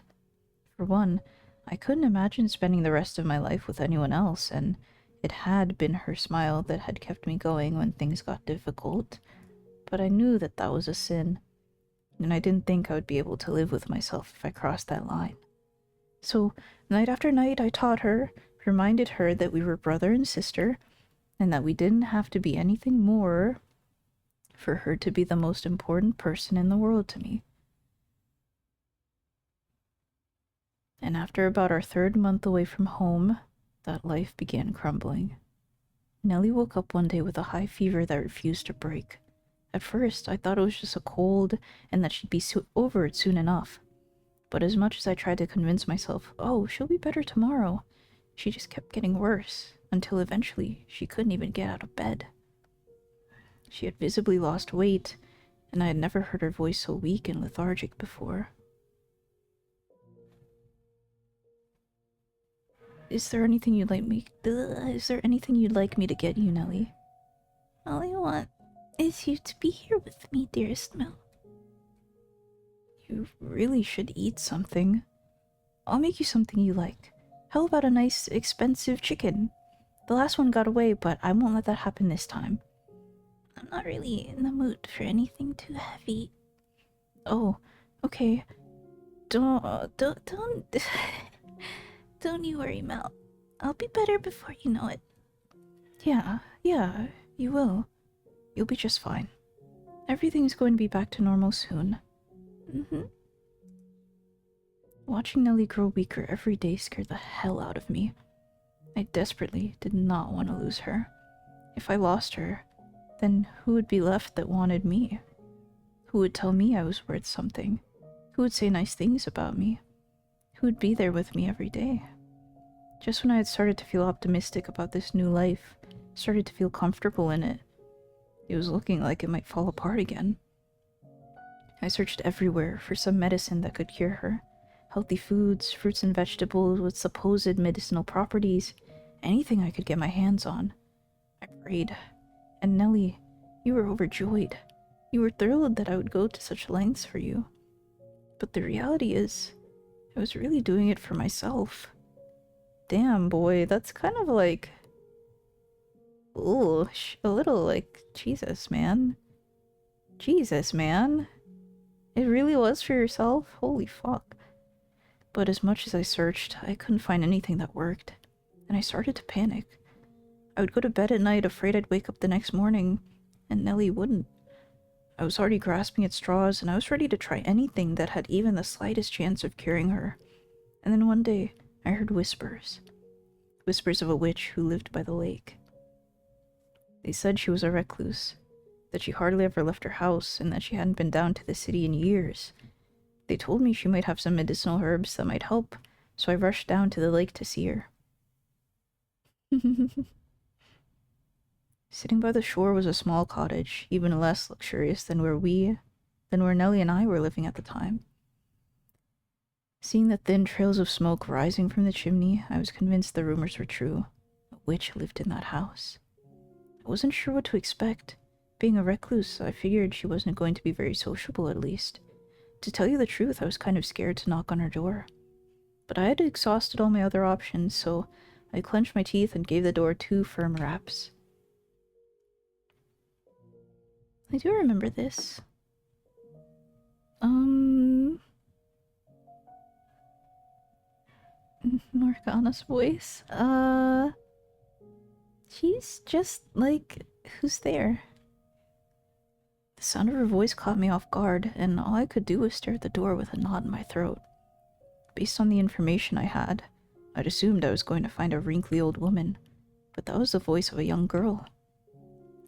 For one, I couldn't imagine spending the rest of my life with anyone else, and it had been her smile that had kept me going when things got difficult. But I knew that that was a sin, and I didn't think I would be able to live with myself if I crossed that line. So, night after night, I taught her, reminded her that we were brother and sister, and that we didn't have to be anything more for her to be the most important person in the world to me. And after about our 3rd month away from home, that life began crumbling. Nellie woke up one day with a high fever that refused to break. At first, I thought it was just a cold and that she'd be over it soon enough. But as much as I tried to convince myself, oh, she'll be better tomorrow, she just kept getting worse, until eventually she couldn't even get out of bed. She had visibly lost weight, and I had never heard her voice so weak and lethargic before. Is there anything you'd like me to get you, Nellie? All I want is you to be here with me, dearest Mel. You really should eat something. I'll make you something you like. How about a nice, expensive chicken? The last one got away, but I won't let that happen this time. I'm not really in the mood for anything too heavy. Oh, okay. Don't Don't you worry, Mel. I'll be better before you know it. Yeah, you will. You'll be just fine. Everything's going to be back to normal soon. Watching Nellie grow weaker every day scared the hell out of me. I desperately did not want to lose her. If I lost her, then who would be left that wanted me? Who would tell me I was worth something? Who would say nice things about me? Who would be there with me every day? Just when I had started to feel optimistic about this new life, started to feel comfortable in it, it was looking like it might fall apart again. I searched everywhere for some medicine that could cure her. Healthy foods, fruits and vegetables with supposed medicinal properties, anything I could get my hands on. I prayed. And Nellie, you were overjoyed. You were thrilled that I would go to such lengths for you. But the reality is, I was really doing it for myself. Damn, boy, that's kind of like... Ooh, a little like, Jesus, man. Jesus, man. It really was for yourself? Holy fuck. But as much as I searched, I couldn't find anything that worked. And I started to panic. I would go to bed at night afraid I'd wake up the next morning, and Nellie wouldn't. I was already grasping at straws, and I was ready to try anything that had even the slightest chance of curing her. And then one day, I heard whispers. Whispers of a witch who lived by the lake. They said she was a recluse, that she hardly ever left her house, and that she hadn't been down to the city in years. They told me she might have some medicinal herbs that might help, so I rushed down to the lake to see her. Sitting by the shore was a small cottage, even less luxurious than where Nellie and I were living at the time. Seeing the thin trails of smoke rising from the chimney, I was convinced the rumors were true. A witch lived in that house. I wasn't sure what to expect. Being a recluse, I figured she wasn't going to be very sociable, at least. To tell you the truth, I was kind of scared to knock on her door. But I had exhausted all my other options, so I clenched my teeth and gave the door 2 firm raps. I do remember this. Morgana's voice. She's just like, who's there? The sound of her voice caught me off guard, and all I could do was stare at the door with a knot in my throat. Based on the information I had, I'd assumed I was going to find a wrinkly old woman, but that was the voice of a young girl.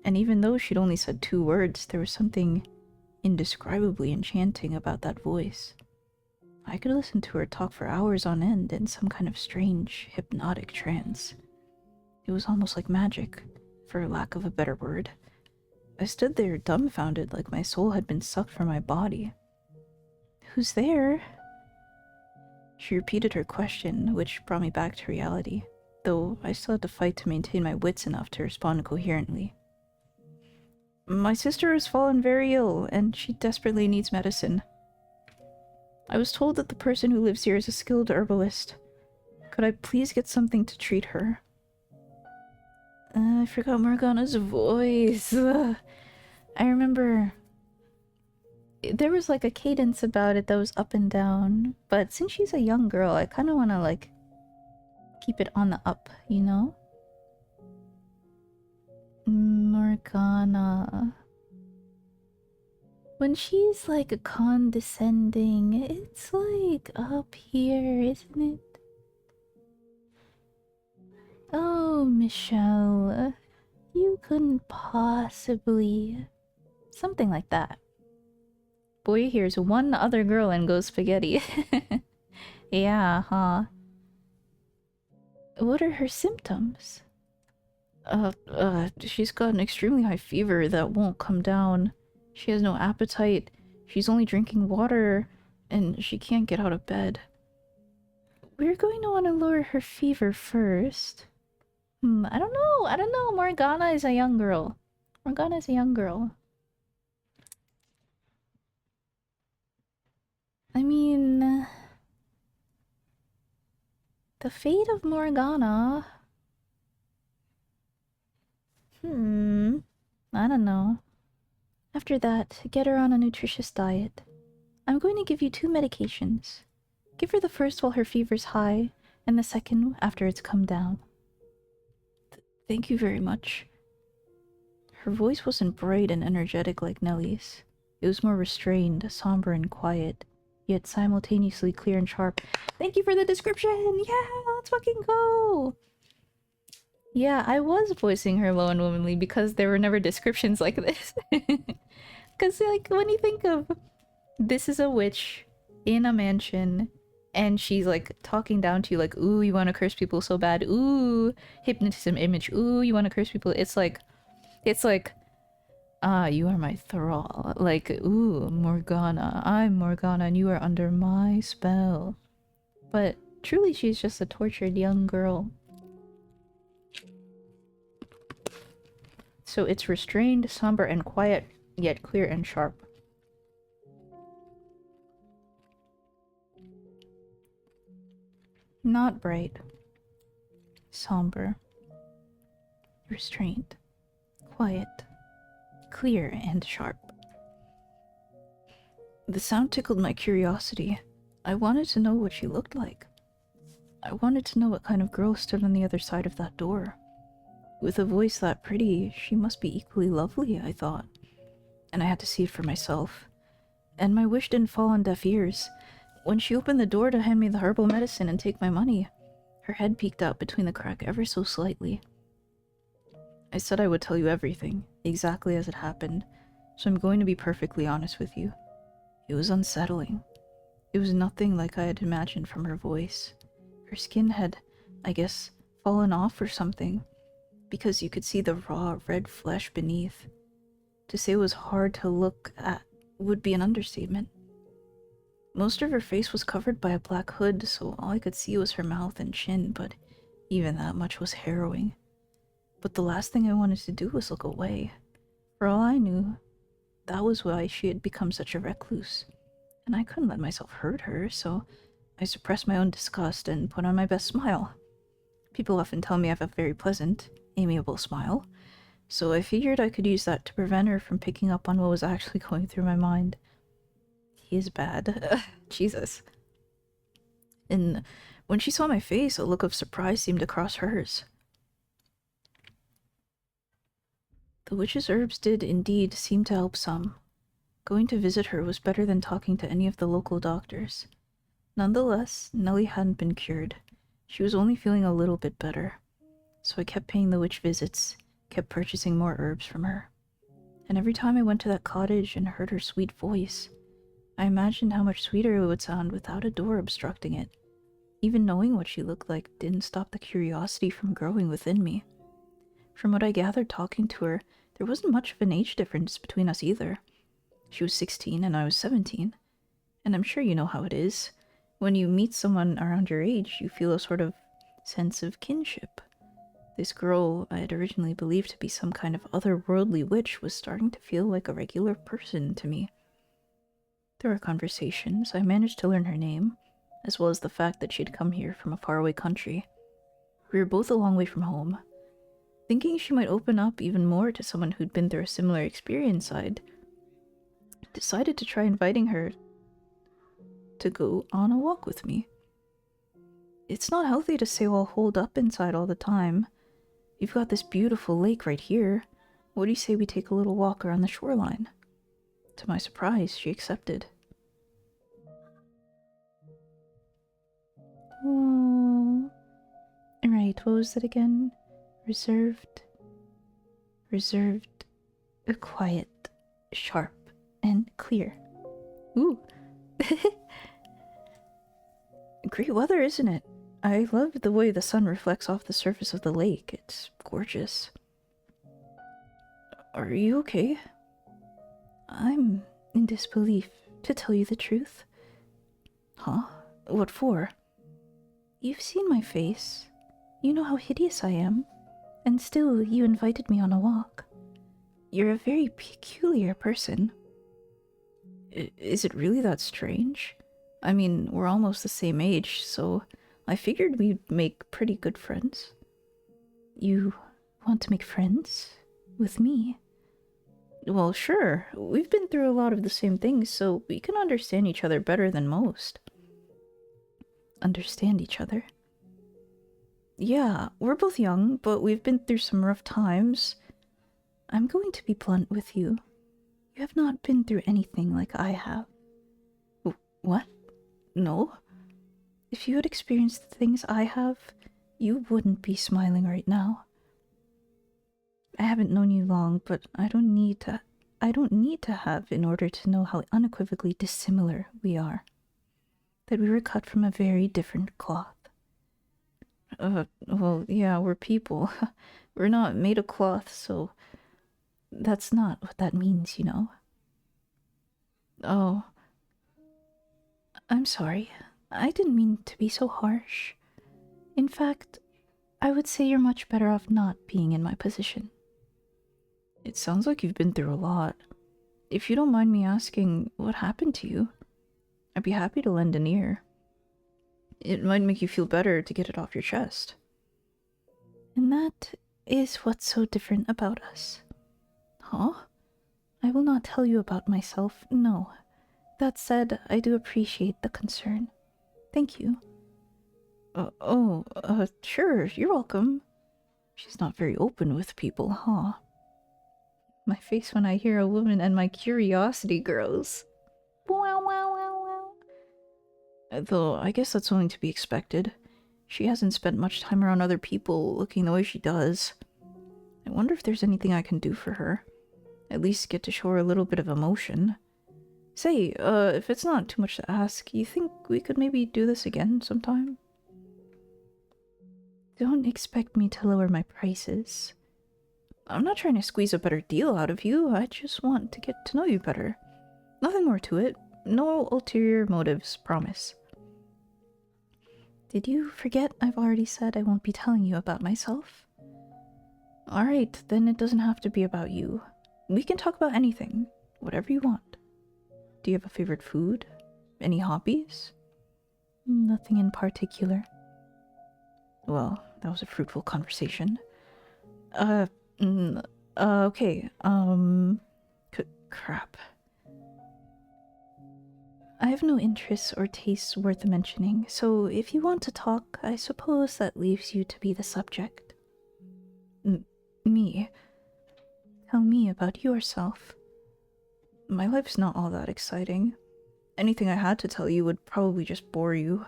And even though she'd only said 2 words, there was something indescribably enchanting about that voice. I could listen to her talk for hours on end in some kind of strange, hypnotic trance. It was almost like magic, for lack of a better word. I stood there dumbfounded like my soul had been sucked from my body. "Who's there?" She repeated her question, which brought me back to reality, though I still had to fight to maintain my wits enough to respond coherently. "My sister has fallen very ill, and she desperately needs medicine. I was told that the person who lives here is a skilled herbalist. Could I please get something to treat her?" I forgot Morgana's voice. I remember there was like a cadence about it that was up and down, but since she's a young girl, I kind of want to like keep it on the up, you know? Morgana. When she's like condescending, it's like up here, isn't it? "Oh, Michelle, you couldn't possibly..." Something like that. Boy hears one other girl and goes spaghetti. Yeah, huh? "What are her symptoms?" She's got an extremely high fever that won't come down. She has no appetite. She's only drinking water, and she can't get out of bed." "We're going to want to lower her fever first." I don't know. I don't know. Morgana is a young girl. Morgana is a young girl. I mean, the fate of Morgana. I don't know. After that, get her on a nutritious diet. I'm going to give you 2 medications. Give her the first while her fever's high, and the second after it's come down." Thank you very much." Her voice wasn't bright and energetic like Nellie's. It was more restrained, somber, and quiet, yet simultaneously clear and sharp. Thank you for the description! Yeah, let's fucking go! Yeah, I was voicing her low and womanly because there were never descriptions like this. Because, like, when you think of this is a witch in a mansion, and she's like talking down to you, like, "Ooh, you want to curse people so bad. Ooh, hypnotism image. Ooh, you want to curse people." It's like, you are my thrall. Like, "Ooh, Morgana, I'm Morgana, and you are under my spell." But truly, she's just a tortured young girl. So it's restrained, somber, and quiet, yet clear and sharp. Not bright. Somber. Restrained. Quiet. Clear and sharp. The sound tickled my curiosity. I wanted to know what she looked like. I wanted to know what kind of girl stood on the other side of that door. With a voice that pretty, she must be equally lovely, I thought. And I had to see it for myself. And my wish didn't fall on deaf ears. When she opened the door to hand me the herbal medicine and take my money, her head peeked out between the crack ever so slightly. I said I would tell you everything, exactly as it happened, so I'm going to be perfectly honest with you. It was unsettling. It was nothing like I had imagined from her voice. Her skin had, I guess, fallen off or something, because you could see the raw, red flesh beneath. To say it was hard to look at would be an understatement. Most of her face was covered by a black hood, so all I could see was her mouth and chin, but even that much was harrowing. But the last thing I wanted to do was look away. For all I knew, that was why she had become such a recluse, and I couldn't let myself hurt her, so I suppressed my own disgust and put on my best smile. People often tell me I have a very pleasant, amiable smile, so I figured I could use that to prevent her from picking up on what was actually going through my mind. He is bad. Jesus. And when she saw my face, a look of surprise seemed to cross hers. The witch's herbs did indeed seem to help some. Going to visit her was better than talking to any of the local doctors. Nonetheless, Nellie hadn't been cured. She was only feeling a little bit better. So I kept paying the witch visits, kept purchasing more herbs from her. And every time I went to that cottage and heard her sweet voice, I imagined how much sweeter it would sound without a door obstructing it. Even knowing what she looked like didn't stop the curiosity from growing within me. From what I gathered talking to her, there wasn't much of an age difference between us either. She was 16 and I was 17. And I'm sure you know how it is. When you meet someone around your age, you feel a sort of sense of kinship. This girl I had originally believed to be some kind of otherworldly witch was starting to feel like a regular person to me. Through our conversations, I managed to learn her name, as well as the fact that she'd come here from a faraway country. We were both a long way from home. Thinking she might open up even more to someone who'd been through a similar experience, I'd decided to try inviting her to go on a walk with me. It's not healthy to stay all holed up inside all the time. You've got this beautiful lake right here. What do you say we take a little walk around the shoreline? To my surprise, she accepted. Oh. Right, what was it again? Reserved, quiet, sharp, and clear. Ooh. Great weather, isn't it? I love the way the sun reflects off the surface of the lake. It's gorgeous. Are you okay? I'm in disbelief, to tell you the truth. Huh? What for? You've seen my face. You know how hideous I am. And still, you invited me on a walk. You're a very peculiar person. Is it really that strange? I mean, we're almost the same age, so I figured we'd make pretty good friends. You want to make friends? With me? Well, sure. We've been through a lot of the same things, so we can understand each other better than most. Understand each other? Yeah, we're both young, but we've been through some rough times. I'm going to be blunt with you. You have not been through anything like I have. What? No? If you had experienced the things I have, you wouldn't be smiling right now. I haven't known you long, but I don't need to have in order to know how unequivocally dissimilar we are. That we were cut from a very different cloth. Well, yeah, we're people. We're not made of cloth, so that's not what that means, you know. Oh, I'm sorry. I didn't mean to be so harsh. In fact, I would say you're much better off not being in my position. It sounds like you've been through a lot. If you don't mind me asking what happened to you, I'd be happy to lend an ear. It might make you feel better to get it off your chest. And that is what's so different about us. Huh? I will not tell you about myself, no. That said, I do appreciate the concern. Thank you. Sure, you're welcome. She's not very open with people, huh? My face when I hear a woman and my curiosity grows. Wow, wow, wow, wow. Though, I guess that's only to be expected. She hasn't spent much time around other people looking the way she does. I wonder if there's anything I can do for her. At least get to show her a little bit of emotion. Say, if it's not too much to ask, you think we could maybe do this again sometime? Don't expect me to lower my prices. I'm not trying to squeeze a better deal out of you, I just want to get to know you better. Nothing more to it. No ulterior motives, promise. Did you forget I've already said I won't be telling you about myself? Alright, then it doesn't have to be about you. We can talk about anything, whatever you want. Do you have a favorite food? Any hobbies? Nothing in particular. Well, that was a fruitful conversation. Okay, crap. I have no interests or tastes worth mentioning, so if you want to talk, I suppose that leaves you to be the subject. Me? Tell me about yourself. My life's not all that exciting. Anything I had to tell you would probably just bore you.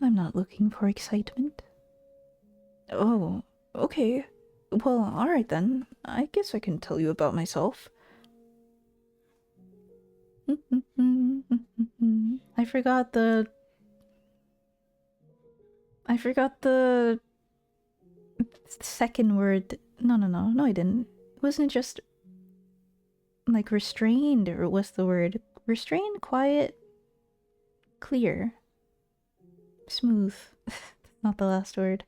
I'm not looking for excitement. Oh, okay. Well, alright then. I guess I can tell you about myself. I forgot the... I forgot the second word. No, I didn't. Wasn't it just like restrained, or what's the word? Restrained, quiet, clear, smooth. Not the last word.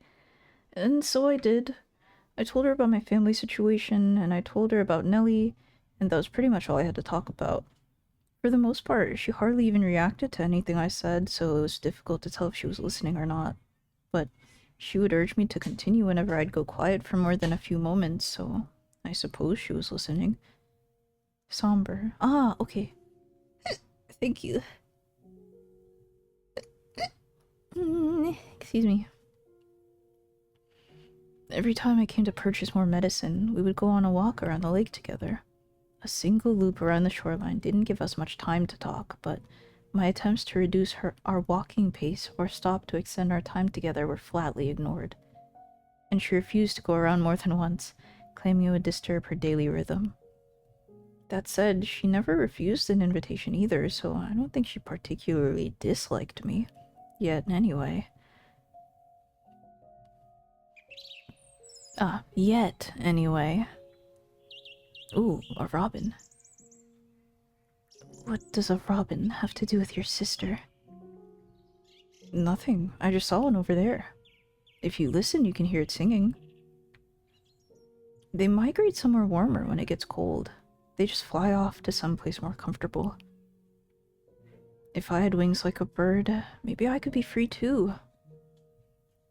And so I did. I told her about my family situation, and I told her about Nelly, and that was pretty much all I had to talk about. For the most part, she hardly even reacted to anything I said, so it was difficult to tell if she was listening or not. But she would urge me to continue whenever I'd go quiet for more than a few moments, so I suppose she was listening. Somber. Ah, okay. Thank you. Excuse me. Every time I came to purchase more medicine, we would go on a walk around the lake together. A single loop around the shoreline didn't give us much time to talk, but my attempts to reduce our walking pace or stop to extend our time together were flatly ignored. And she refused to go around more than once, claiming it would disturb her daily rhythm. That said, she never refused an invitation either, so I don't think she particularly disliked me. Yet, anyway. Yet, anyway. Ooh, a robin. What does a robin have to do with your sister? Nothing. I just saw one over there. If you listen, you can hear it singing. They migrate somewhere warmer when it gets cold. They just fly off to someplace more comfortable. If I had wings like a bird, maybe I could be free too.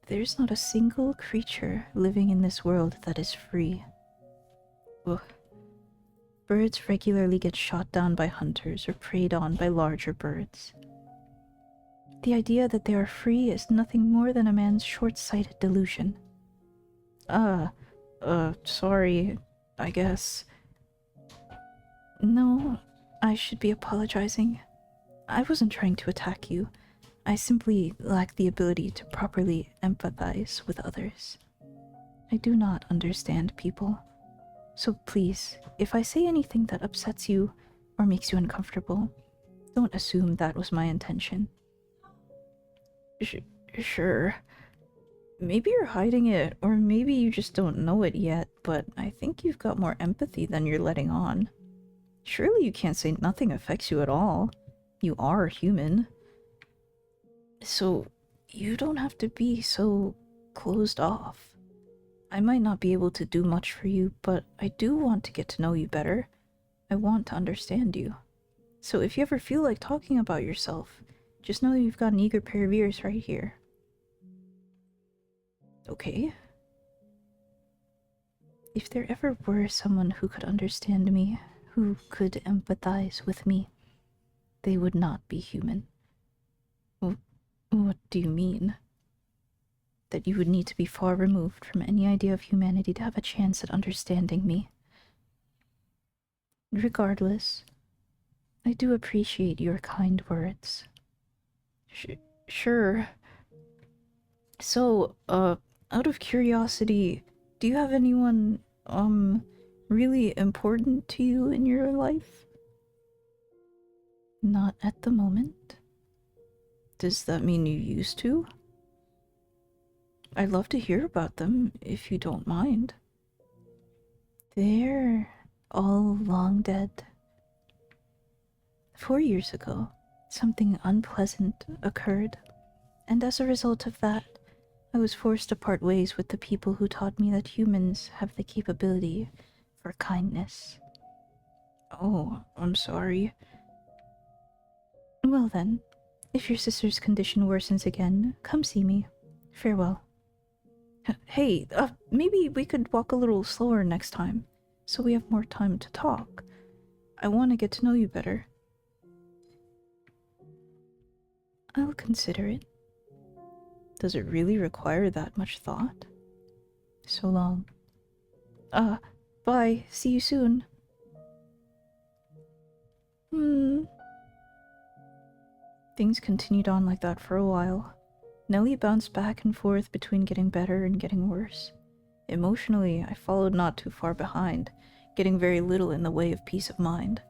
There's not a single creature living in this world that is free. Ugh. Birds regularly get shot down by hunters or preyed on by larger birds. The idea that they are free is nothing more than a man's short-sighted delusion. Sorry, I guess. No, I should be apologizing. I wasn't trying to attack you. I simply lack the ability to properly empathize with others. I do not understand people. So please, if I say anything that upsets you or makes you uncomfortable, don't assume that was my intention. Sure. Maybe you're hiding it, or maybe you just don't know it yet, but I think you've got more empathy than you're letting on. Surely you can't say nothing affects you at all. You are human. So, you don't have to be so closed off. I might not be able to do much for you, but I do want to get to know you better. I want to understand you. So if you ever feel like talking about yourself, just know you've got an eager pair of ears right here. Okay? If there ever were someone who could understand me, who could empathize with me, they would not be human. What do you mean? That you would need to be far removed from any idea of humanity to have a chance at understanding me. Regardless, I do appreciate your kind words. Sure. So, out of curiosity, do you have anyone, really important to you in your life? Not at the moment. Does that mean you used to? I'd love to hear about them, if you don't mind. They're all long dead. 4 years ago, something unpleasant occurred, and as a result of that, I was forced to part ways with the people who taught me that humans have the capability for kindness. Oh, I'm sorry. Well then, if your sister's condition worsens again, come see me. Farewell. Hey, maybe we could walk a little slower next time, so we have more time to talk. I want to get to know you better. I'll consider it. Does it really require that much thought? So long. Bye. See you soon. Things continued on like that for a while. Nelly bounced back and forth between getting better and getting worse. Emotionally, I followed not too far behind, getting very little in the way of peace of mind.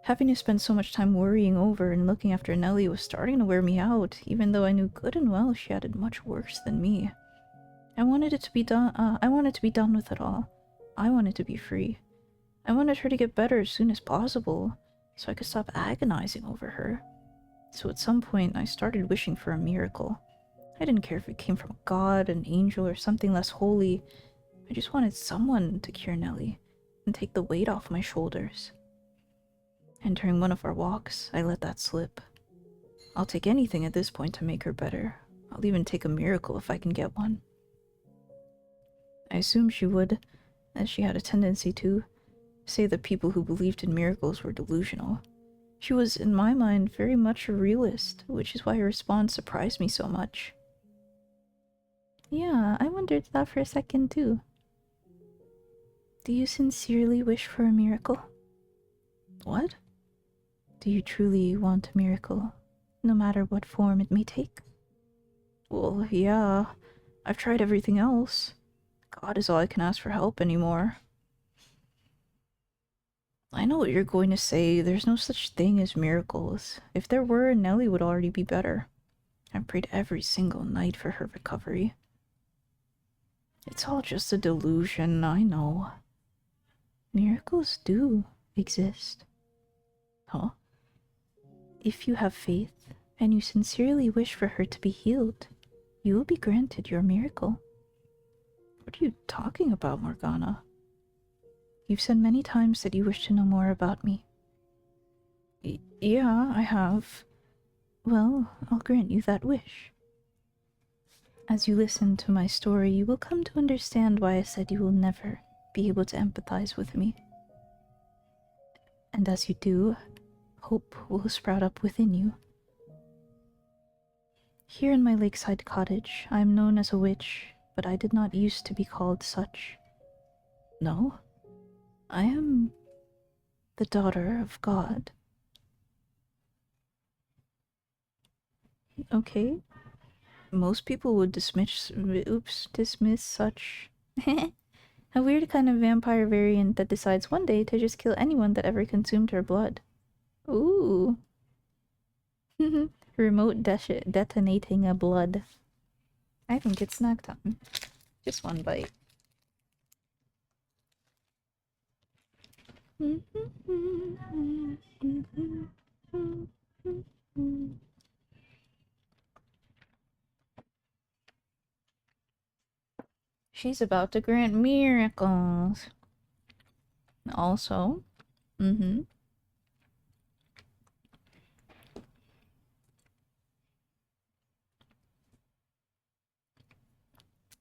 Having to spend so much time worrying over and looking after Nellie was starting to wear me out, even though I knew good and well she had it much worse than me. I wanted it to be done. I wanted to be done with it all. I wanted to be free. I wanted her to get better as soon as possible, so I could stop agonizing over her. So at some point, I started wishing for a miracle. I didn't care if it came from a god, an angel, or something less holy. I just wanted someone to cure Nellie and take the weight off my shoulders. And during one of our walks, I let that slip. I'll take anything at this point to make her better. I'll even take a miracle if I can get one. I assumed she would, as she had a tendency to, say that people who believed in miracles were delusional. She was, in my mind, very much a realist, which is why her response surprised me so much. Yeah, I wondered that for a second too. Do you sincerely wish for a miracle? What? Do you truly want a miracle, no matter what form it may take? Well, yeah. I've tried everything else. God is all I can ask for help anymore. I know what you're going to say. There's no such thing as miracles. If there were, Nellie would already be better. I've prayed every single night for her recovery. It's all just a delusion, I know. Miracles do exist. Huh? If you have faith, and you sincerely wish for her to be healed, you will be granted your miracle. What are you talking about, Morgana? You've said many times that you wish to know more about me. Yeah, I have. Well, I'll grant you that wish. As you listen to my story, you will come to understand why I said you will never be able to empathize with me. And as you do, hope will sprout up within you. Here in my lakeside cottage, I am known as a witch, but I did not used to be called such. No, I am the daughter of God. Okay, most people would dismiss such a weird kind of vampire variant that decides one day to just kill anyone that ever consumed her blood. Ooh. Remote detonating a blood. I think it's snack time. Just one bite. She's about to grant miracles. Also,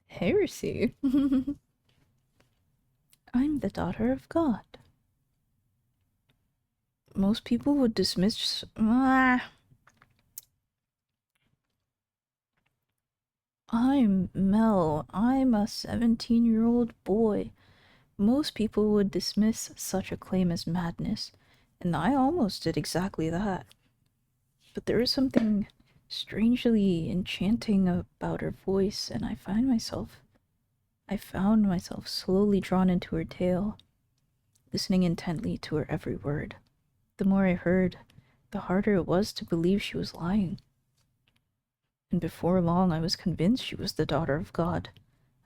heresy. I'm the daughter of God. Most people would dismiss. I'm Mel. I'm a 17-year-old boy. Most people would dismiss such a claim as madness, and I almost did exactly that. But there is something strangely enchanting about her voice, and I found myself slowly drawn into her tale, listening intently to her every word. The more I heard, the harder it was to believe she was lying. And before long I was convinced she was the daughter of God,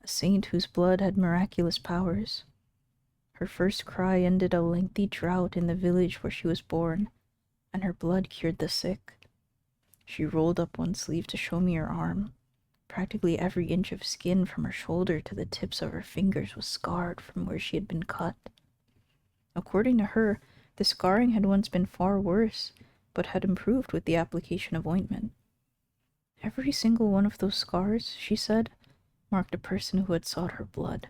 a saint whose blood had miraculous powers. Her first cry ended a lengthy drought in the village where she was born, and her blood cured the sick. She rolled up one sleeve to show me her arm. Practically every inch of skin from her shoulder to the tips of her fingers was scarred from where she had been cut. According to her, the scarring had once been far worse, but had improved with the application of ointment. Every single one of those scars, she said, marked a person who had sought her blood.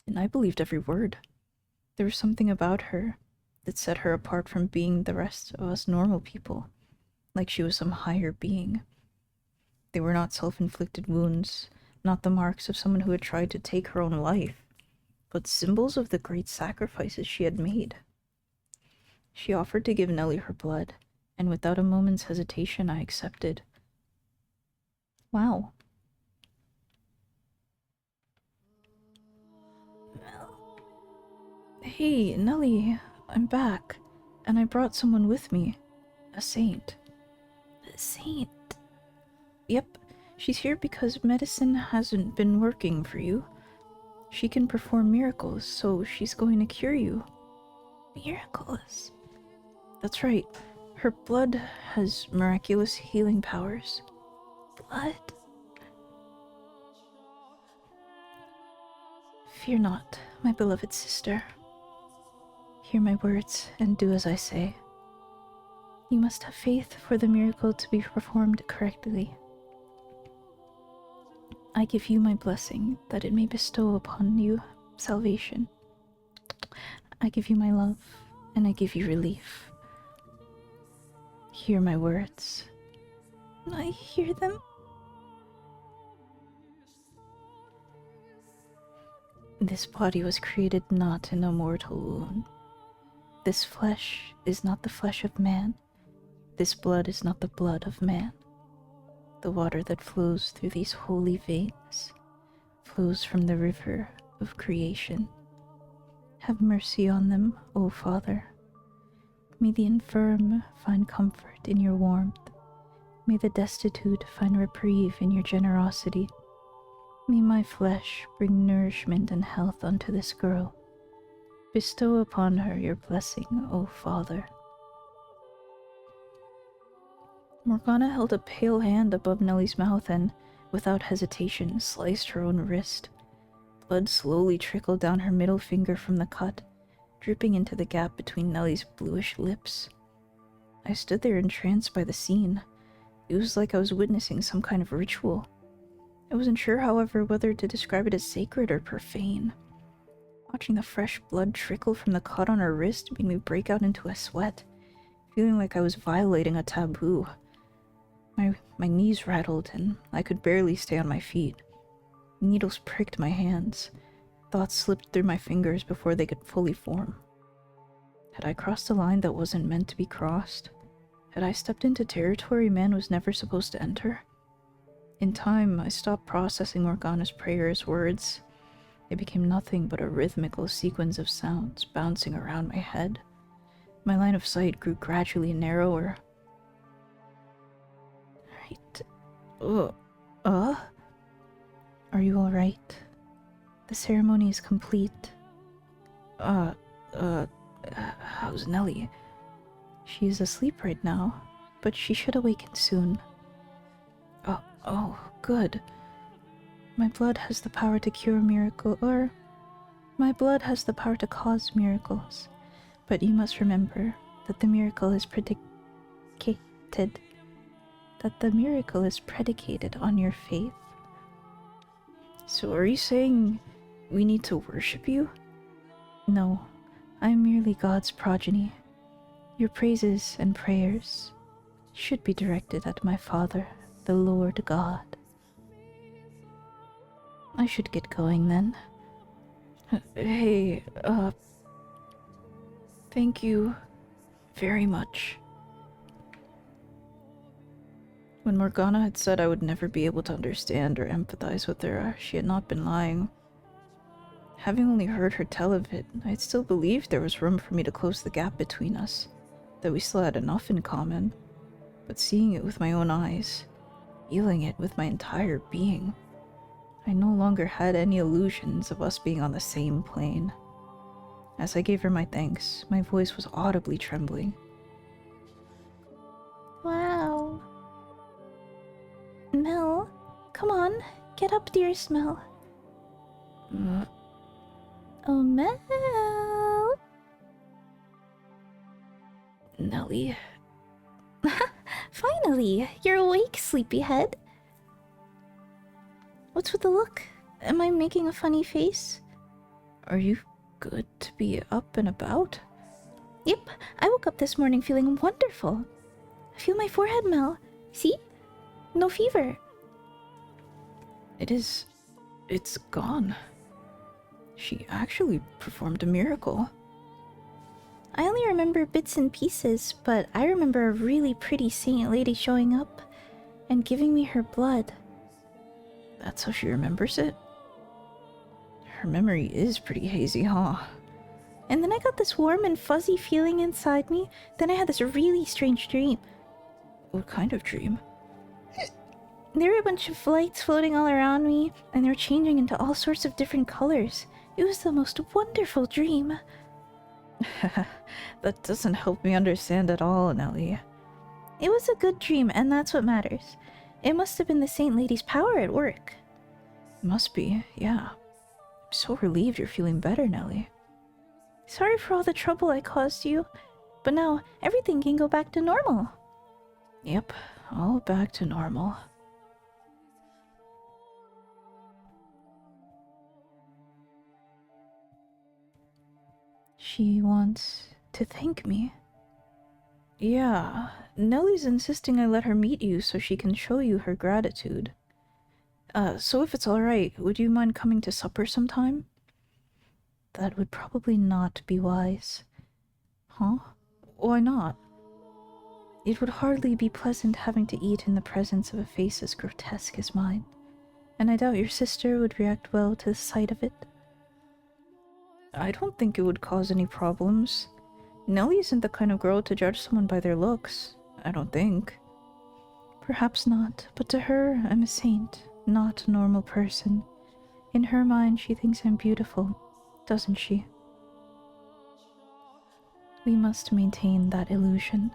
And I believed every word. There was something about her that set her apart from being the rest of us normal people, like she was some higher being. They were not self-inflicted wounds, not the marks of someone who had tried to take her own life, but symbols of the great sacrifices she had made. She offered to give Nellie her blood, and without a moment's hesitation I accepted. Wow. Hey, Nellie, I'm back. And I brought someone with me. A saint. A saint? Yep, she's here because medicine hasn't been working for you. She can perform miracles, so she's going to cure you. Miracles? That's right. Her blood has miraculous healing powers. Blood? Fear not, my beloved sister. Hear my words and do as I say. You must have faith for the miracle to be performed correctly. I give you my blessing that it may bestow upon you salvation. I give you my love, and I give you relief. Hear my words. I hear them. This body was created not in a mortal wound. This flesh is not the flesh of man. This blood is not the blood of man. The water that flows through these holy veins flows from the river of creation. Have mercy on them, O Father. May the infirm find comfort in your warmth. May the destitute find reprieve in your generosity. May my flesh bring nourishment and health unto this girl. Bestow upon her your blessing, O Father. Morgana held a pale hand above Nellie's mouth and, without hesitation, sliced her own wrist. Blood slowly trickled down her middle finger from the cut, dripping into the gap between Nellie's bluish lips. I stood there entranced by the scene. It was like I was witnessing some kind of ritual. I wasn't sure, however, whether to describe it as sacred or profane. Watching the fresh blood trickle from the cut on her wrist made me break out into a sweat, feeling like I was violating a taboo. My knees rattled, and I could barely stay on my feet. Needles pricked my hands. Thoughts slipped through my fingers before they could fully form. Had I crossed a line that wasn't meant to be crossed? Had I stepped into territory man was never supposed to enter? In time, I stopped processing Morgana's prayer as words. They became nothing but a rhythmical sequence of sounds bouncing around my head. My line of sight grew gradually narrower. Right. Are you alright? The ceremony is complete. How's Nellie? She is asleep right now, but she should awaken soon. Oh, good. My blood has the power to cure my blood has the power to cause miracles. But you must remember that the miracle is predicated on your faith. So are you saying we need to worship you? No, I am merely God's progeny. Your praises and prayers should be directed at my Father, the Lord God. I should get going then. Hey, thank you very much. When Morgana had said I would never be able to understand or empathize with her, she had not been lying. Having only heard her tell of it, I had still believed there was room for me to close the gap between us, that we still had enough in common. But seeing it with my own eyes, feeling it with my entire being, I no longer had any illusions of us being on the same plane. As I gave her my thanks, my voice was audibly trembling. Wow. Mell, come on, get up, dearest Mell. Oh, Mell. Nellie? Finally, you're awake, sleepyhead. What's with the look? Am I making a funny face? Are you good to be up and about? Yep, I woke up this morning feeling wonderful. Feel my forehead, Mell. See? No fever. It's gone. She actually performed a miracle. I only remember bits and pieces, but I remember a really pretty saint lady showing up and giving me her blood. That's how she remembers it? Her memory is pretty hazy, huh? And then I got this warm and fuzzy feeling inside me. Then I had this really strange dream. What kind of dream? There were a bunch of lights floating all around me, and they were changing into all sorts of different colors. It was the most wonderful dream. That doesn't help me understand at all, Nelly. It was a good dream, and that's what matters. It must have been the Saint Lady's power at work. Must be, yeah. I'm so relieved you're feeling better, Nelly. Sorry for all the trouble I caused you, but now everything can go back to normal. Yep, all back to normal. She wants to thank me. Yeah, Nellie's insisting I let her meet you so she can show you her gratitude. So if it's alright, would you mind coming to supper sometime? That would probably not be wise. Huh? Why not? It would hardly be pleasant having to eat in the presence of a face as grotesque as mine, and I doubt your sister would react well to the sight of it. I don't think it would cause any problems. Nellie isn't the kind of girl to judge someone by their looks, I don't think. Perhaps not, but to her, I'm a saint, not a normal person. In her mind, she thinks I'm beautiful, doesn't she? We must maintain that illusion.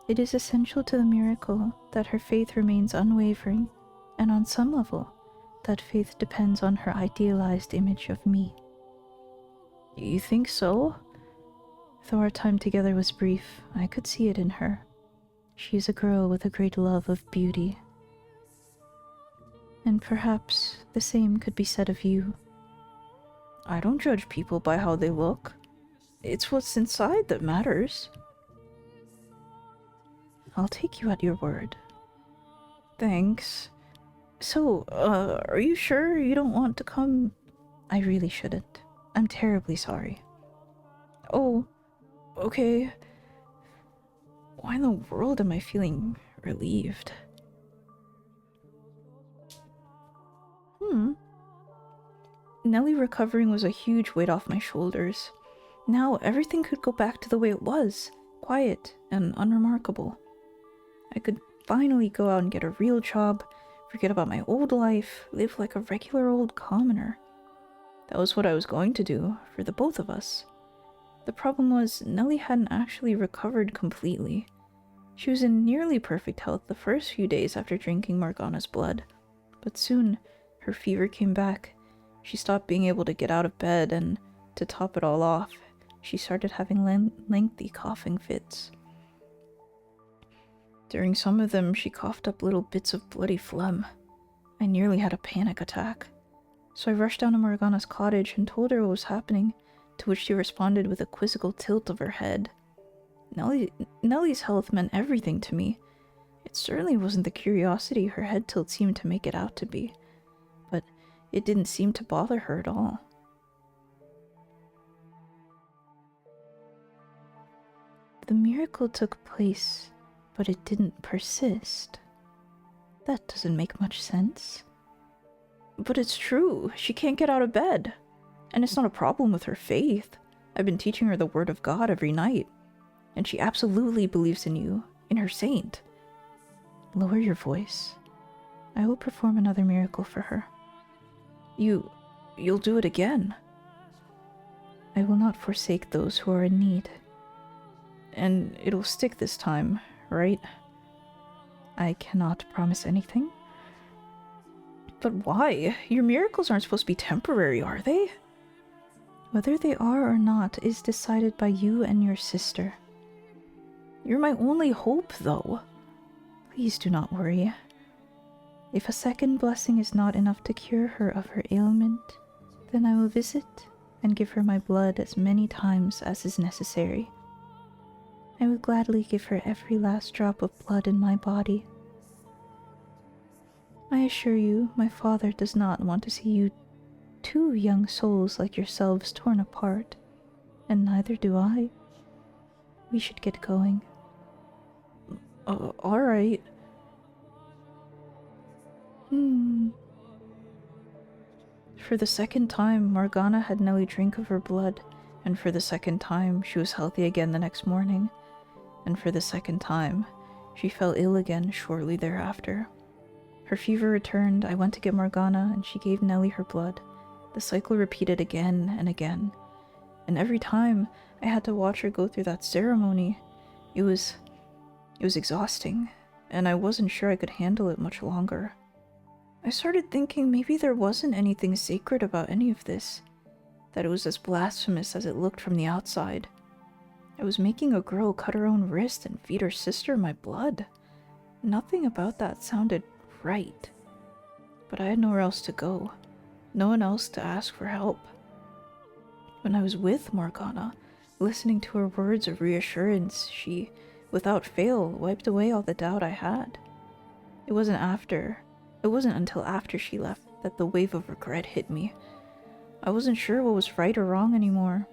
It is essential to the miracle that her faith remains unwavering, and on some level, that faith depends on her idealized image of me. You think so? Though our time together was brief, I could see it in her. She is a girl with a great love of beauty. And perhaps the same could be said of you. I don't judge people by how they look. It's what's inside that matters. I'll take you at your word. Thanks. So, are you sure you don't want to come? I really shouldn't. I'm terribly sorry. Oh, okay. Why in the world am I feeling relieved? Nellie recovering was a huge weight off my shoulders. Now everything could go back to the way it was, quiet and unremarkable. I could finally go out and get a real job, forget about my old life, live like a regular old commoner. That was what I was going to do, for the both of us. The problem was, Nellie hadn't actually recovered completely. She was in nearly perfect health the first few days after drinking Morgana's blood, but soon her fever came back. She stopped being able to get out of bed, and to top it all off, she started having lengthy coughing fits. During some of them, she coughed up little bits of bloody phlegm. I nearly had a panic attack. So I rushed down to Morgana's cottage and told her what was happening, to which she responded with a quizzical tilt of her head. Nellie's health meant everything to me. It certainly wasn't the curiosity her head tilt seemed to make it out to be, but it didn't seem to bother her at all. The miracle took place, but it didn't persist. That doesn't make much sense. But it's true, she can't get out of bed. And it's not a problem with her faith. I've been teaching her the word of God every night. And she absolutely believes in you, in her saint. Lower your voice. I will perform another miracle for her. You'll do it again. I will not forsake those who are in need. And it'll stick this time, right? I cannot promise anything. But why? Your miracles aren't supposed to be temporary, are they? Whether they are or not is decided by you and your sister. You're my only hope, though. Please do not worry. If a second blessing is not enough to cure her of her ailment, then I will visit and give her my blood as many times as is necessary. I will gladly give her every last drop of blood in my body. I assure you, my father does not want to see you two young souls like yourselves torn apart, and neither do I. We should get going. Alright. For the second time, Morgana had Nellie drink of her blood, And for the second time, she was healthy again the next morning. And for the second time, she fell ill again shortly thereafter. Her fever returned, I went to get Morgana, and she gave Nelly her blood. The cycle repeated again and again. And every time, I had to watch her go through that ceremony. It was exhausting, and I wasn't sure I could handle it much longer. I started thinking maybe there wasn't anything sacred about any of this, that it was as blasphemous as it looked from the outside. I was making a girl cut her own wrist and feed her sister my blood. Nothing about that sounded right. But I had nowhere else to go, no one else to ask for help. When I was with Morgana, listening to her words of reassurance, she, without fail, wiped away all the doubt I had. It wasn't until after she left that the wave of regret hit me. I wasn't sure what was right or wrong anymore.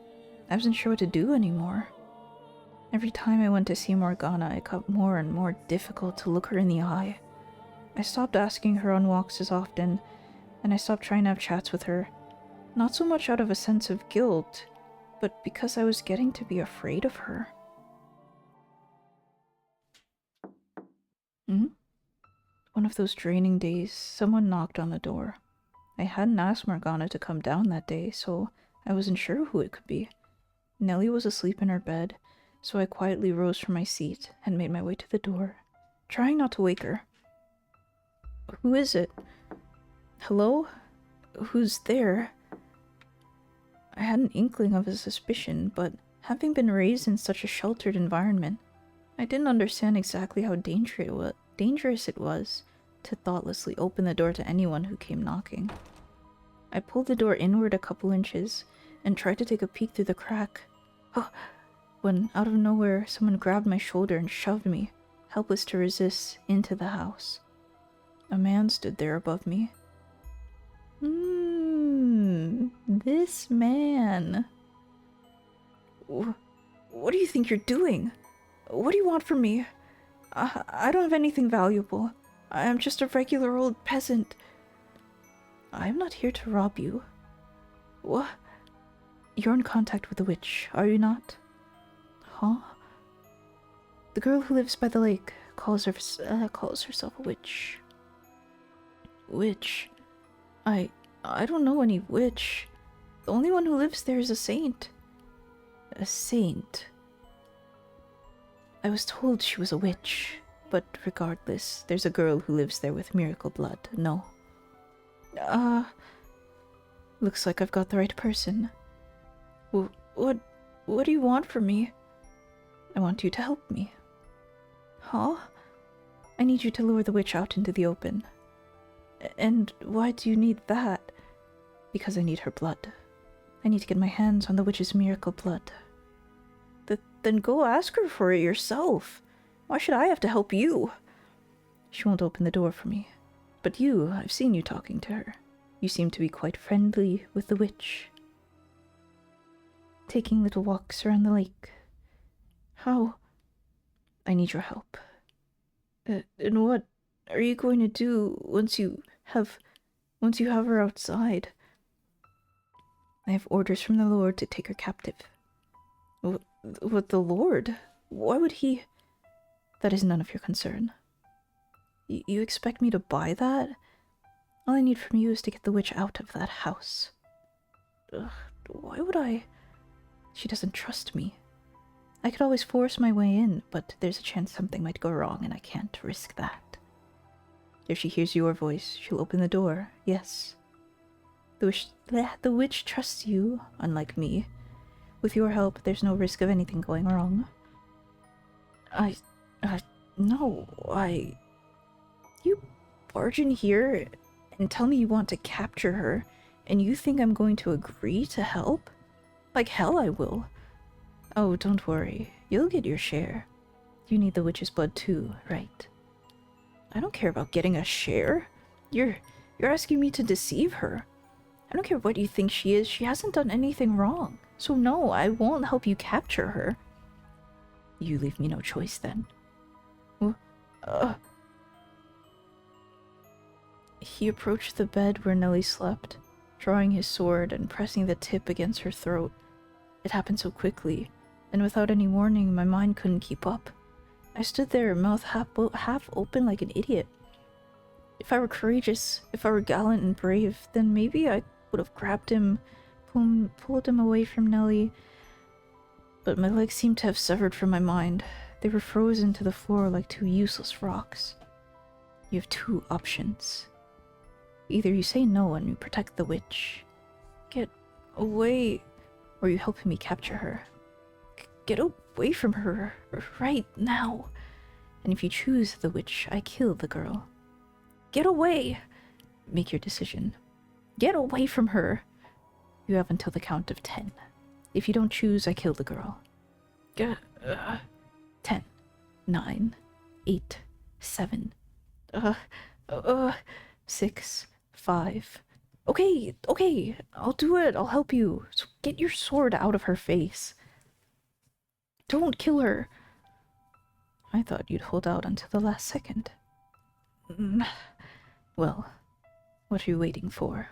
I wasn't sure what to do anymore. Every time I went to see Morgana, it got more and more difficult to look her in the eye. I stopped asking her on walks as often, and I stopped trying to have chats with her. Not so much out of a sense of guilt, but because I was getting to be afraid of her. One of those draining days, someone knocked on the door. I hadn't asked Morgana to come down that day, so I wasn't sure who it could be. Nelly was asleep in her bed, so I quietly rose from my seat and made my way to the door, trying not to wake her. Who is it? Hello? Who's there? I had an inkling of a suspicion, but having been raised in such a sheltered environment, I didn't understand exactly how dangerous it was to thoughtlessly open the door to anyone who came knocking. I pulled the door inward a couple inches and tried to take a peek through the crack. When out of nowhere, someone grabbed my shoulder and shoved me, helpless to resist, into the house. A man stood there above me. This man. What do you think you're doing? What do you want from me? I don't have anything valuable. I am just a regular old peasant. I am not here to rob you. What? You're in contact with a witch, are you not? Huh? The girl who lives by the lake calls herself a witch. Witch? I don't know any witch. The only one who lives there is a saint. A saint? I was told she was a witch, but regardless, there's a girl who lives there with miracle blood, no? Looks like I've got the right person. What do you want from me? I want you to help me. Huh? I need you to lure the witch out into the open. And why do you need that? Because I need her blood. I need to get my hands on the witch's miracle blood. Then go ask her for it yourself. Why should I have to help you? She won't open the door for me. But you, I've seen you talking to her. You seem to be quite friendly with the witch. Taking little walks around the lake. How? I need your help. And what are you going to do once you have her outside? I have orders from the Lord to take her captive. What the Lord? Why would he? That is none of your concern. You expect me to buy that? All I need from you is to get the witch out of that house. Why would I? She doesn't trust me. I could always force my way in, but there's a chance something might go wrong and I can't risk that. If she hears your voice, she'll open the door, yes. The witch trusts you, unlike me. With your help, there's no risk of anything going wrong. No, You barge in here and tell me you want to capture her, and you think I'm going to agree to help? Like hell I will. Oh, don't worry. You'll get your share. You need the witch's blood too, right? I don't care about getting a share. You're asking me to deceive her. I don't care what you think she is. She hasn't done anything wrong. So no, I won't help you capture her. You leave me no choice then. He approached the bed where Nelly slept, drawing his sword and pressing the tip against her throat. It happened so quickly, and without any warning, my mind couldn't keep up. I stood there, mouth half open like an idiot. If I were courageous, if I were gallant and brave, then maybe I would have grabbed him, pulled him away from Nelly. But my legs seemed to have severed from my mind. They were frozen to the floor like two useless rocks. You have two options. Either you say no and you protect the witch. Get away. Or you help me capture her. Get away from her right now. And if you choose the witch, I kill the girl. Get away! Make your decision. Get away from her! You have until the count of 10. If you don't choose, I kill the girl. 10, 9, 8, 7, 6, 5. Okay, I'll do it. I'll help you. So get your sword out of her face. Don't kill her. I thought you'd hold out until the last second. Well, what are you waiting for?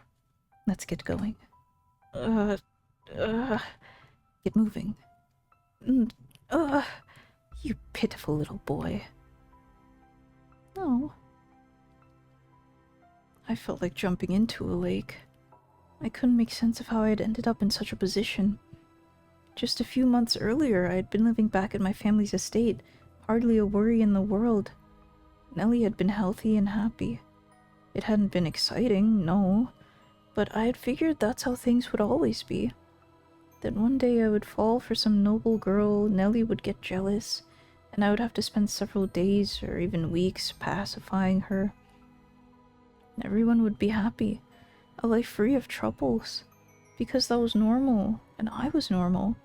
Let's get going. Get moving. You pitiful little boy. Oh. I felt like jumping into a lake. I couldn't make sense of how I had ended up in such a position. Just a few months earlier, I had been living back at my family's estate, hardly a worry in the world. Nellie had been healthy and happy. It hadn't been exciting, no, but I had figured that's how things would always be. That one day I would fall for some noble girl, Nellie would get jealous, and I would have to spend several days or even weeks pacifying her. Everyone would be happy, a life free of troubles, because that was normal, and I was normal.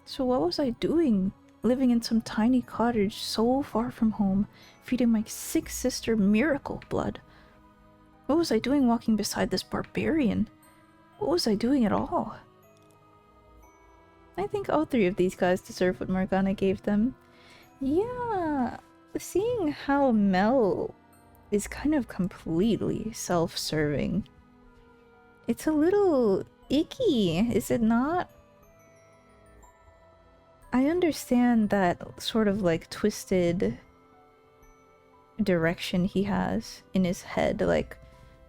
So what was I doing, living in some tiny cottage so far from home, feeding my sick sister miracle blood? What was I doing walking beside this barbarian? What was I doing at all? I think all three of these guys deserve what Morgana gave them. Yeah, seeing how Mel is kind of completely self-serving. It's a little icky, is it not? I understand that sort of like twisted direction he has in his head, like,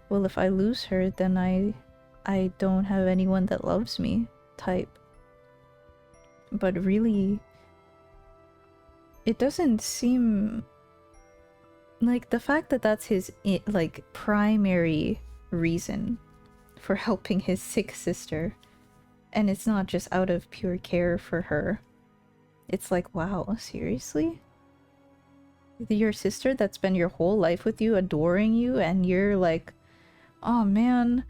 well, if I lose her, then I don't have anyone that loves me type. But really, it doesn't seem like the fact that that's his like primary reason for helping his sick sister, and it's not just out of pure care for her. It's like, wow, seriously? Your sister that's been your whole life with you, adoring you, and you're like, oh man,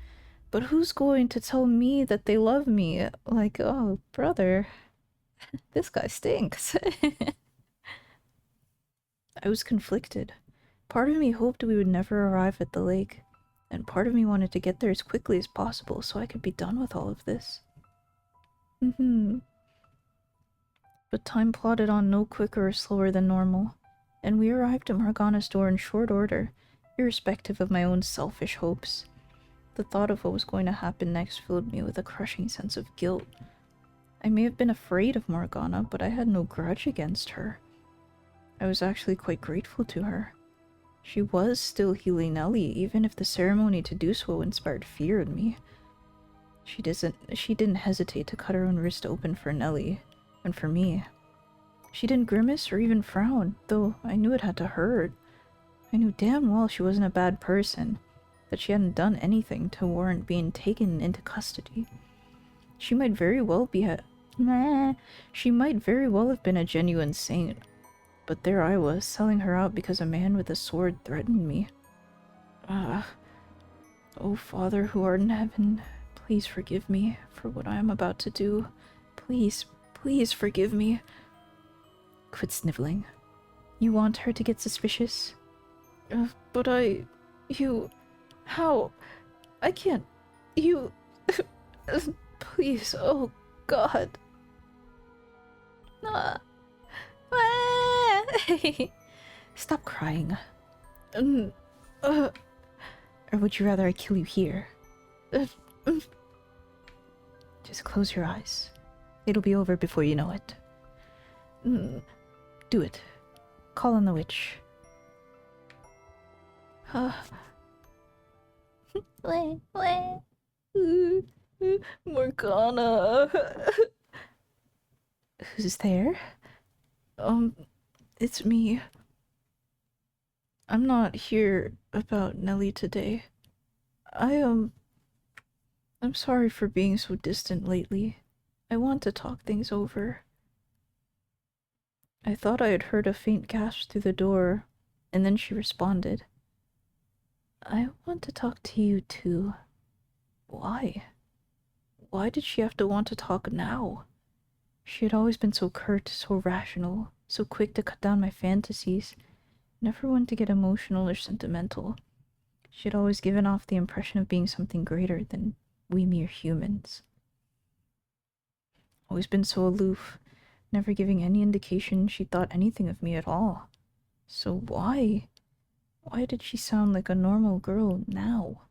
but who's going to tell me that they love me? Like, oh, brother, this guy stinks. I was conflicted. Part of me hoped we would never arrive at the lake, and part of me wanted to get there as quickly as possible so I could be done with all of this. But time plodded on no quicker or slower than normal, and we arrived at Morgana's door in short order, irrespective of my own selfish hopes. The thought of what was going to happen next filled me with a crushing sense of guilt. I may have been afraid of Morgana, but I had no grudge against her. I was actually quite grateful to her. She was still healing Nellie, even if the ceremony to do so inspired fear in me. She didn't hesitate to cut her own wrist open for Nellie, and for me. She didn't grimace or even frown, though I knew it had to hurt. I knew damn well she wasn't a bad person, that she hadn't done anything to warrant being taken into custody. She might very well have been a genuine saint, but there I was, selling her out because a man with a sword threatened me. Oh Father who art in heaven, please forgive me for what I am about to do. Please forgive me. Quit sniveling. You want her to get suspicious? But how? I can't, please, oh God. Stop crying. Or would you rather I kill you here? Just close your eyes. It'll be over before you know it. Do it. Call on the witch. Wait. Morgana. Who's there? It's me. I'm not here about Nelly today. I'm sorry for being so distant lately. I want to talk things over. I thought I had heard a faint gasp through the door, and then she responded. I want to talk to you too. Why? Why did she have to want to talk now? She had always been so curt, so rational, so quick to cut down my fantasies, never one to get emotional or sentimental. She had always given off the impression of being something greater than we mere humans. Always been so aloof, never giving any indication she thought anything of me at all. So why? Why did she sound like a normal girl now?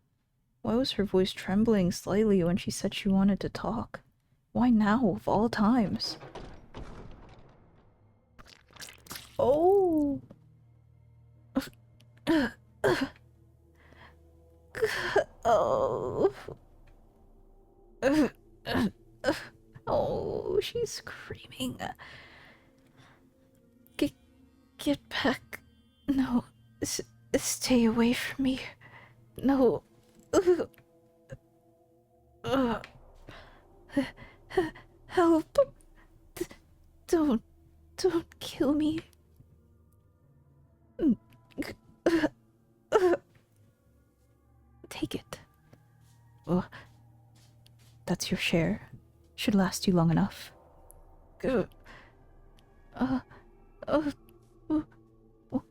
Why was her voice trembling slightly when she said she wanted to talk? Why now, of all times? Oh! Oh. Oh, she's screaming. Get back. No, stay away from me. No. Help. Don't kill me. Take it. Oh, that's your share. Should last you long enough.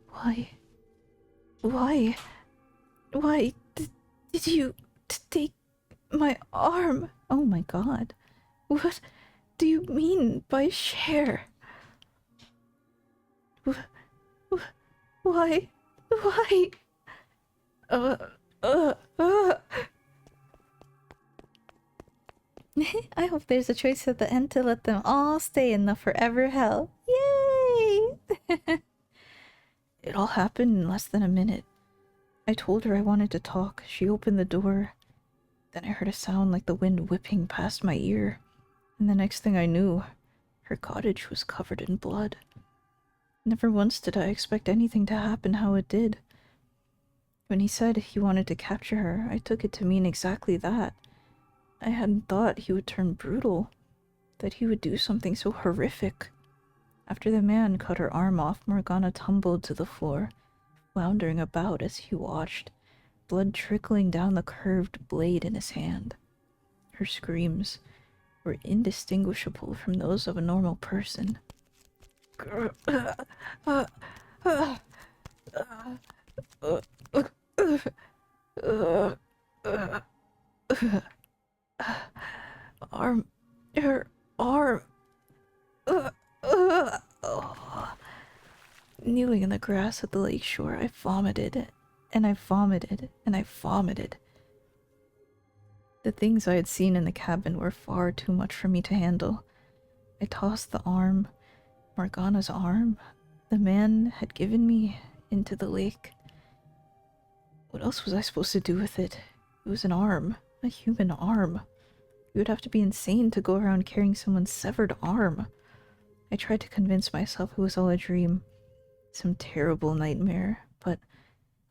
Why? Why did you take my arm? Oh my god. What do you mean by share? Why? I hope there's a choice at the end to let them all stay in the forever hell. Yay! It all happened in less than a minute. I told her I wanted to talk. She opened the door. Then I heard a sound like the wind whipping past my ear. And the next thing I knew, her cottage was covered in blood. Never once did I expect anything to happen how it did. When he said he wanted to capture her, I took it to mean exactly that. I hadn't thought he would turn brutal, that he would do something so horrific. After the man cut her arm off, Morgana tumbled to the floor, floundering about as he watched, blood trickling down the curved blade in his hand. Her screams were indistinguishable from those of a normal person. Her arm. Oh. Kneeling in the grass at the lake shore, I vomited, and I vomited, and I vomited. The things I had seen in the cabin were far too much for me to handle. I tossed the arm, Morgana's arm, the man had given me, into the lake. What else was I supposed to do with it? It was an arm, a human arm. You would have to be insane to go around carrying someone's severed arm. I tried to convince myself it was all a dream, some terrible nightmare, but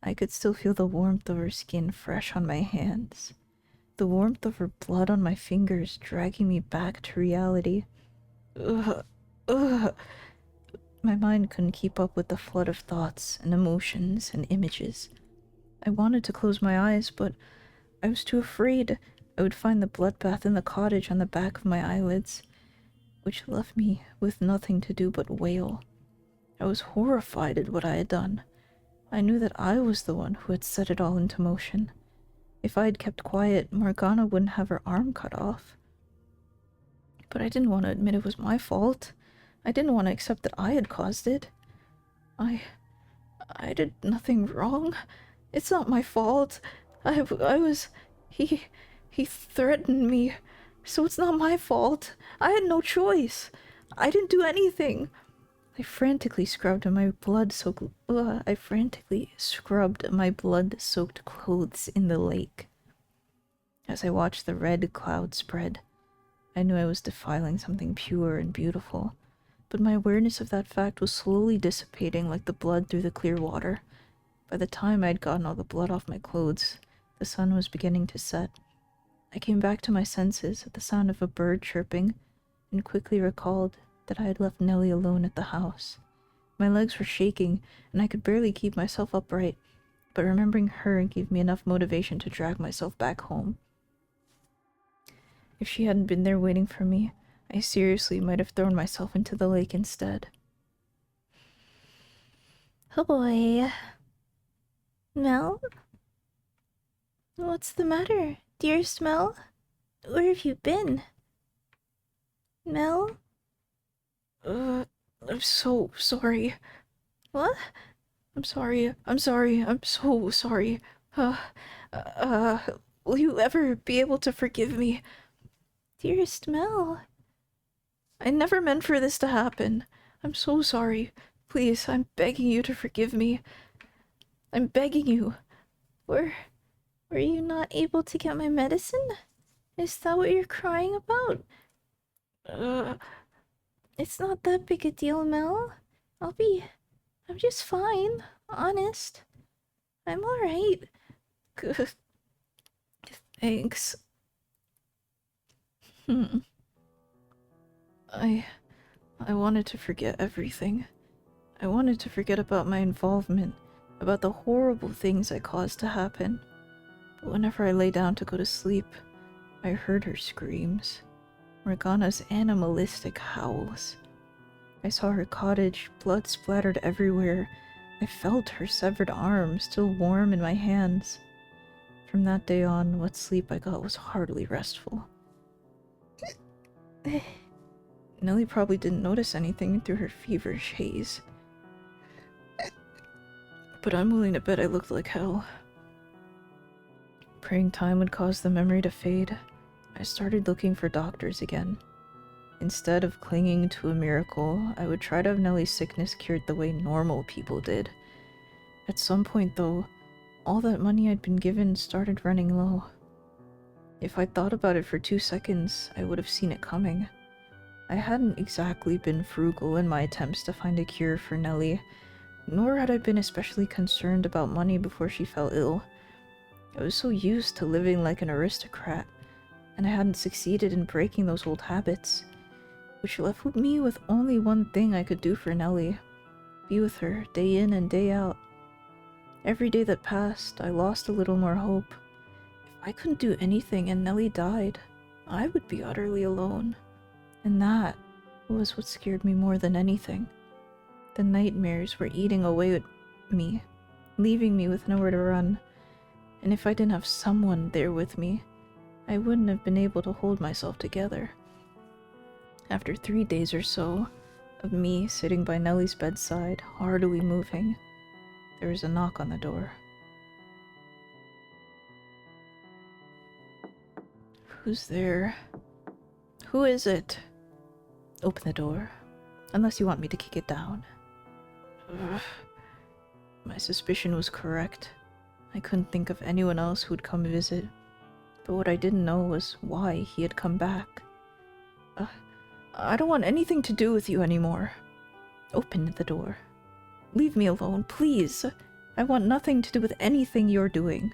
I could still feel the warmth of her skin fresh on my hands, the warmth of her blood on my fingers dragging me back to reality. Ugh. My mind couldn't keep up with the flood of thoughts and emotions and images. I wanted to close my eyes, but I was too afraid I would find the bloodbath in the cottage on the back of my eyelids, which left me with nothing to do but wail. I was horrified at what I had done. I knew that I was the one who had set it all into motion. If I had kept quiet, Morgana wouldn't have her arm cut off. But I didn't want to admit it was my fault. I didn't want to accept that I had caused it. I did nothing wrong. It's not my fault. He threatened me. So it's not my fault. I had no choice. I didn't do anything. I frantically scrubbed my blood-soaked clothes in the lake. As I watched the red cloud spread, I knew I was defiling something pure and beautiful, but my awareness of that fact was slowly dissipating like the blood through the clear water. By the time I'd gotten all the blood off my clothes, the sun was beginning to set. I came back to my senses at the sound of a bird chirping, and quickly recalled that I had left Nellie alone at the house. My legs were shaking, and I could barely keep myself upright, but remembering her gave me enough motivation to drag myself back home. If she hadn't been there waiting for me, I seriously might have thrown myself into the lake instead. Oh boy. Mell? What's the matter, dearest Mell? Where have you been? Mell? I'm so sorry. What? I'm so sorry. Will you ever be able to forgive me? Dearest Mell? I never meant for this to happen. I'm so sorry. Please, I'm begging you to forgive me. I'm begging you. Were you not able to get my medicine? Is that what you're crying about? It's not that big a deal, Mell. I'm just fine, honest. I'm alright. Good. Thanks. I wanted to forget everything. I wanted to forget about my involvement, about the horrible things I caused to happen. But whenever I lay down to go to sleep, I heard her screams, Morgana's animalistic howls. I saw her cottage, blood splattered everywhere. I felt her severed arm still warm in my hands. From that day on, what sleep I got was hardly restful. Nellie probably didn't notice anything through her feverish haze. But I'm willing to bet I looked like hell. Praying time would cause the memory to fade, I started looking for doctors again. Instead of clinging to a miracle, I would try to have Nellie's sickness cured the way normal people did. At some point, though, all that money I'd been given started running low. If I'd thought about it for 2 seconds, I would have seen it coming. I hadn't exactly been frugal in my attempts to find a cure for Nellie, nor had I been especially concerned about money before she fell ill. I was so used to living like an aristocrat, and I hadn't succeeded in breaking those old habits, which left me with only one thing I could do for Nellie: be with her day in and day out. Every day that passed, I lost a little more hope. If I couldn't do anything and Nellie died, I would be utterly alone. And that was what scared me more than anything. The nightmares were eating away at me, leaving me with nowhere to run. And if I didn't have someone there with me, I wouldn't have been able to hold myself together. After 3 days or so of me sitting by Nellie's bedside, hardly moving, there was a knock on the door. Who's there? Who is it? Open the door, unless you want me to kick it down. Ugh. My suspicion was correct. I couldn't think of anyone else who'd come visit, but what I didn't know was why he had come back. I don't want anything to do with you anymore. Open the door. Leave me alone, please. I want nothing to do with anything you're doing.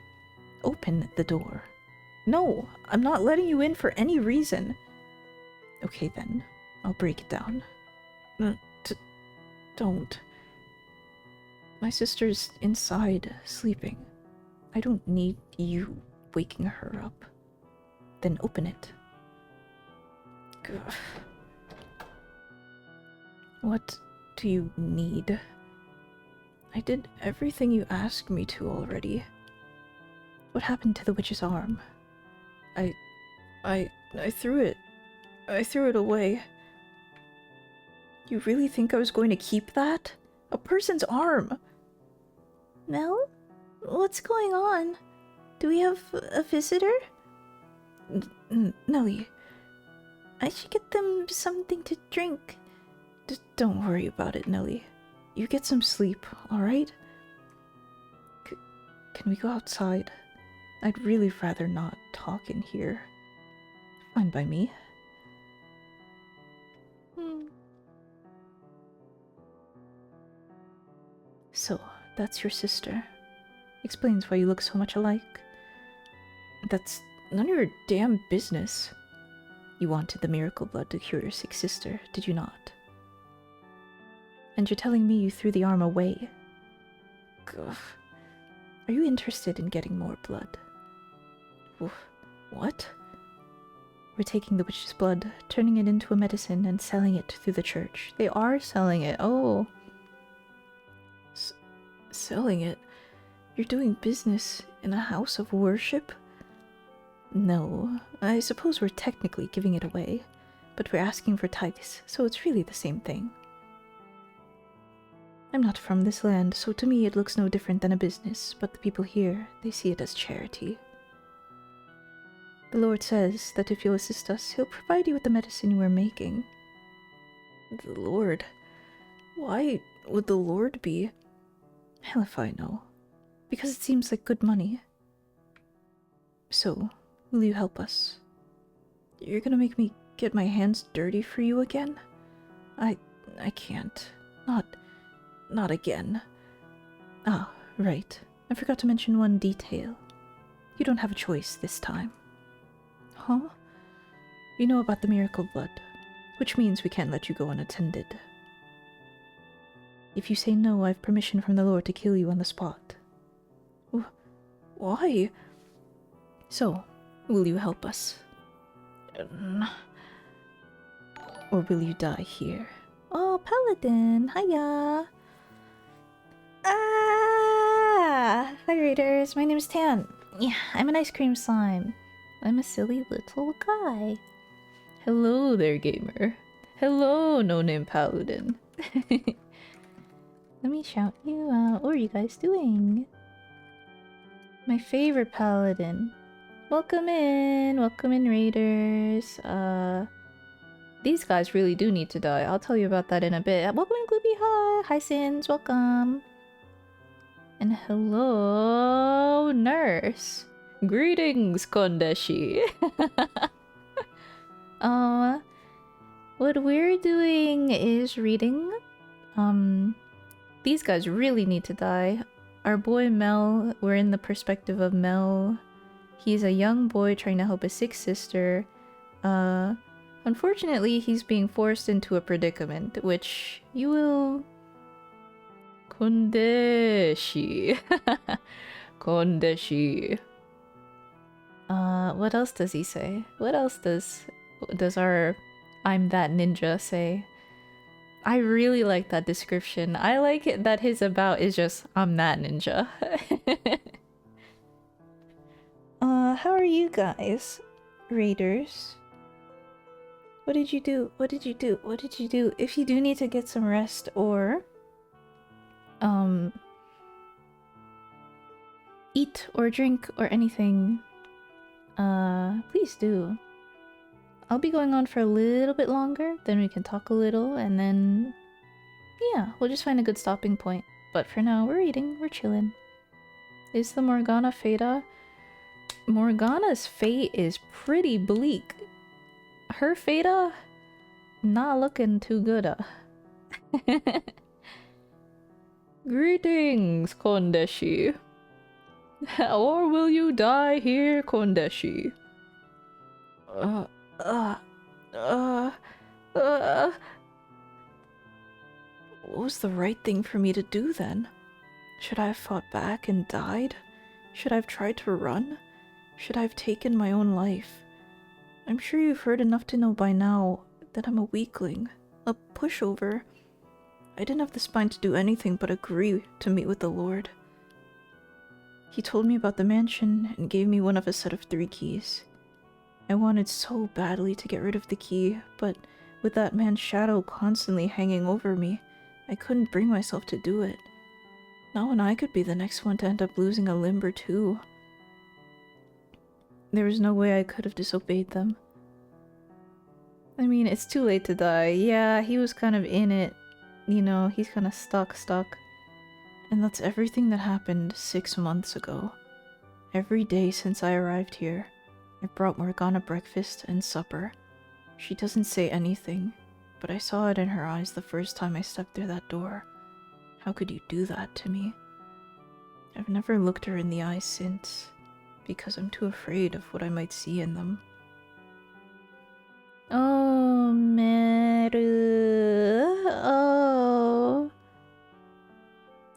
Open the door. No, I'm not letting you in for any reason. Okay then, I'll break it down. Don't. My sister's inside, sleeping. I don't need you waking her up. Then open it. Gah. What do you need? I did everything you asked me to already. What happened to the witch's arm? I threw it. I threw it away. You really think I was going to keep that? A person's arm! Mell? What's going on? Do we have a visitor? Nellie, I should get them something to drink. Don't worry about it, Nelly. You get some sleep, alright? Can we go outside? I'd really rather not talk in here. Fine by me. So, that's your sister. Explains why you look so much alike. That's none of your damn business. You wanted the miracle blood to cure your sick sister, did you not? And you're telling me you threw the arm away? Gah. Are you interested in getting more blood? What? We're taking the witch's blood, turning it into a medicine, and selling it through the church. They are selling it. Oh. Selling it? You're doing business in a house of worship? No, I suppose we're technically giving it away, but we're asking for tithes, so it's really the same thing. I'm not from this land, so to me it looks no different than a business, but the people here, they see it as charity. The Lord says that if you'll assist us, He'll provide you with the medicine you are making. The Lord? Why would the Lord be? Hell if I know. Because it seems like good money. So, will you help us? You're gonna make me get my hands dirty for you again? I can't. Not again. Ah, right. I forgot to mention one detail. You don't have a choice this time. Huh? You know about the miracle blood, which means we can't let you go unattended. If you say no, I have permission from the Lord to kill you on the spot. Why? So, will you help us? Or will you die here? Oh, Paladin! Hiya! Ah! Hi, Raiders. My name's Tan. Yeah, I'm an ice cream slime. I'm a silly little guy. Hello there, gamer. Hello, no-name Paladin. Let me shout you out. What are you guys doing? My favorite Paladin. Welcome in, Raiders. These guys really do need to die. I'll tell you about that in a bit. Welcome in, Gloopy. Hi, Sins. Welcome. And hello, Nurse. Greetings, Kondeshi. What we're doing is reading. These guys really need to die. Our boy Mel, we're in the perspective of Mel. He's a young boy trying to help his sick sister. Unfortunately, he's being forced into a predicament, which you will... Kondeshi. Kondeshi. What else does he say? What else does our I'm that ninja say? I really like that description. I like it that his about is just I'm that ninja. How are you guys, Raiders? What did you do? What did you do? What did you do? If you do need to get some rest or eat or drink or anything, please do. I'll be going on for a little bit longer, then we can talk a little, and then yeah, we'll just find a good stopping point. But for now, we're eating, we're chilling. Is the Morgana Fata? Morgana's fate is pretty bleak. Her Fata, not looking too good. Greetings, Kondeshi. Or will you die here, Kondeshi? What was the right thing for me to do then? Should I have fought back and died? Should I have tried to run? Should I have taken my own life? I'm sure you've heard enough to know by now that I'm a weakling, a pushover. I didn't have the spine to do anything but agree to meet with the Lord. He told me about the mansion and gave me one of a set of 3 keys. I wanted so badly to get rid of the key, but with that man's shadow constantly hanging over me, I couldn't bring myself to do it. Not when I could be the next one to end up losing a limb or 2. There was no way I could have disobeyed them. I mean, it's too late to die. Yeah, he was kind of in it. You know, he's kind of stuck. And that's everything that happened 6 months ago. Every day since I arrived here, I brought Morgana breakfast and supper. She doesn't say anything, but I saw it in her eyes the first time I stepped through that door. How could you do that to me? I've never looked her in the eyes since, because I'm too afraid of what I might see in them. Oh, Meru. Oh.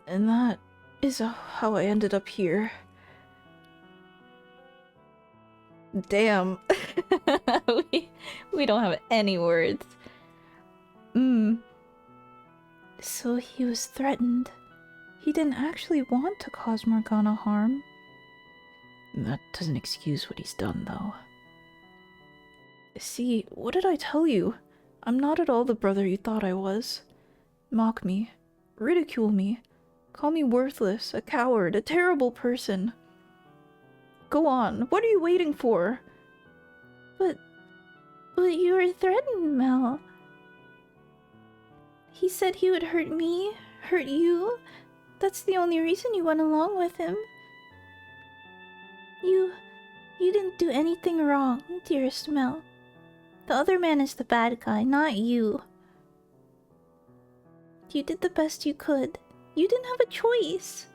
And that is how I ended up here. Damn. we don't have any words. So he was threatened. He didn't actually want to cause Morgana harm. That doesn't excuse what he's done, though. See, what did I tell you? I'm not at all the brother you thought I was. Mock me, ridicule me, call me worthless, a coward, a terrible person. Go on, what are you waiting for? But you were threatened, Mel. He said he would hurt me, hurt you. That's the only reason you went along with him. You didn't do anything wrong, dearest Mel. The other man is the bad guy, not you. You did the best you could. You didn't have a choice.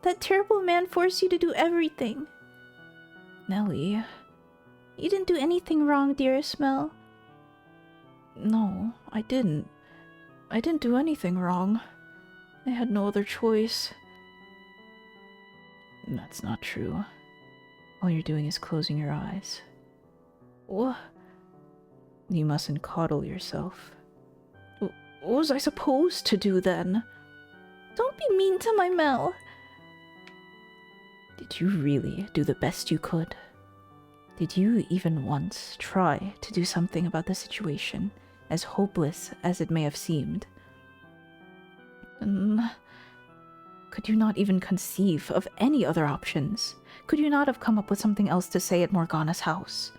That terrible man forced you to do everything. Nelly. You didn't do anything wrong, dearest Mel. No, I didn't. I didn't do anything wrong. I had no other choice. That's not true. All you're doing is closing your eyes. What? You mustn't coddle yourself. What was I supposed to do then? Don't be mean to my Mel. Did you really do the best you could? Did you even once try to do something about the situation, as hopeless as it may have seemed? Could you not even conceive of any other options? Could you not have come up with something else to say at Morgana's house?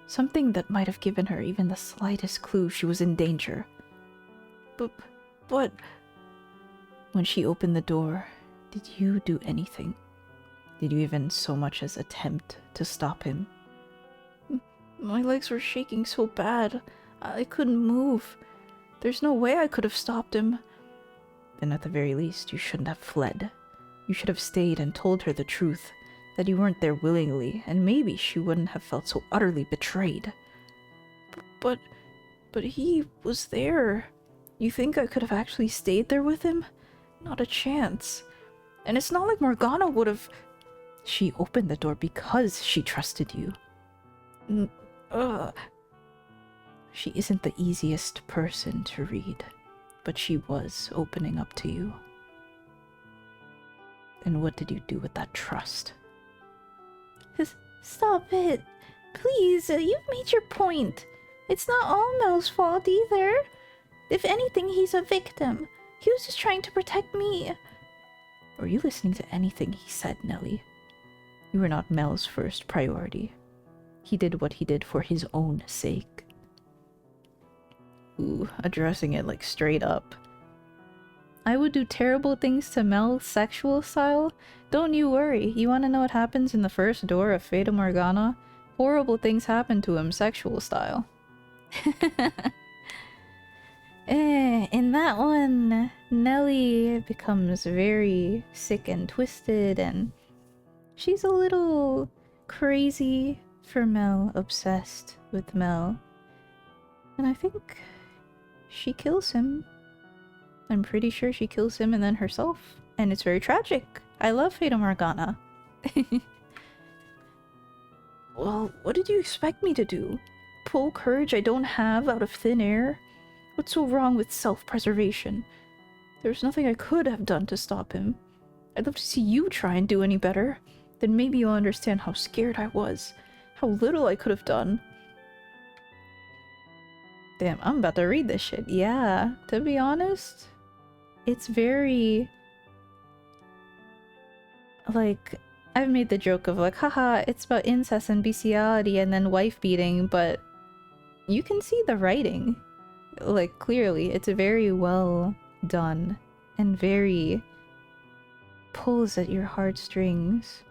Something that might have given her even the slightest clue she was in danger. But... When she opened the door, did you do anything? Did you even so much as attempt to stop him? My legs were shaking so bad. I couldn't move. There's no way I could have stopped him. Then at the very least, you shouldn't have fled. You should have stayed and told her the truth, that you weren't there willingly, and maybe she wouldn't have felt so utterly betrayed. But he was there. You think I could have actually stayed there with him? Not a chance. And it's not like Morgana would have... She opened the door because she trusted you. She isn't the easiest person to read, but she was opening up to you. And what did you do with that trust? Stop it. Please, you've made your point. It's not all Mel's fault either. If anything, he's a victim. He was just trying to protect me. Were you listening to anything he said, Nelly? You were not Mel's first priority. He did what he did for his own sake. Ooh, addressing it like straight up. I would do terrible things to Mel sexual style. Don't you worry. You want to know what happens in the first door of Fata Morgana? Horrible things happen to him sexual style. In that one, Nelly becomes very sick and twisted, and she's a little crazy for Mel, obsessed with Mel. And I think she kills him. I'm pretty sure she kills him and then herself. And it's very tragic. I love Fata Morgana. Well, what did you expect me to do? Pull courage I don't have out of thin air? What's so wrong with self-preservation? There's nothing I could have done to stop him. I'd love to see you try and do any better. Then maybe you'll understand how scared I was. How little I could have done. Damn, I'm about to read this shit. Yeah, to be honest, it's very... like, I've made the joke of like, haha, it's about incest and bestiality and then wife beating, but you can see the writing. Like, clearly, it's very well done and very pulls at your heartstrings.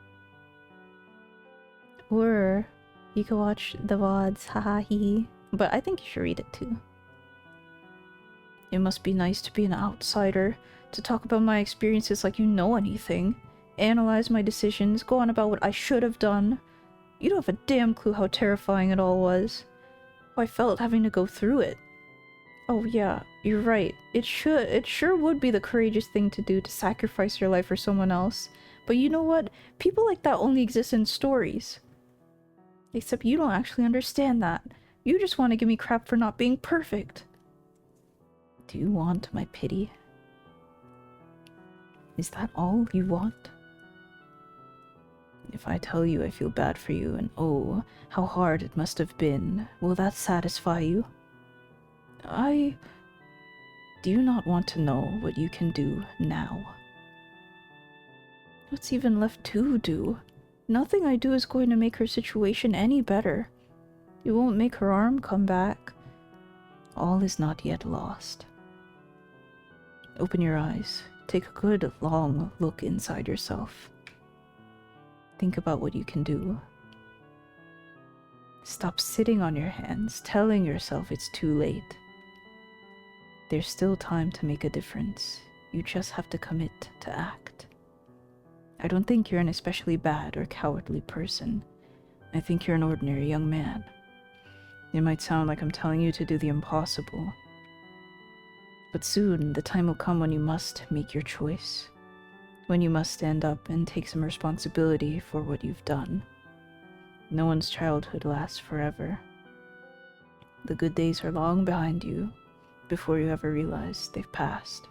Or you could watch the VODs, haha hee. But I think you should read it too. It must be nice to be an outsider, to talk about my experiences like you know anything. Analyze my decisions, go on about what I should have done. You don't have a damn clue how terrifying it all was. How I felt having to go through it. Oh yeah, you're right. It sure would be the courageous thing to do to sacrifice your life for someone else. But you know what? People like that only exist in stories. Except you don't actually understand that. You just want to give me crap for not being perfect. Do you want my pity? Is that all you want? If I tell you I feel bad for you and oh, how hard it must have been, will that satisfy you? Do you not want to know what you can do now? What's even left to do? Nothing I do is going to make her situation any better. It won't make her arm come back. All is not yet lost. Open your eyes. Take a good, long look inside yourself. Think about what you can do. Stop sitting on your hands, telling yourself it's too late. There's still time to make a difference. You just have to commit to act. I don't think you're an especially bad or cowardly person. I think you're an ordinary young man. It might sound like I'm telling you to do the impossible. But soon, the time will come when you must make your choice. When you must stand up and take some responsibility for what you've done. No one's childhood lasts forever. The good days are long behind you, before you ever realize they've passed.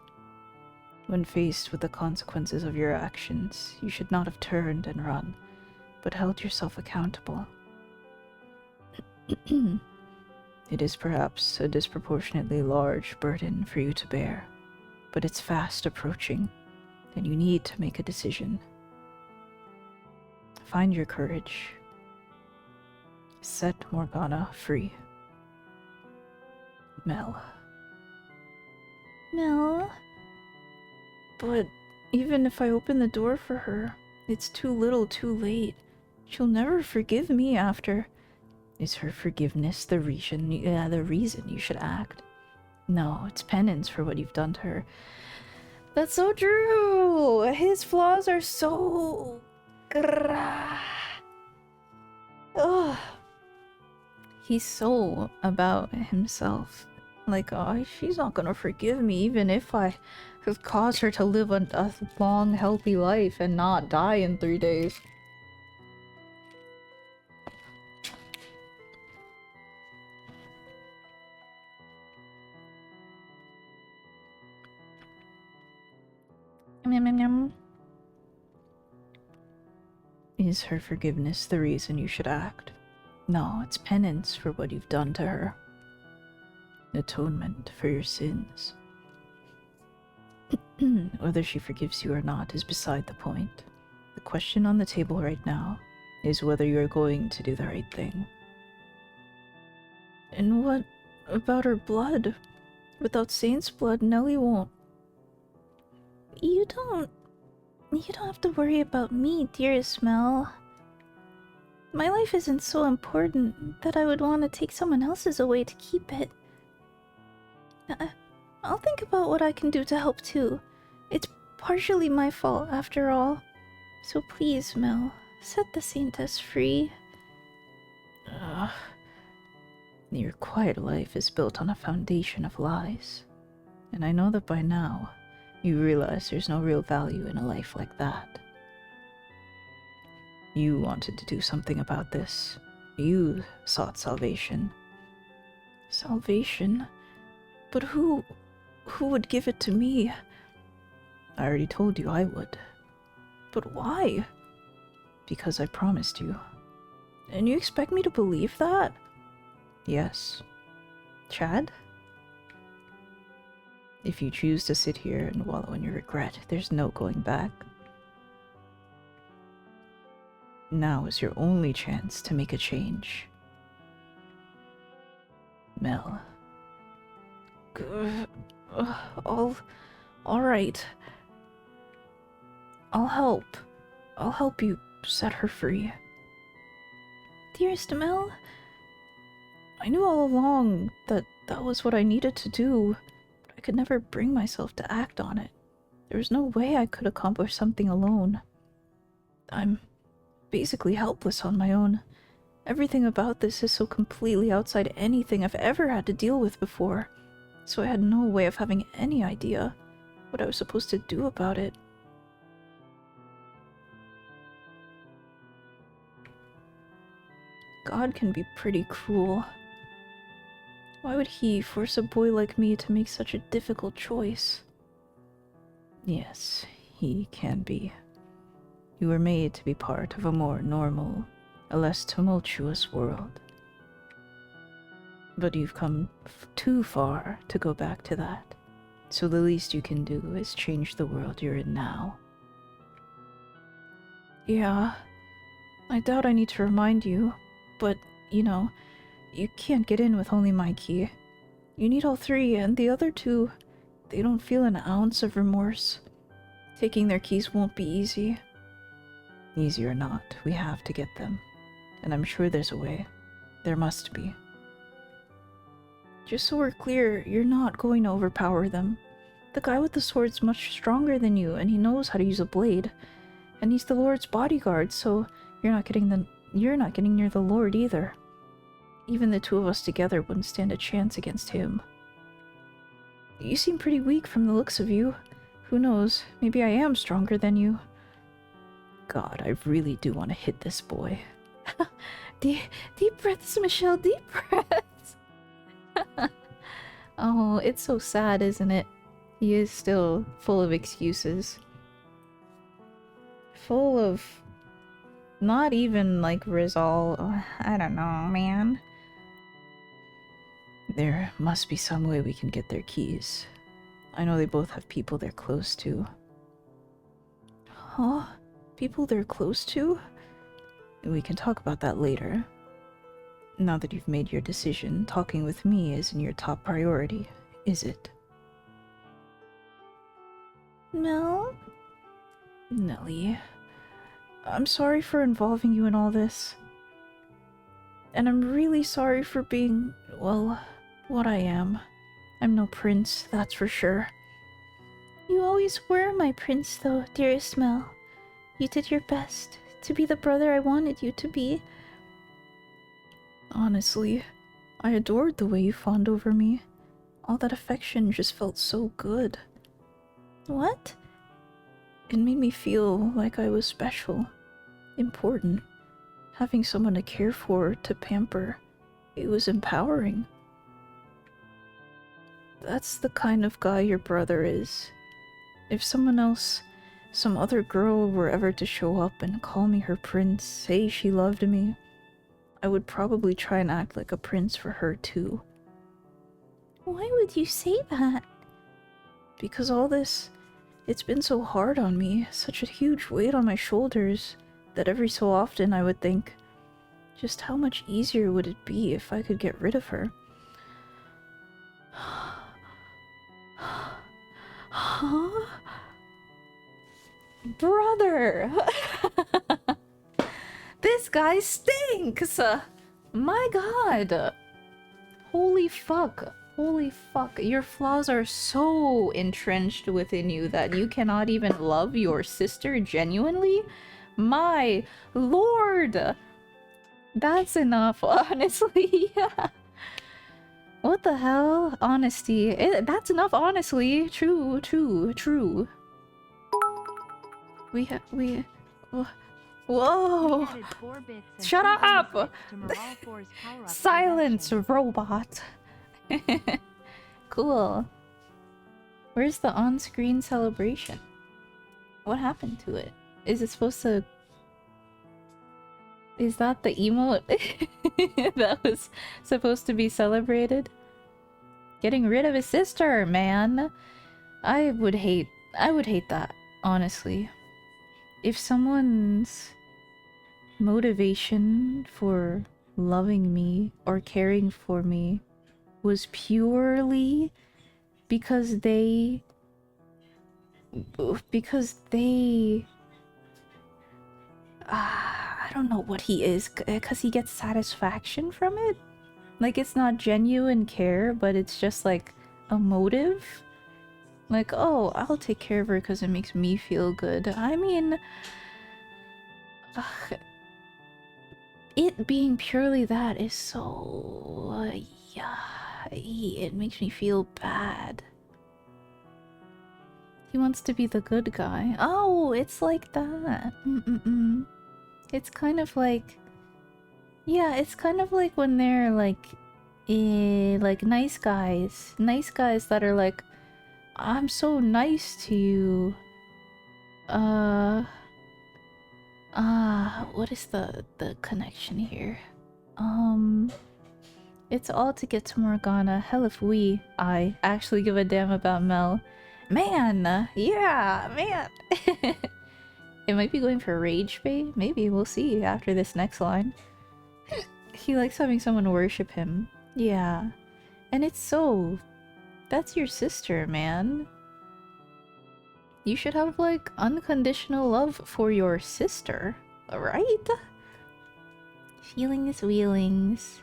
When faced with the consequences of your actions, you should not have turned and run, but held yourself accountable. It is perhaps a disproportionately large burden for you to bear, but it's fast approaching, and you need to make a decision. Find your courage. Set Morgana free. Mell. Mell? But even if I open the door for her, it's too little too late. She'll never forgive me after. Is her forgiveness the reason you should act? No, it's penance for what you've done to her. That's so true! His flaws are so... Ugh. He's so about himself. Like, oh, she's not gonna forgive me even if I have caused her to live a long, healthy life and not die in 3 days. Yum, yum, yum. Is her forgiveness the reason you should act? No, it's penance for what you've done to her. Atonement for your sins. Whether she forgives you or not is beside the point. The question on the table right now is whether you are going to do the right thing. And what about her blood? Without Saint's blood, Nellie won't. You don't have to worry about me, dearest Mel. My life isn't so important that I would want to take someone else's away to keep it. I'll think about what I can do to help too. It's partially my fault after all. So please, Mel, set the Saintess free. Your quiet life is built on a foundation of lies. And I know that by now, you realize there's no real value in a life like that. You wanted to do something about this. You sought salvation. Salvation? But who would give it to me? I already told you I would. But why? Because I promised you. And you expect me to believe that? Yes. Chad? If you choose to sit here and wallow in your regret, there's no going back. Now is your only chance to make a change. Mel. All right. I'll help. I'll help you set her free. Dearest Mel, I knew all along that that was what I needed to do, but I could never bring myself to act on it. There was no way I could accomplish something alone. I'm basically helpless on my own. Everything about this is so completely outside anything I've ever had to deal with before, so I had no way of having any idea what I was supposed to do about it. God can be pretty cruel. Why would he force a boy like me to make such a difficult choice? Yes, he can be. You were made to be part of a more normal, a less tumultuous world. But you've come too far to go back to that, so the least you can do is change the world you're in now. Yeah, I doubt I need to remind you, but, you know, you can't get in with only my key. You need all three, and the other two, they don't feel an ounce of remorse. Taking their keys won't be easy. Easy or not, we have to get them. And I'm sure there's a way. There must be. Just so we're clear, you're not going to overpower them. The guy with the sword's much stronger than you, and he knows how to use a blade. And he's the Lord's bodyguard, so you're not getting near the Lord either. Even the two of us together wouldn't stand a chance against him. You seem pretty weak from the looks of you. Who knows, maybe I am stronger than you. God, I really do want to hit this boy. deep breaths, Michelle, deep breaths. Oh, it's so sad, isn't it? He is still full of excuses. Full of not even like resolve. I don't know, man. There must be some way we can get their keys. I know they both have people they're close to. Huh? People they're close to? We can talk about that later. Now that you've made your decision, talking with me isn't your top priority, is it? Mel? Nelly, I'm sorry for involving you in all this. And I'm really sorry for being, well, what I am. I'm no prince, that's for sure. You always were my prince, though, dearest Mel. You did your best to be the brother I wanted you to be. Honestly, I adored the way you fawned over me. All that affection just felt so good. What? It made me feel like I was special, important. Having someone to care for, to pamper, it was empowering. That's the kind of guy your brother is. If someone else, some other girl were ever to show up and call me her prince, say she loved me, I would probably try and act like a prince for her too. Why would you say that? Because all this, it's been so hard on me, such a huge weight on my shoulders, that every so often I would think, just how much easier would it be if I could get rid of her? Huh? Brother! This guy stinks! My god! Holy fuck. Holy fuck. Your flaws are so entrenched within you that you cannot even love your sister genuinely? My lord! That's enough, honestly. What the hell? Honesty. That's enough, honestly. True, true, true. Whoa! Shut up! Silence, robot. Cool. Where's the on-screen celebration? What happened to it? Is it supposed to... Is that the emote that was supposed to be celebrated? Getting rid of his sister, man. I would hate that, honestly. If someone's motivation for loving me or caring for me was purely because they... Because they... I don't know what he is, because he gets satisfaction from it. Like, it's not genuine care, but it's just like a motive. Like, oh, I'll take care of her because it makes me feel good. I mean, ugh, it being purely that is so... yeah, it makes me feel bad. He wants to be the good guy. Oh, it's like that. It's kind of like... yeah, it's kind of like when they're like... like nice guys. Nice guys that are like, I'm so nice to you. What is the connection here? It's all to get to Morgana. Hell if I actually give a damn about Mel. Man, yeah, man. It might be going for rage bait. Maybe, we'll see after this next line. He likes having someone worship him. Yeah. And it's so... that's your sister, man. You should have, like, unconditional love for your sister, right? Feelings, wheelings.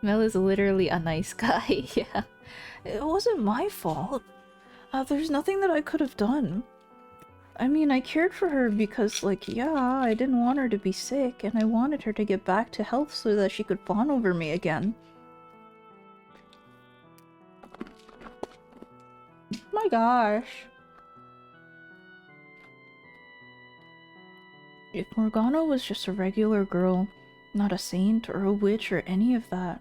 Mel is literally a nice guy, yeah. It wasn't my fault. There's nothing that I could have done. I mean, I cared for her because, like, yeah, I didn't want her to be sick, and I wanted her to get back to health so that she could fawn over me again. My gosh. If Morgana was just a regular girl, not a saint or a witch or any of that,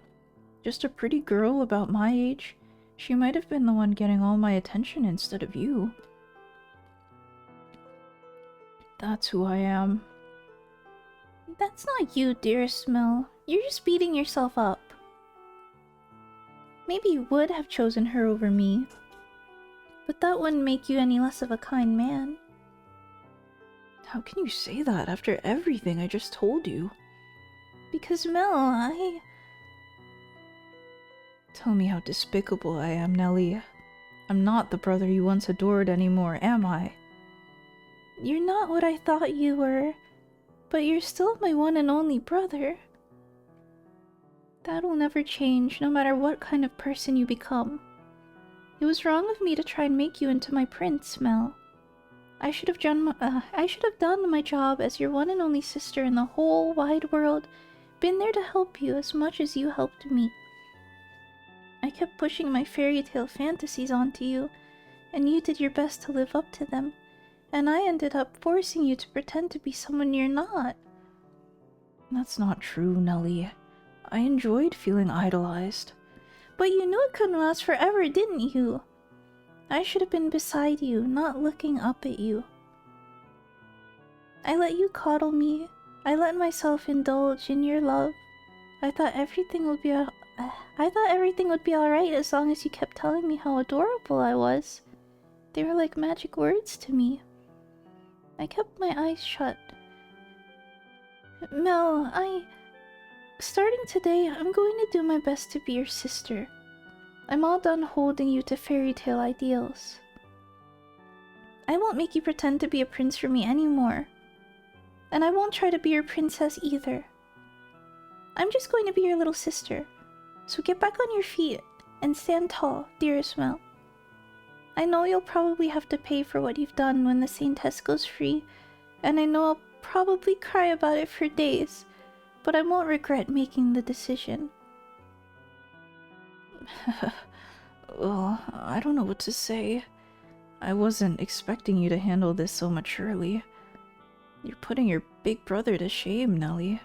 just a pretty girl about my age, she might have been the one getting all my attention instead of you. That's who I am. That's not you, dearest Mel. You're just beating yourself up. Maybe you would have chosen her over me, but that wouldn't make you any less of a kind man. How can you say that after everything I just told you? Because Mel, Tell me how despicable I am, Nelly. I'm not the brother you once adored anymore, am I? You're not what I thought you were, but you're still my one and only brother. That'll never change, no matter what kind of person you become. It was wrong of me to try and make you into my prince, Mel. I should have done my job as your one and only sister in the whole wide world, been there to help you as much as you helped me. I kept pushing my fairy tale fantasies onto you, and you did your best to live up to them, and I ended up forcing you to pretend to be someone you're not. That's not true, Nelly. I enjoyed feeling idolized. But you knew it couldn't last forever, didn't you? I should have been beside you, not looking up at you. I let you coddle me. I let myself indulge in your love. I thought everything would be alright as long as you kept telling me how adorable I was. They were like magic words to me. I kept my eyes shut. Mel, starting today, I'm going to do my best to be your sister. I'm all done holding you to fairy tale ideals. I won't make you pretend to be a prince for me anymore. And I won't try to be your princess either. I'm just going to be your little sister. So get back on your feet and stand tall, dearest Mel. I know you'll probably have to pay for what you've done when the Saintess goes free, and I know I'll probably cry about it for days, but I won't regret making the decision. Well, I don't know what to say. I wasn't expecting you to handle this so maturely. You're putting your big brother to shame, Nelly.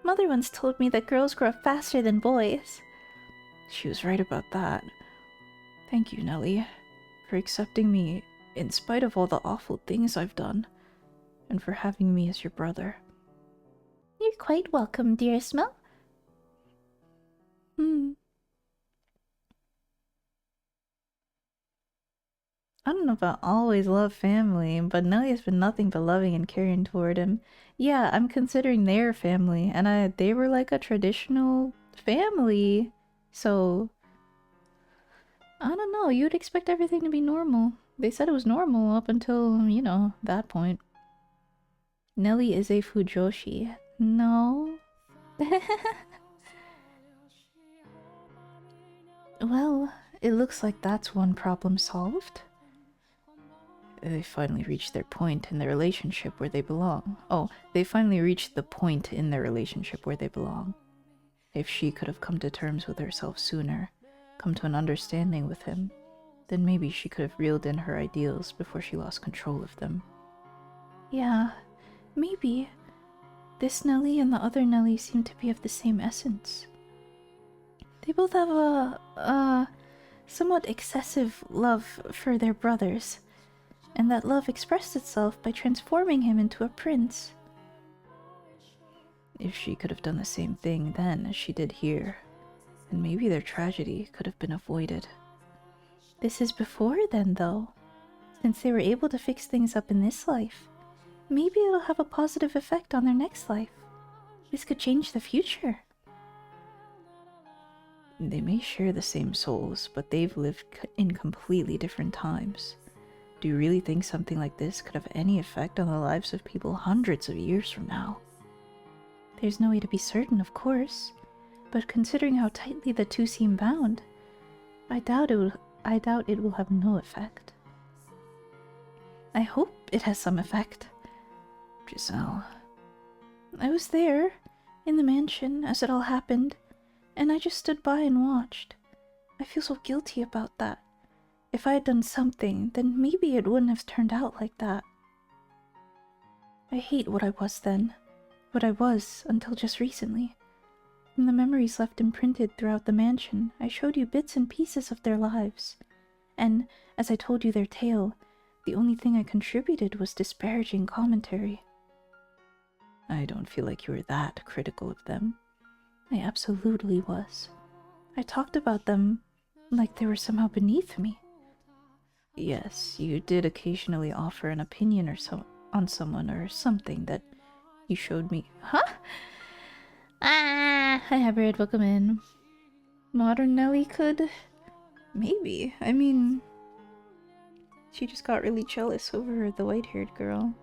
Mother once told me that girls grow up faster than boys. She was right about that. Thank you, Nelly, for accepting me in spite of all the awful things I've done, and for having me as your brother. You're quite welcome, dearest Mel. I don't know about always love family, but Nelly has been nothing but loving and caring toward him. Yeah, I'm considering their family, and they were like a traditional family. So, I don't know, you'd expect everything to be normal. They said it was normal up until, you know, that point. Nelly is a Fujoshi. No. Well, it looks like that's one problem solved. They finally reached their point in their relationship where they belong. Oh, they finally reached the point in their relationship where they belong. If she could have come to terms with herself sooner, come to an understanding with him, then maybe she could have reeled in her ideals before she lost control of them. Yeah, maybe. This Nelly and the other Nelly seem to be of the same essence. They both have a somewhat excessive love for their brothers, and that love expressed itself by transforming him into a prince. If she could have done the same thing then as she did here, then maybe their tragedy could have been avoided. This is before then, though. Since they were able to fix things up in this life, maybe it'll have a positive effect on their next life. This could change the future. They may share the same souls, but they've lived in completely different times. Do you really think something like this could have any effect on the lives of people hundreds of years from now? There's no way to be certain, of course, but considering how tightly the two seem bound, I doubt it will have no effect. I hope it has some effect. Giselle. I was there, in the mansion, as it all happened, and I just stood by and watched. I feel so guilty about that. If I had done something, then maybe it wouldn't have turned out like that. I hate what I was then. What I was until just recently. From the memories left imprinted throughout the mansion, I showed you bits and pieces of their lives. And, as I told you their tale, the only thing I contributed was disparaging commentary. I don't feel like you were that critical of them. I absolutely was. I talked about them like they were somehow beneath me. Yes, you did occasionally offer an opinion on someone or something that you showed me. Huh? Ah! Hi, Hybrid, welcome in. Modern Nelly could... Maybe. I mean... She just got really jealous over the white-haired girl.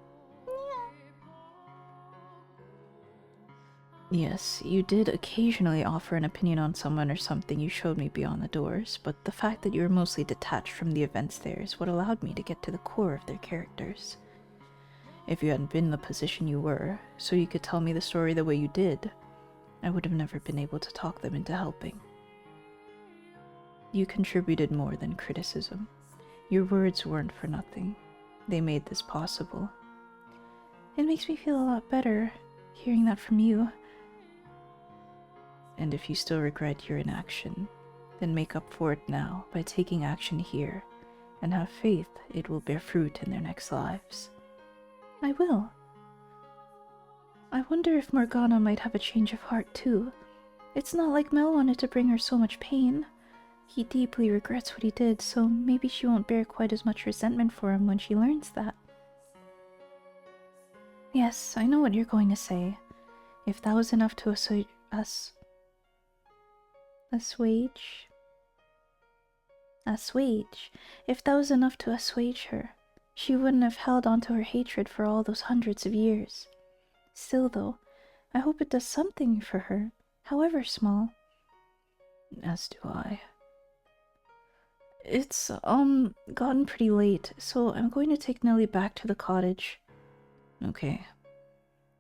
Yes, you did occasionally offer an opinion on someone or something you showed me beyond the doors, but the fact that you were mostly detached from the events there is what allowed me to get to the core of their characters. If you hadn't been in the position you were, so you could tell me the story the way you did, I would have never been able to talk them into helping. You contributed more than criticism. Your words weren't for nothing. They made this possible. It makes me feel a lot better, hearing that from you. And if you still regret your inaction, then make up for it now by taking action here, and have faith it will bear fruit in their next lives. I will. I wonder if Morgana might have a change of heart too. It's not like Mel wanted to bring her so much pain. He deeply regrets what he did, so maybe she won't bear quite as much resentment for him when she learns that. Yes, I know what you're going to say. If that was enough to assuage... If that was enough to assuage her, she wouldn't have held onto her hatred for all those hundreds of years. Still, though, I hope it does something for her, however small. As do I. It's, gotten pretty late, so I'm going to take Nelly back to the cottage. Okay.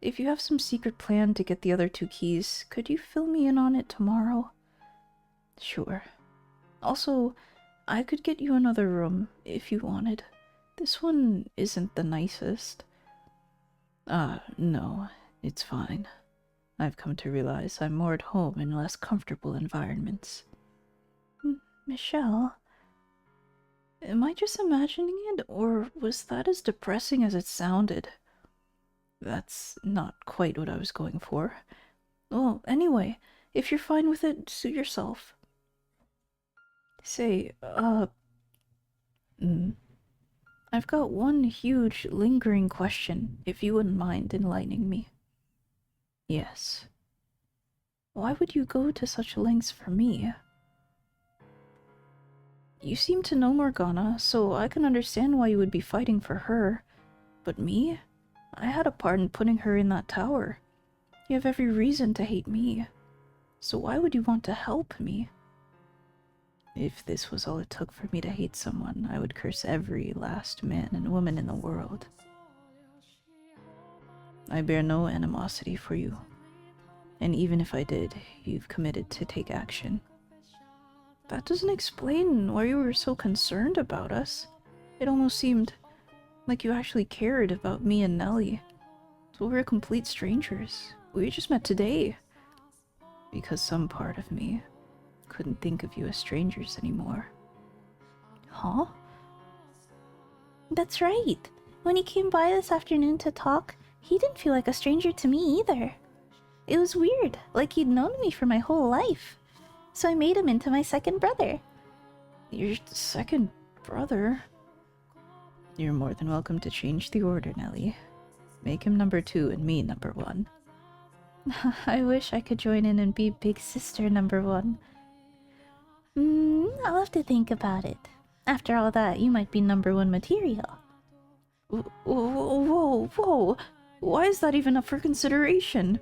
If you have some secret plan to get the other 2 keys, could you fill me in on it tomorrow? Sure. Also, I could get you another room, if you wanted. This one isn't the nicest. No, it's fine. I've come to realize I'm more at home in less comfortable environments. Michelle... Am I just imagining it, or was that as depressing as it sounded? That's not quite what I was going for. Well, anyway, if you're fine with it, suit yourself. Say, I've got one huge, lingering question, if you wouldn't mind enlightening me. Yes. Why would you go to such lengths for me? You seem to know Morgana, so I can understand why you would be fighting for her. But me? I had a part in putting her in that tower. You have every reason to hate me. So why would you want to help me? If this was all it took for me to hate someone, I would curse every last man and woman in the world. I bear no animosity for you. And even if I did, you've committed to take action. That doesn't explain why you were so concerned about us. It almost seemed like you actually cared about me and Nellie. So we're complete strangers. We just met today. Because some part of me couldn't think of you as strangers anymore. Huh? That's right. When he came by this afternoon to talk, he didn't feel like a stranger to me either. It was weird, like he'd known me for my whole life. So I made him into my second brother. Your second brother? You're more than welcome to change the order, Nellie. Make him number 2 and me number 1. I wish I could join in and be big sister number 1. I'll have to think about it. After all that, you might be number 1 material. Whoa. Why is that even up for consideration?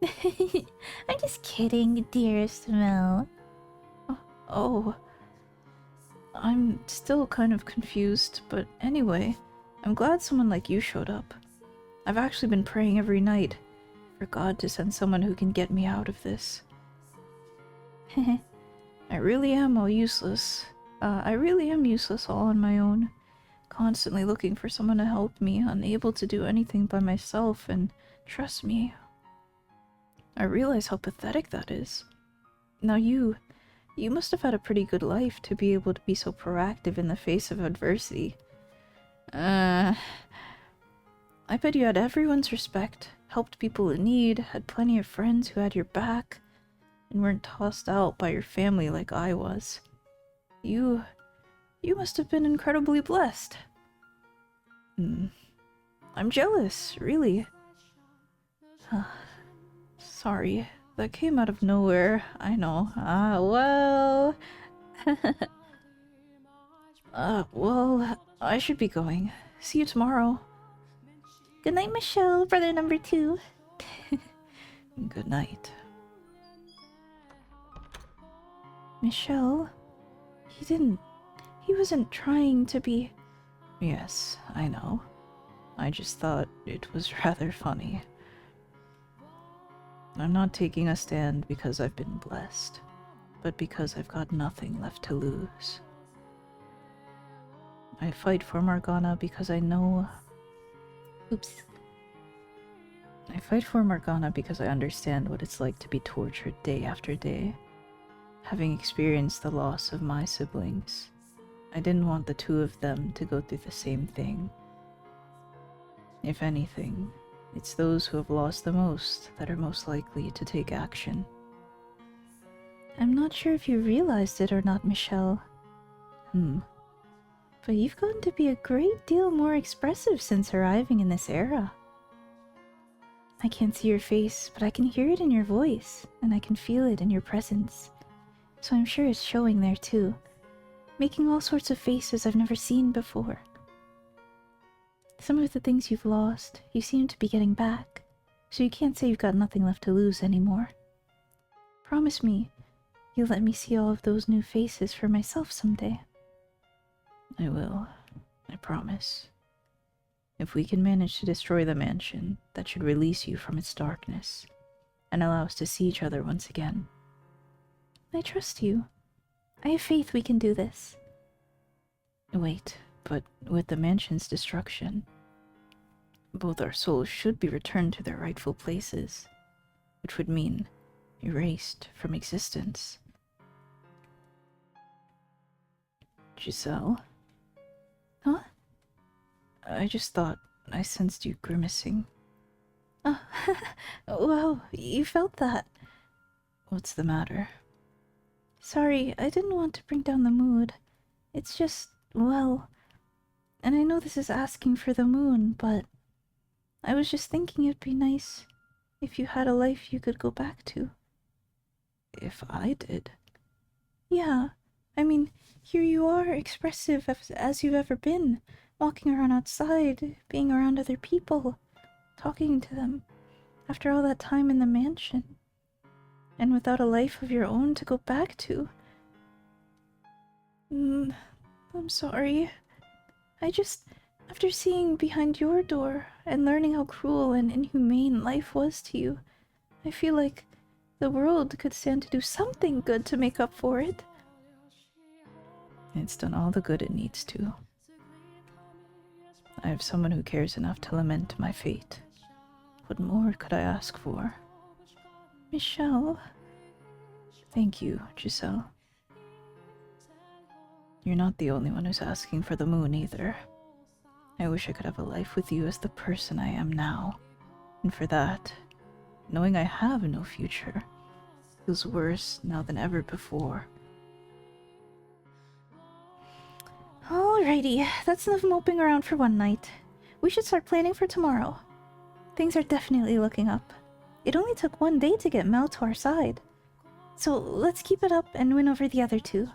I'm just kidding, dearest Mel. Oh. I'm still kind of confused, but anyway, I'm glad someone like you showed up. I've actually been praying every night for God to send someone who can get me out of this. I really am all useless. I really am useless all on my own. Constantly looking for someone to help me, unable to do anything by myself, and trust me. I realize how pathetic that is. Now you must have had a pretty good life to be able to be so proactive in the face of adversity. I bet you had everyone's respect, helped people in need, had plenty of friends who had your back, and weren't tossed out by your family like I was. You must have been incredibly blessed. I'm jealous, really. Sorry, that came out of nowhere, I know. Well, I should be going. See you tomorrow. Good night, Michelle, brother number 2. Good night. Michelle? He wasn't trying to be... Yes, I know. I just thought it was rather funny. I'm not taking a stand because I've been blessed, but because I've got nothing left to lose. I fight for Morgana because I know... Oops. I fight for Morgana because I understand what it's like to be tortured day after day. Having experienced the loss of my siblings, I didn't want the 2 of them to go through the same thing. If anything, it's those who have lost the most that are most likely to take action. I'm not sure if you realized it or not, Michelle. But you've gotten to be a great deal more expressive since arriving in this era. I can't see your face, but I can hear it in your voice, and I can feel it in your presence. So I'm sure it's showing there too, making all sorts of faces I've never seen before. Some of the things you've lost, you seem to be getting back, so you can't say you've got nothing left to lose anymore. Promise me, you'll let me see all of those new faces for myself someday. I will. I promise. If we can manage to destroy the mansion, that should release you from its darkness, and allow us to see each other once again. I trust you. I have faith we can do this. Wait, but with the mansion's destruction, both our souls should be returned to their rightful places, which would mean erased from existence. Giselle? Huh? I just thought I sensed you grimacing. Oh, wow, you felt that. What's the matter? Sorry, I didn't want to bring down the mood. It's just, well... And I know this is asking for the moon, but... I was just thinking it'd be nice if you had a life you could go back to. If I did? Yeah, I mean, here you are, expressive as you've ever been, walking around outside, being around other people, talking to them, after all that time in the mansion. And without a life of your own to go back to. I'm sorry. After seeing behind your door and learning how cruel and inhumane life was to you, I feel like the world could stand to do something good to make up for it. It's done all the good it needs to. I have someone who cares enough to lament my fate. What more could I ask for? Michelle. Thank you, Giselle. You're not the only one who's asking for the moon either. I wish I could have a life with you as the person I am now. And for that, knowing I have no future feels worse now than ever before. Alrighty, that's enough moping around for one night. We should start planning for tomorrow. Things are definitely looking up. It only took one day to get Mel to our side. So let's keep it up and win over the other two.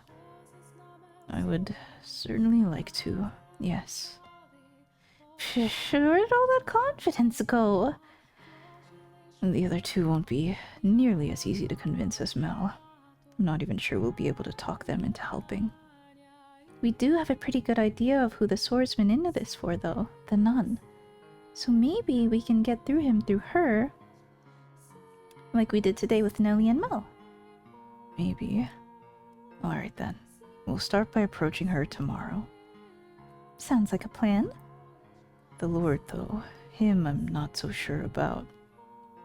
I would certainly like to, yes. Where did all that confidence go? The other two won't be nearly as easy to convince as Mel. I'm not even sure we'll be able to talk them into helping. We do have a pretty good idea of who the swordsman into this for, though, the nun. So maybe we can get through him through her, like we did today with Nellie and Mel. Maybe. Alright then. We'll start by approaching her tomorrow. Sounds like a plan. The Lord, though, him I'm not so sure about.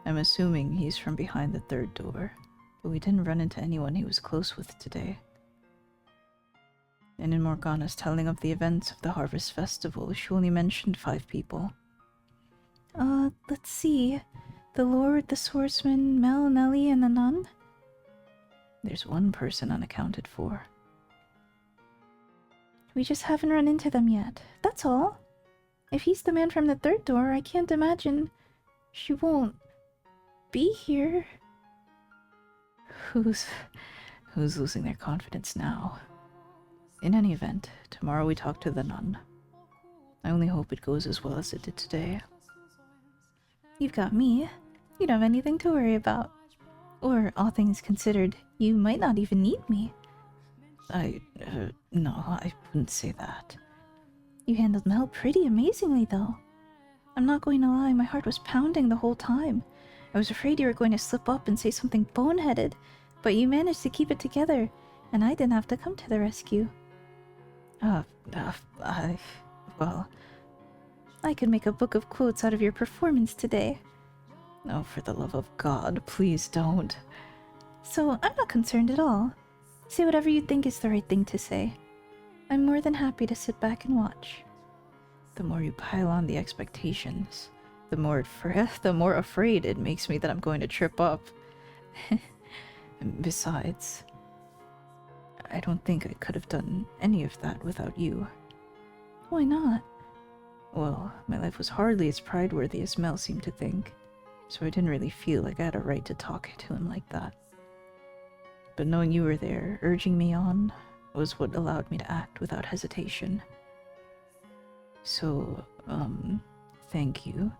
I'm assuming he's from behind the third door, but we didn't run into anyone he was close with today. And in Morgana's telling of the events of the Harvest Festival, she only mentioned 5 people. Let's see. The Lord, the swordsman, Mel, Nellie, and the nun? There's one person unaccounted for. We just haven't run into them yet. That's all. If he's the man from the third door, I can't imagine she won't be here. Who's losing their confidence now? In any event, tomorrow we talk to the nun. I only hope it goes as well as it did today. You've got me. You don't have anything to worry about. Or, all things considered, you might not even need me. No, I wouldn't say that. You handled Mel pretty amazingly, though. I'm not going to lie, my heart was pounding the whole time. I was afraid you were going to slip up and say something boneheaded, but you managed to keep it together, and I didn't have to come to the rescue. Well... I could make a book of quotes out of your performance today. Oh, for the love of God, please don't. So, I'm not concerned at all. Say whatever you think is the right thing to say. I'm more than happy to sit back and watch. The more you pile on the expectations, the more afraid it makes me that I'm going to trip up. Besides, I don't think I could have done any of that without you. Why not? Well, my life was hardly as pride-worthy as Mel seemed to think, so I didn't really feel like I had a right to talk to him like that. But knowing you were there, urging me on, was what allowed me to act without hesitation. So, thank you.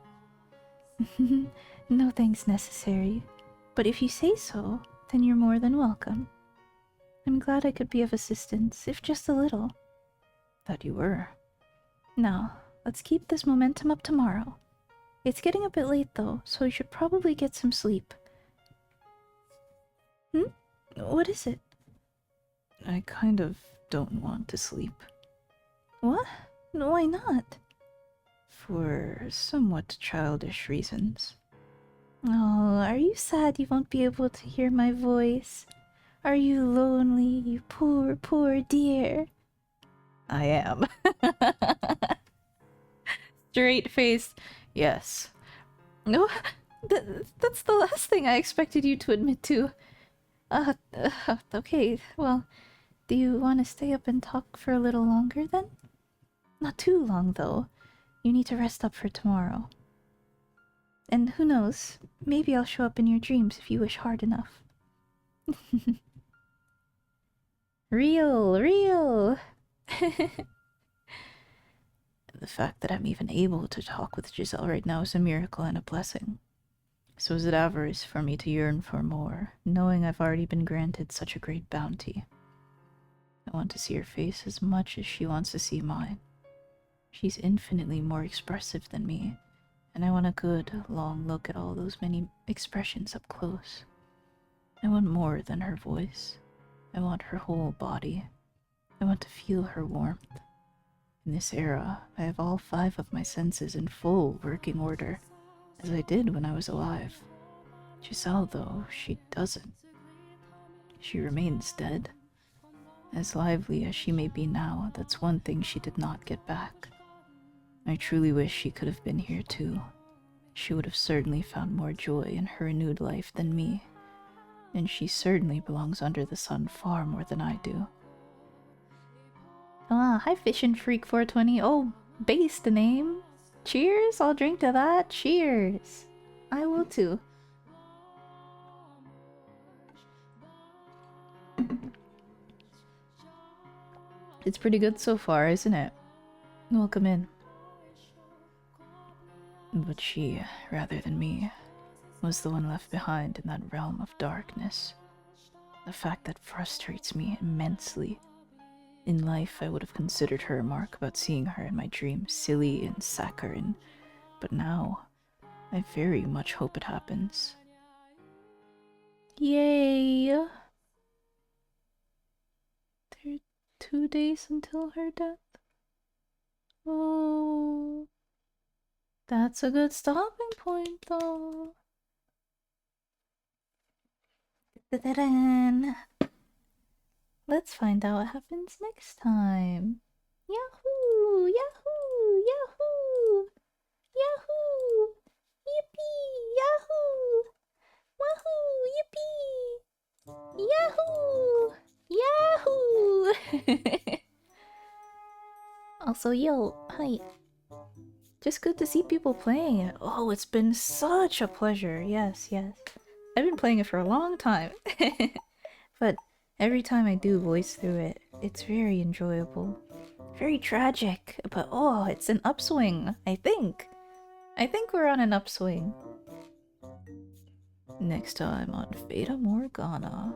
No thanks necessary. But if you say so, then you're more than welcome. I'm glad I could be of assistance, if just a little. That you were. Now, let's keep this momentum up tomorrow. It's getting a bit late though, so you should probably get some sleep. What is it? I kind of don't want to sleep. What? Why not? For somewhat childish reasons. Oh, are you sad you won't be able to hear my voice? Are you lonely, you poor, poor dear? I am. Straight face. Yes. No, that's the last thing I expected you to admit to. Okay, well, do you want to stay up and talk for a little longer then? Not too long, though. You need to rest up for tomorrow. And who knows, maybe I'll show up in your dreams if you wish hard enough. Real, real. The fact that I'm even able to talk with Giselle right now is a miracle and a blessing. So is it avarice for me to yearn for more, knowing I've already been granted such a great bounty? I want to see her face as much as she wants to see mine. She's infinitely more expressive than me, and I want a good, long look at all those many expressions up close. I want more than her voice. I want her whole body. I want to feel her warmth. In this era, I have all 5 of my senses in full working order, as I did when I was alive. Giselle, though, she doesn't. She remains dead. As lively as she may be now, that's one thing she did not get back. I truly wish she could have been here too. She would have certainly found more joy in her renewed life than me, and she certainly belongs under the sun far more than I do. Ah, hi Fishin' Freak 420. Oh, base the name. Cheers, I'll drink to that. Cheers. I will too. It's pretty good so far, isn't it? Welcome in. But she, rather than me, was the one left behind in that realm of darkness. A fact that frustrates me immensely. In life, I would have considered her remark about seeing her in my dreams silly and saccharine, but now, I very much hope it happens. Yay! There are 2 days until her death. Oh, that's a good stopping point, though. Ta-tanne. Let's find out what happens next time. Yahoo! Yahoo! Yahoo! Yahoo! Yippee! Yahoo! Wahoo! Yippee! Yahoo! Yahoo! Also, yo, hi. Just good to see people playing it. Oh, it's been such a pleasure. Yes, yes. I've been playing it for a long time. But every time I do voice through it, it's very enjoyable. Very tragic, but oh, it's an upswing, I think. I think we're on an upswing. Next time on Fata Morgana.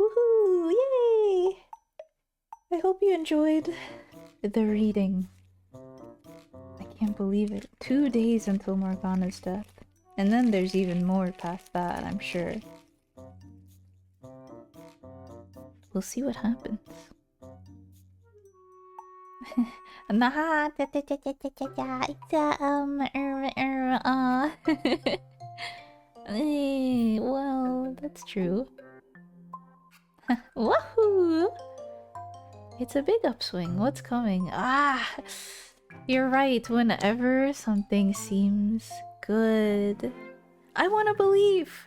Woohoo! Yay! I hope you enjoyed the reading. I can't believe it. 2 days until Morgana's death. And then there's even more past that, I'm sure. We'll see what happens. Nah, it's well, that's true. Woohoo! It's a big upswing. What's coming? Ah! You're right. Whenever something seems good, I want to believe.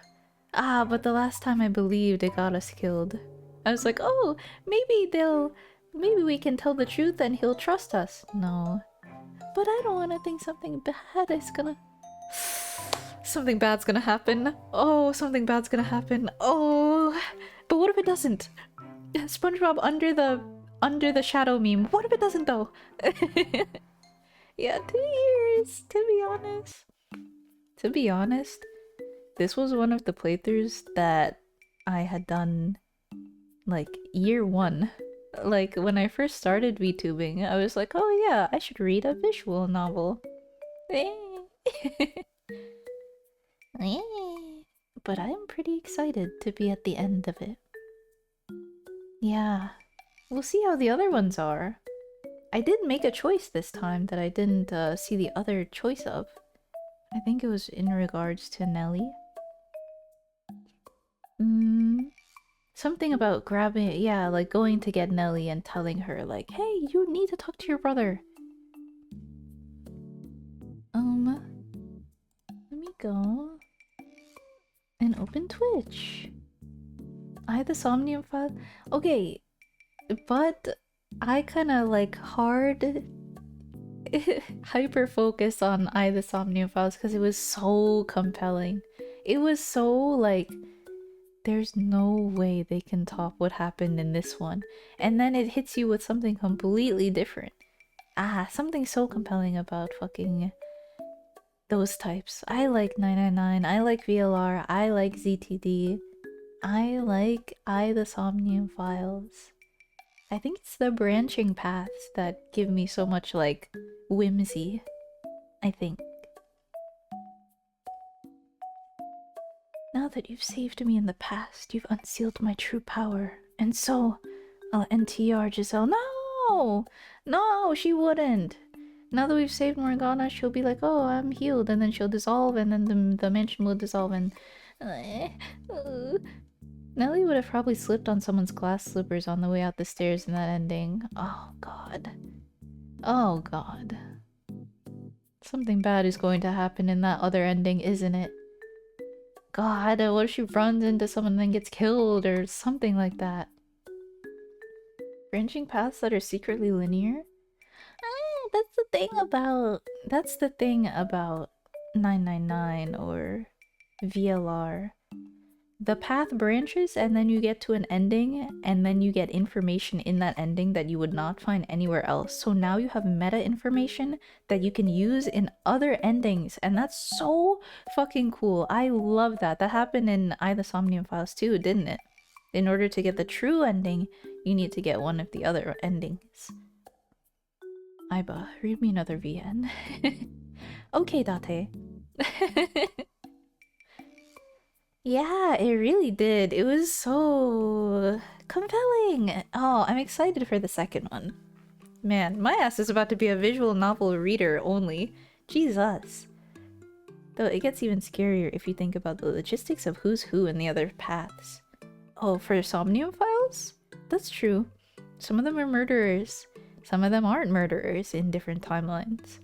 Ah, but the last time I believed, it got us killed. I was like, oh, maybe we can tell the truth and he'll trust us. No. But I don't want to think something bad is gonna... Something bad's gonna happen. Oh, something bad's gonna happen. Oh. But what if it doesn't? SpongeBob under the shadow meme. What if it doesn't though? Yeah, 2 years, to be honest. To be honest, this was one of the playthroughs that I had done like year 1. Like when I first started VTubing, I was like, oh yeah, I should read a visual novel. But I'm pretty excited to be at the end of it. Yeah, we'll see how the other ones are. I did make a choice this time that I didn't see the other choice of. I think it was in regards to Nelly. Something about grabbing, yeah, like going to get Nelly and telling her like, hey, you need to talk to your brother. Let me go and open Twitch. I the Somnium file. Okay, but I kind of like hard hyper focus on I the Somnium files because it was so compelling. It was so like There's no way they can top what happened in this one. And then it hits you with something completely different. Ah, something so compelling about fucking those types. I like 999, I like VLR, I like ZTD, I like the Somnium Files. I think it's the branching paths that give me so much, like, whimsy. I think. Now that you've saved me in the past, you've unsealed my true power. And so, I'll NTR Giselle. No! No, she wouldn't. Now that we've saved Morgana, she'll be like, oh, I'm healed. And then she'll dissolve, and then the mansion will dissolve, and... Nelly would have probably slipped on someone's glass slippers on the way out the stairs in that ending. Oh, God. Oh, God. Something bad is going to happen in that other ending, isn't it? God, what if she runs into someone and then gets killed or something like that? Branching paths that are secretly linear? That's the thing about... That's the thing about 999 or VLR. The path branches and then you get to an ending and then you get information in that ending that you would not find anywhere else. So now you have meta information that you can use in other endings, and that's so fucking cool. I love that. That happened in the Somnium Files too, didn't it? In order to get the true ending, you need to get one of the other endings. Aiba, read me another VN. Okay, Date. Yeah, it really did. It was so compelling. Oh, I'm excited for the second one. Man, my ass is about to be a visual novel reader only. Jesus. Though it gets even scarier if you think about the logistics of who's who in the other paths. Oh, for Somnium Files? That's true. Some of them are murderers. Some of them aren't murderers in different timelines.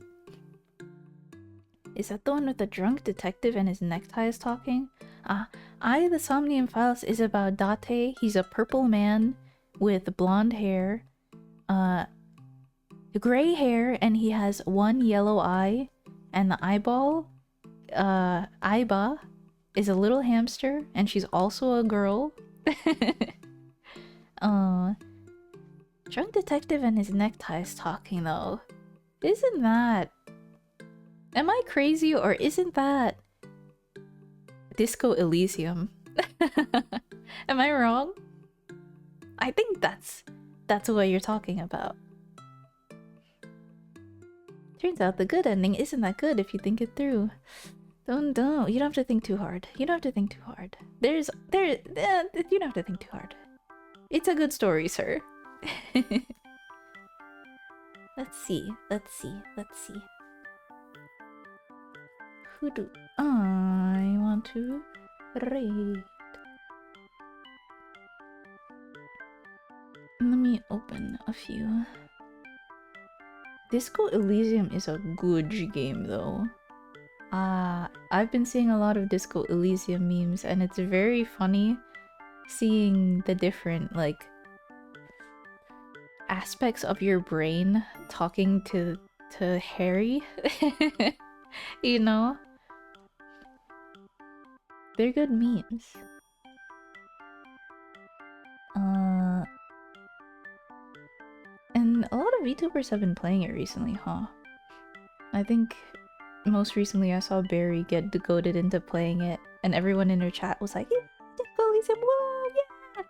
Is that the one with the drunk detective and his neckties talking? The Somnium Files is about Date. He's a purple man with blonde hair, gray hair, and he has one yellow eye, and the eyeball, Aiba, is a little hamster, and she's also a girl. Drunk detective and his neckties talking though. Isn't that... Am I crazy, or isn't that Disco Elysium? Am I wrong? I think that's what you're talking about. Turns out the good ending isn't that good if you think it through. Don't. You don't have to think too hard. You don't have to think too hard. You don't have to think too hard. It's a good story, sir. Let's see. Who do I want to raid? Let me open a few. Disco Elysium is a good game though. I've been seeing a lot of Disco Elysium memes, and it's very funny seeing the different, like, aspects of your brain talking to Harry. You know? They're good memes. And a lot of VTubers have been playing it recently, huh? I think most recently I saw Barry get goaded into playing it, and everyone in her chat was like, yeah, Disco Elysium, whoa, yeah!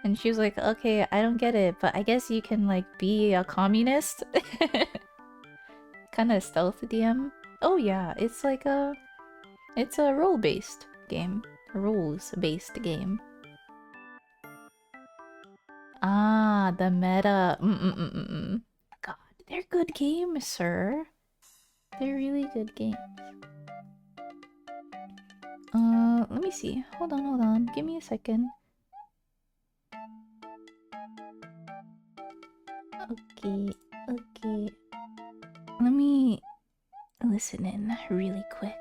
And she was like, okay, I don't get it, but I guess you can, like, be a communist? Kinda stealth DM. Oh yeah, it's like it's a role-based game. A roles-based game. The meta. God, they're good games, sir. They're really good games. Let me see. Hold on. Give me a second. Okay. Let me listen in really quick.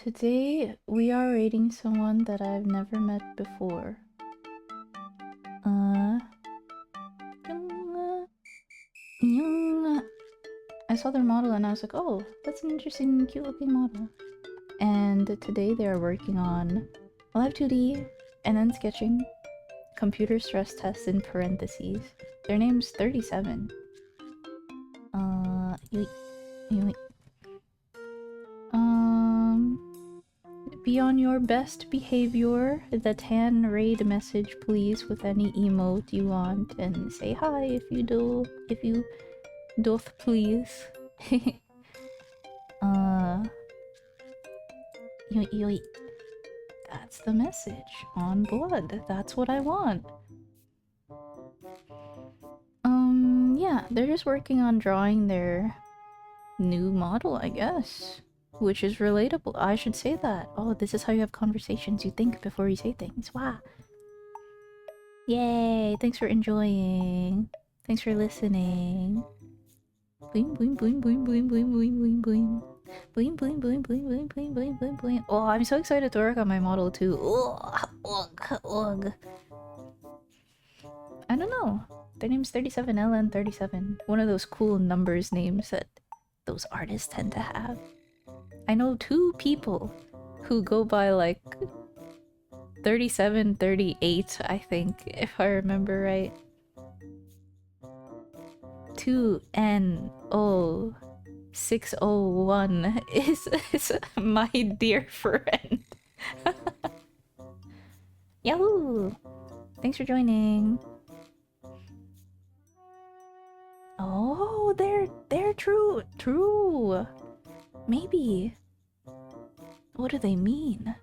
Today we are rating someone that I've never met before. saw their model and I was like, oh, that's an interesting, cute looking model. And today they are working on Live 2D and then sketching, computer stress tests in parentheses. Their name's 37. Yoink, yoink. Be on your best behavior. The tan raid message, please, with any emote you want, and say hi if you doth please. Yoink, yoink. That's the message. On blood. That's what I want. Yeah, they're just working on drawing their new model, I guess. Which is relatable. I should say that. Oh, this is how you have conversations. You think before you say things. Wow. Yay! Thanks for enjoying. Thanks for listening. Boing boing boing boing boing boing boing boing boing. Boing boing boing boing boing boing boing boing boing. Oh, I'm so excited to work on my model too. Ugh, ugh, ugh. I don't know. Their name's 37LN37. One of those cool numbers names that those artists tend to have. I know 2 people who go by like 37, 38, I think, if I remember right. 2NO601 is my dear friend. Yahoo! Thanks for joining. Oh, they're true. Maybe. What do they mean?